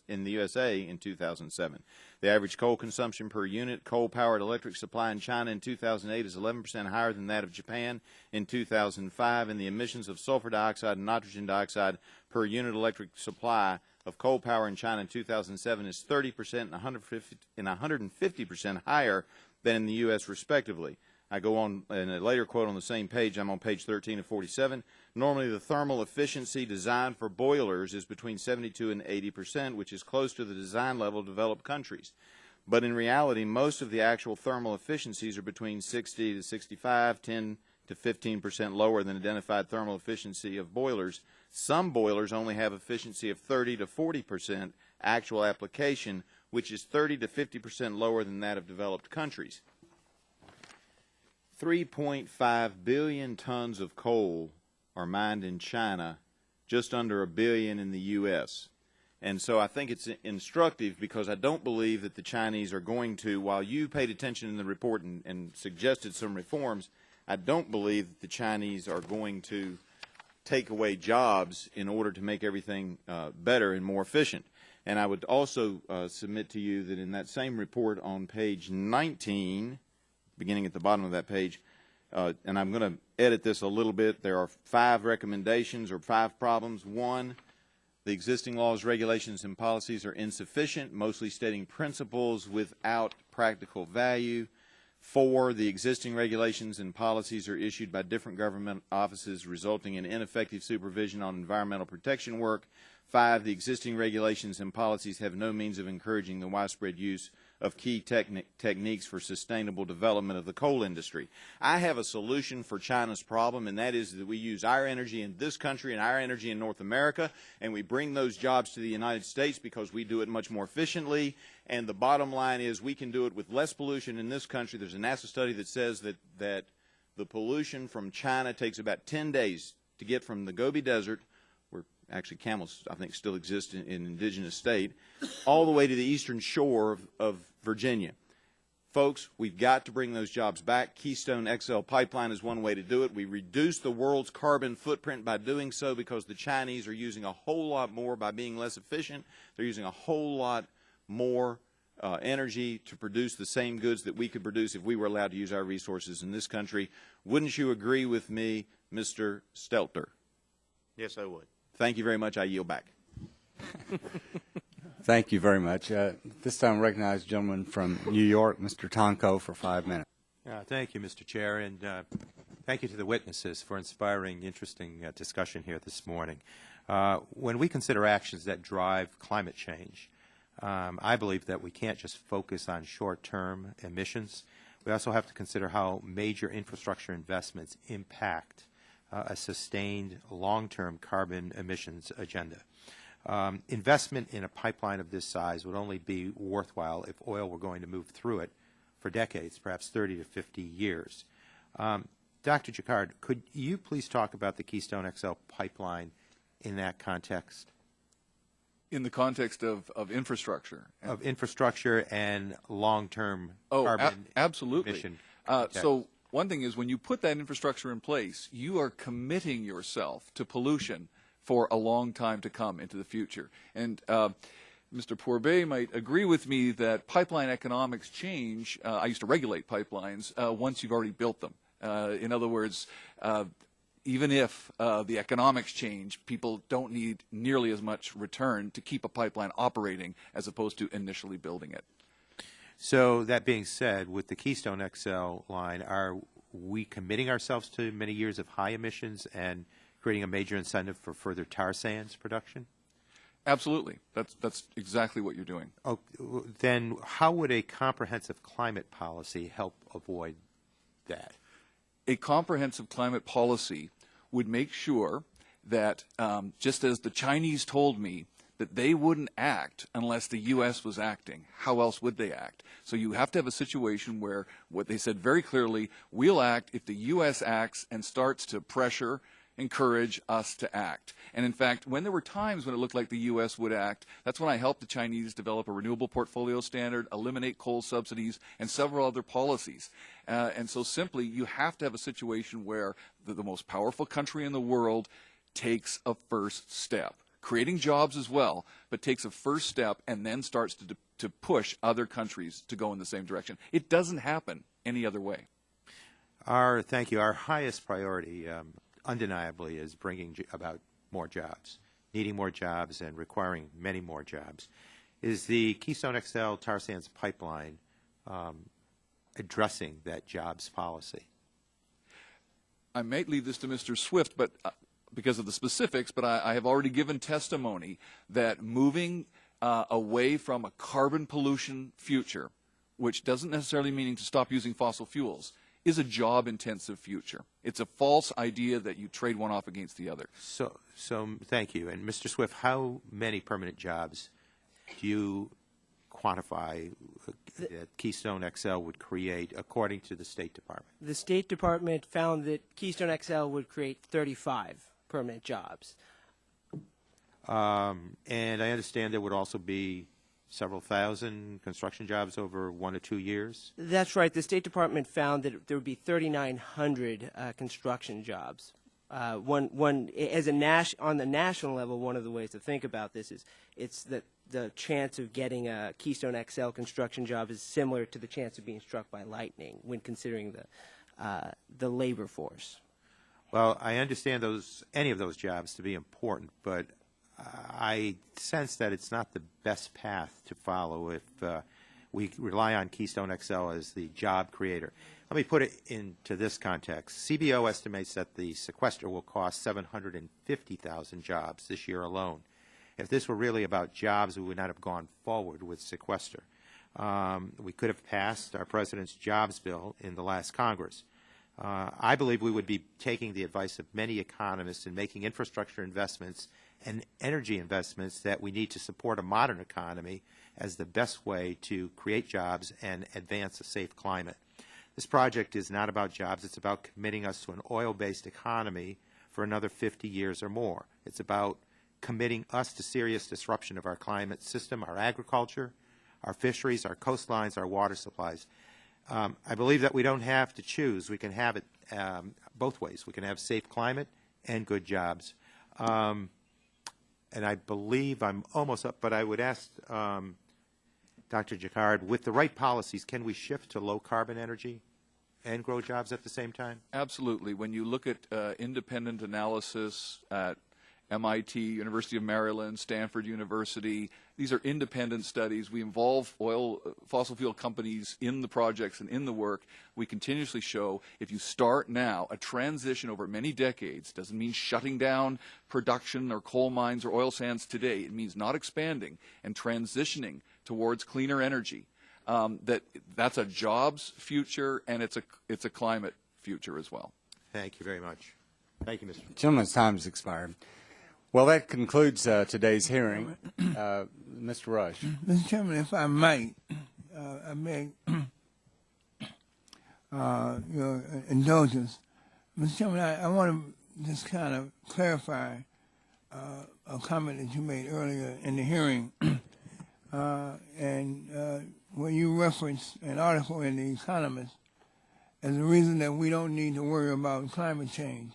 in the USA in 2007. The average coal consumption per unit coal-powered electric supply in China in 2008 is 11% higher than that of Japan in 2005, and the emissions of sulfur dioxide and nitrogen dioxide per unit electric supply of coal power in China in 2007 is 30% and 150% higher than in the U.S. respectively. I go on in a later quote on the same page. I'm on page 13 of 47. Normally, the thermal efficiency designed for boilers is between 72 and 80%, which is close to the design level of developed countries. But in reality, most of the actual thermal efficiencies are between 60 to 65, 10 to 15% lower than identified thermal efficiency of boilers. Some boilers only have efficiency of 30 to 40% actual application, which is 30 to 50% lower than that of developed countries. 3.5 billion tons of coal are mined in China, just under 1 billion in the U.S. And so I think it's instructive because I don't believe that the Chinese are going to, while you paid attention in the report and suggested some reforms, I don't believe that the Chinese are going to take away jobs in order to make everything better and more efficient. And I would also submit to you that in that same report on page 19, beginning at the bottom of that page, and I'm going to edit this a little bit. There are 5 recommendations or 5 problems. 1, the existing laws, regulations, and policies are insufficient, mostly stating principles without practical value. 4, the existing regulations and policies are issued by different government offices, resulting in ineffective supervision on environmental protection work. 5, the existing regulations and policies have no means of encouraging the widespread use of key techniques for sustainable development of the coal industry. I have a solution for China's problem, and that is that we use our energy in this country and our energy in North America, and we bring those jobs to the United States because we do it much more efficiently. And the bottom line is we can do it with less pollution in this country. There's a NASA study that says that the pollution from China takes about 10 days to get from the Gobi Desert, where actually camels, I think, still exist in indigenous state, all the way to the eastern shore of Virginia. Folks, we've got to bring those jobs back. Keystone XL pipeline is one way to do it. We reduce the world's carbon footprint by doing so because the Chinese are using a whole lot more by being less efficient. They're using a whole lot more energy to produce the same goods that we could produce if we were allowed to use our resources in this country. Wouldn't you agree with me, Mr. Stelter? Yes, I would. Thank you very much. I yield back. Thank you very much. This time I recognize the gentleman from New York, Mr. Tonko, for 5 minutes. Thank you, Mr. Chair, and thank you to the witnesses for inspiring, interesting discussion here this morning. When we consider actions that drive climate change, I believe that we can't just focus on short-term emissions. We also have to consider how major infrastructure investments impact a sustained long-term carbon emissions agenda. Investment in a pipeline of this size would only be worthwhile if oil were going to move through it for decades, perhaps 30 to 50 years. Dr. Jaccard, could you please talk about the Keystone XL pipeline in that context? In the context of infrastructure? Of infrastructure and long-term carbon absolutely. emission. So one thing is when you put that infrastructure in place, you are committing yourself to pollution for a long time to come into the future. And Mr. Pourbet might agree with me that pipeline economics change. I used to regulate pipelines once you've already built them. In other words, even if the economics change, people don't need nearly as much return to keep a pipeline operating as opposed to initially building it. So that being said, with the Keystone XL line, are we committing ourselves to many years of high emissions and creating a major incentive for further tar sands production? Absolutely. That's exactly what you're doing. Oh, then how would a comprehensive climate policy help avoid that? A comprehensive climate policy would make sure that, just as the Chinese told me, that they wouldn't act unless the U.S. was acting. How else would they act? So you have to have a situation where what they said very clearly, we'll act if the U.S. acts and starts to pressure, encourage us to act. And in fact, when there were times when it looked like the U.S. would act, that's when I helped the Chinese develop a renewable portfolio standard, eliminate coal subsidies, and several other policies. And so simply, you have to have a situation where the most powerful country in the world takes a first step, creating jobs as well, but takes a first step and then starts to push other countries to go in the same direction. It doesn't happen any other way. Thank you. Our highest priority undeniably is bringing about more jobs, needing more jobs and requiring many more jobs. Is the Keystone XL tar sands pipeline addressing that jobs policy? I might leave this to Mr. Swift, but because of the specifics, but I have already given testimony that moving away from a carbon pollution future, which doesn't necessarily mean to stop using fossil fuels, is a job-intensive future. It's a false idea that you trade one off against the other. So thank you. And Mr. Swift, how many permanent jobs do you quantify that Keystone XL would create according to the State Department? The State Department found that Keystone XL would create 35 permanent jobs. And I understand there would also be several thousand construction jobs over 1 to 2 years? That's right. The State Department found that there would be 3,900 construction jobs. On the national level, one of the ways to think about this is it's that the chance of getting a Keystone XL construction job is similar to the chance of being struck by lightning when considering the labor force. Well, I understand any of those jobs to be important, but I sense that it's not the best path to follow if we rely on Keystone XL as the job creator. Let me put it into this context. CBO estimates that the sequester will cost 750,000 jobs this year alone. If this were really about jobs, we would not have gone forward with sequester. We could have passed our President's jobs bill in the last Congress. I believe we would be taking the advice of many economists in making infrastructure investments and energy investments that we need to support a modern economy as the best way to create jobs and advance a safe climate. This project is not about jobs. It's about committing us to an oil-based economy for another 50 years or more. It's about committing us to serious disruption of our climate system, our agriculture, our fisheries, our coastlines, our water supplies. I believe that we don't have to choose. We can have it both ways. We can have safe climate and good jobs. And I believe I'm almost up, but I would ask Dr. Jacquard, with the right policies, can we shift to low-carbon energy and grow jobs at the same time? Absolutely. When you look at independent analysis at MIT, University of Maryland, Stanford University, these are independent studies. We involve fossil fuel companies in the projects and in the work. We continuously show if you start now, a transition over many decades doesn't mean shutting down production or coal mines or oil sands today. It means not expanding and transitioning towards cleaner energy. That's a jobs future, and it's a climate future as well. Thank you very much. Thank you, Mr. Gentleman's time has expired. Well, that concludes today's hearing. Mr. Rush. Mr. Chairman, if I might, I beg your indulgence. Mr. Chairman, I want to just kind of clarify a comment that you made earlier in the hearing, and where you referenced an article in The Economist as the reason that we don't need to worry about climate change.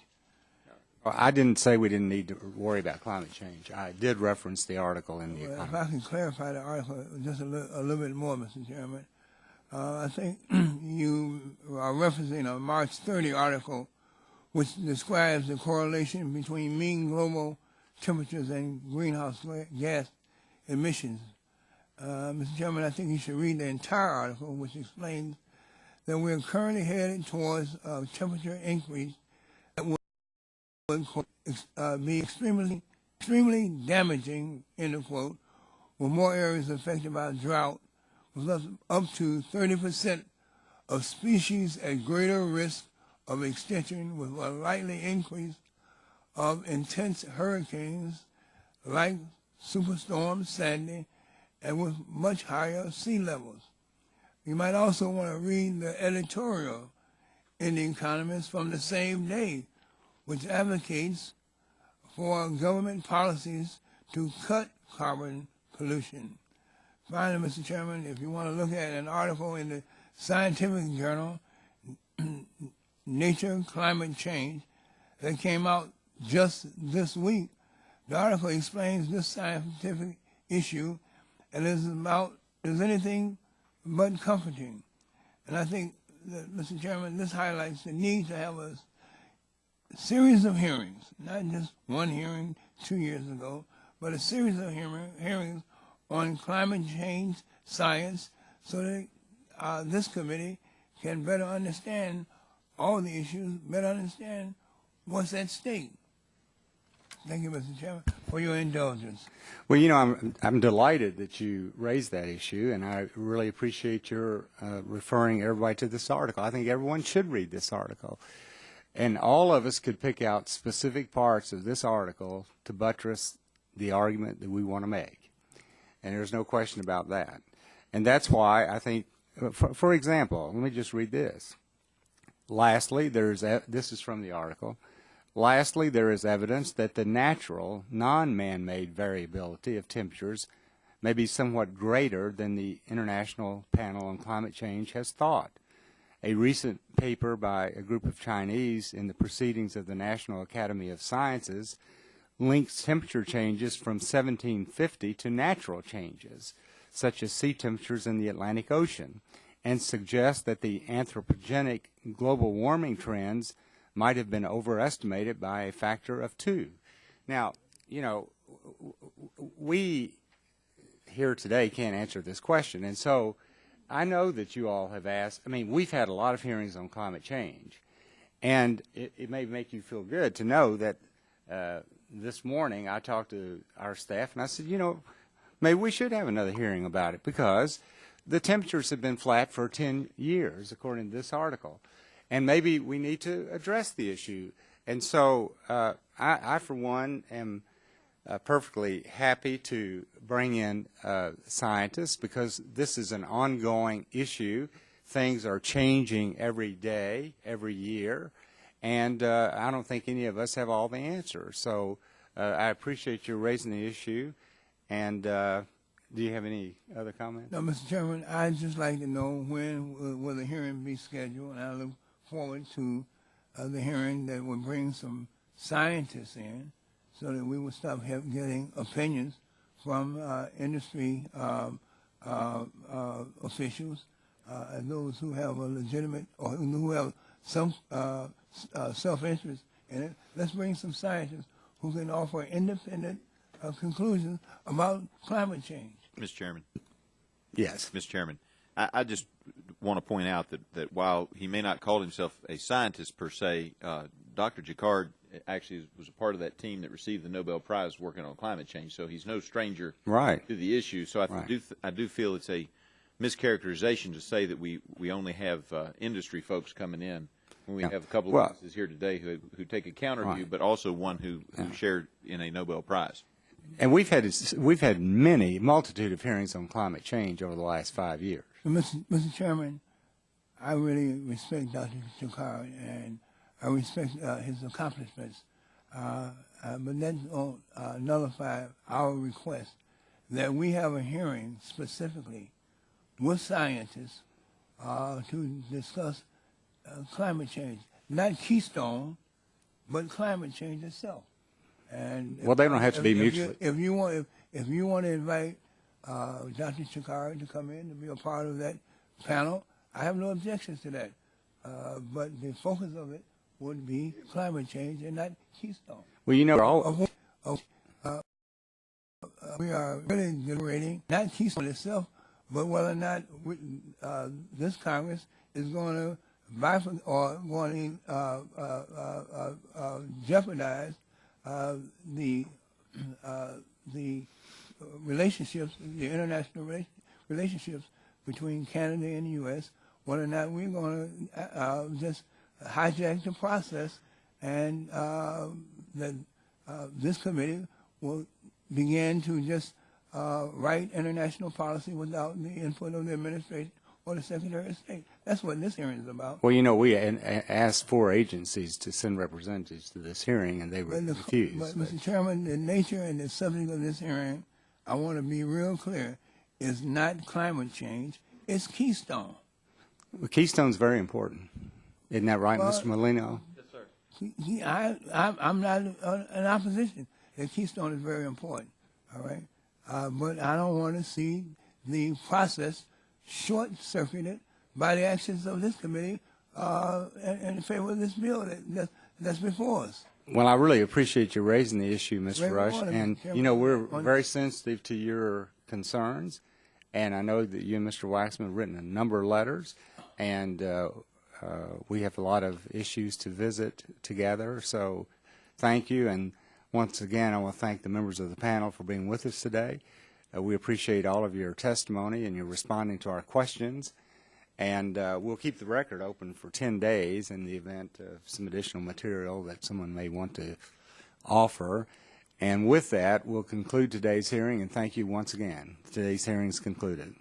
Well, I didn't say we didn't need to worry about climate change. I did reference the article in The Economist. If I can clarify the article just a little bit more, Mr. Chairman. I think you are referencing a March 30 article which describes the correlation between mean global temperatures and greenhouse gas emissions. Mr. Chairman, I think you should read the entire article, which explains that we're currently headed towards a temperature increase that would be extremely damaging, end of quote, with more areas affected by drought, with up to 30% of species at greater risk of extinction, with a likely increase of intense hurricanes like Superstorm Sandy, and with much higher sea levels. You might also want to read the editorial in The Economist from the same day, which advocates for government policies to cut carbon pollution. Finally, Mr. Chairman, if you want to look at an article in the scientific journal, Nature Climate Change, that came out just this week, the article explains this scientific issue and is anything but comforting. And I think that, Mr. Chairman, this highlights the need to have a series of hearings, not just one hearing 2 years ago, but a series of hearings on climate change science so that this committee can better understand all the issues, better understand what's at stake. Thank you, Mr. Chairman, for your indulgence. Well, you know, I'm delighted that you raised that issue, and I really appreciate your referring everybody to this article. I think everyone should read this article. And all of us could pick out specific parts of this article to buttress the argument that we want to make. And there's no question about that. And that's why I think, for example, let me just read this. Lastly, this is from the article. Lastly, there is evidence that the natural, non-man-made variability of temperatures may be somewhat greater than the International Panel on Climate Change has thought. A recent paper by a group of Chinese in the Proceedings of the National Academy of Sciences links temperature changes from 1750 to natural changes, such as sea temperatures in the Atlantic Ocean, and suggests that the anthropogenic global warming trends might have been overestimated by a factor of 2. Now, you know, we here today can't answer this question, and so I know that you all have asked. I mean, we've had a lot of hearings on climate change, and it may make you feel good to know that this morning I talked to our staff, and I said, you know, maybe we should have another hearing about it because the temperatures have been flat for 10 years, according to this article. And maybe we need to address the issue. And so I, for one, am perfectly happy to bring in scientists because this is an ongoing issue. Things are changing every day, every year, and I don't think any of us have all the answers. So I appreciate you raising the issue. And do you have any other comments? No, Mr. Chairman, I'd just like to know when will the hearing be scheduled, and I look forward to the hearing that will bring some scientists in so that we will stop getting opinions from industry officials and those who have a legitimate or who have some self-interest in it. Let's bring some scientists who can offer independent conclusions about climate change. Mr. Chairman. Yes. Mr. Chairman, I just want to point out that while he may not call himself a scientist per se, Dr. Jacquard actually was a part of that team that received the Nobel Prize working on climate change, so he's no stranger Right. to the issue. So Right. I do feel it's a mischaracterization to say that we only have industry folks coming in when we Yeah. have a couple Well- of witnesses here today who take a counter view, Right. but also one who shared in a Nobel Prize. And we've had many multitude of hearings on climate change over the last 5 years. Mr. Chairman, I really respect Dr. Jacquard and I respect his accomplishments, but that don't nullify our request that we have a hearing specifically with scientists to discuss climate change, not Keystone, but climate change itself. And Well, they don't have to be mutually. If you want to invite Dr. Jacquard to come in to be a part of that panel, I have no objections to that. But the focus of it would be climate change and not Keystone. Well, you know, we are really deliberating not Keystone itself, but whether or not this Congress is going to bifurcate or going to jeopardize the relationships, the international relationships between Canada and the U.S., whether or not we're going to just hijack the process and that this committee will begin to just write international policy without the input of the administration or the Secretary of State. That's what this hearing is about. well, you know, we asked 4 agencies to send representatives to this hearing, and they refused. But, Mr. Chairman, the nature and the subject of this hearing, I want to be real clear, is not climate change, it's Keystone. Well, Keystone's very important. Isn't that right, Well, Mr. Molino? Yes, sir. I'm not in opposition that Keystone is very important, all right? But I don't want to see the process short-circuited by the actions of this committee in favor of this bill that's before us. Well, I really appreciate you raising the issue, Mr. Very Rush. well, And, Chairman. you know, we're very sensitive to your concerns. And I know that you and Mr. Waxman have written a number of letters. And we have a lot of issues to visit together. So thank you. And once again, I want to thank the members of the panel for being with us today. We appreciate all of your testimony and your responding to our questions. And we'll keep the record open for 10 days in the event of some additional material that someone may want to offer. And with that, we'll conclude today's hearing, and thank you once again. Today's hearing is concluded.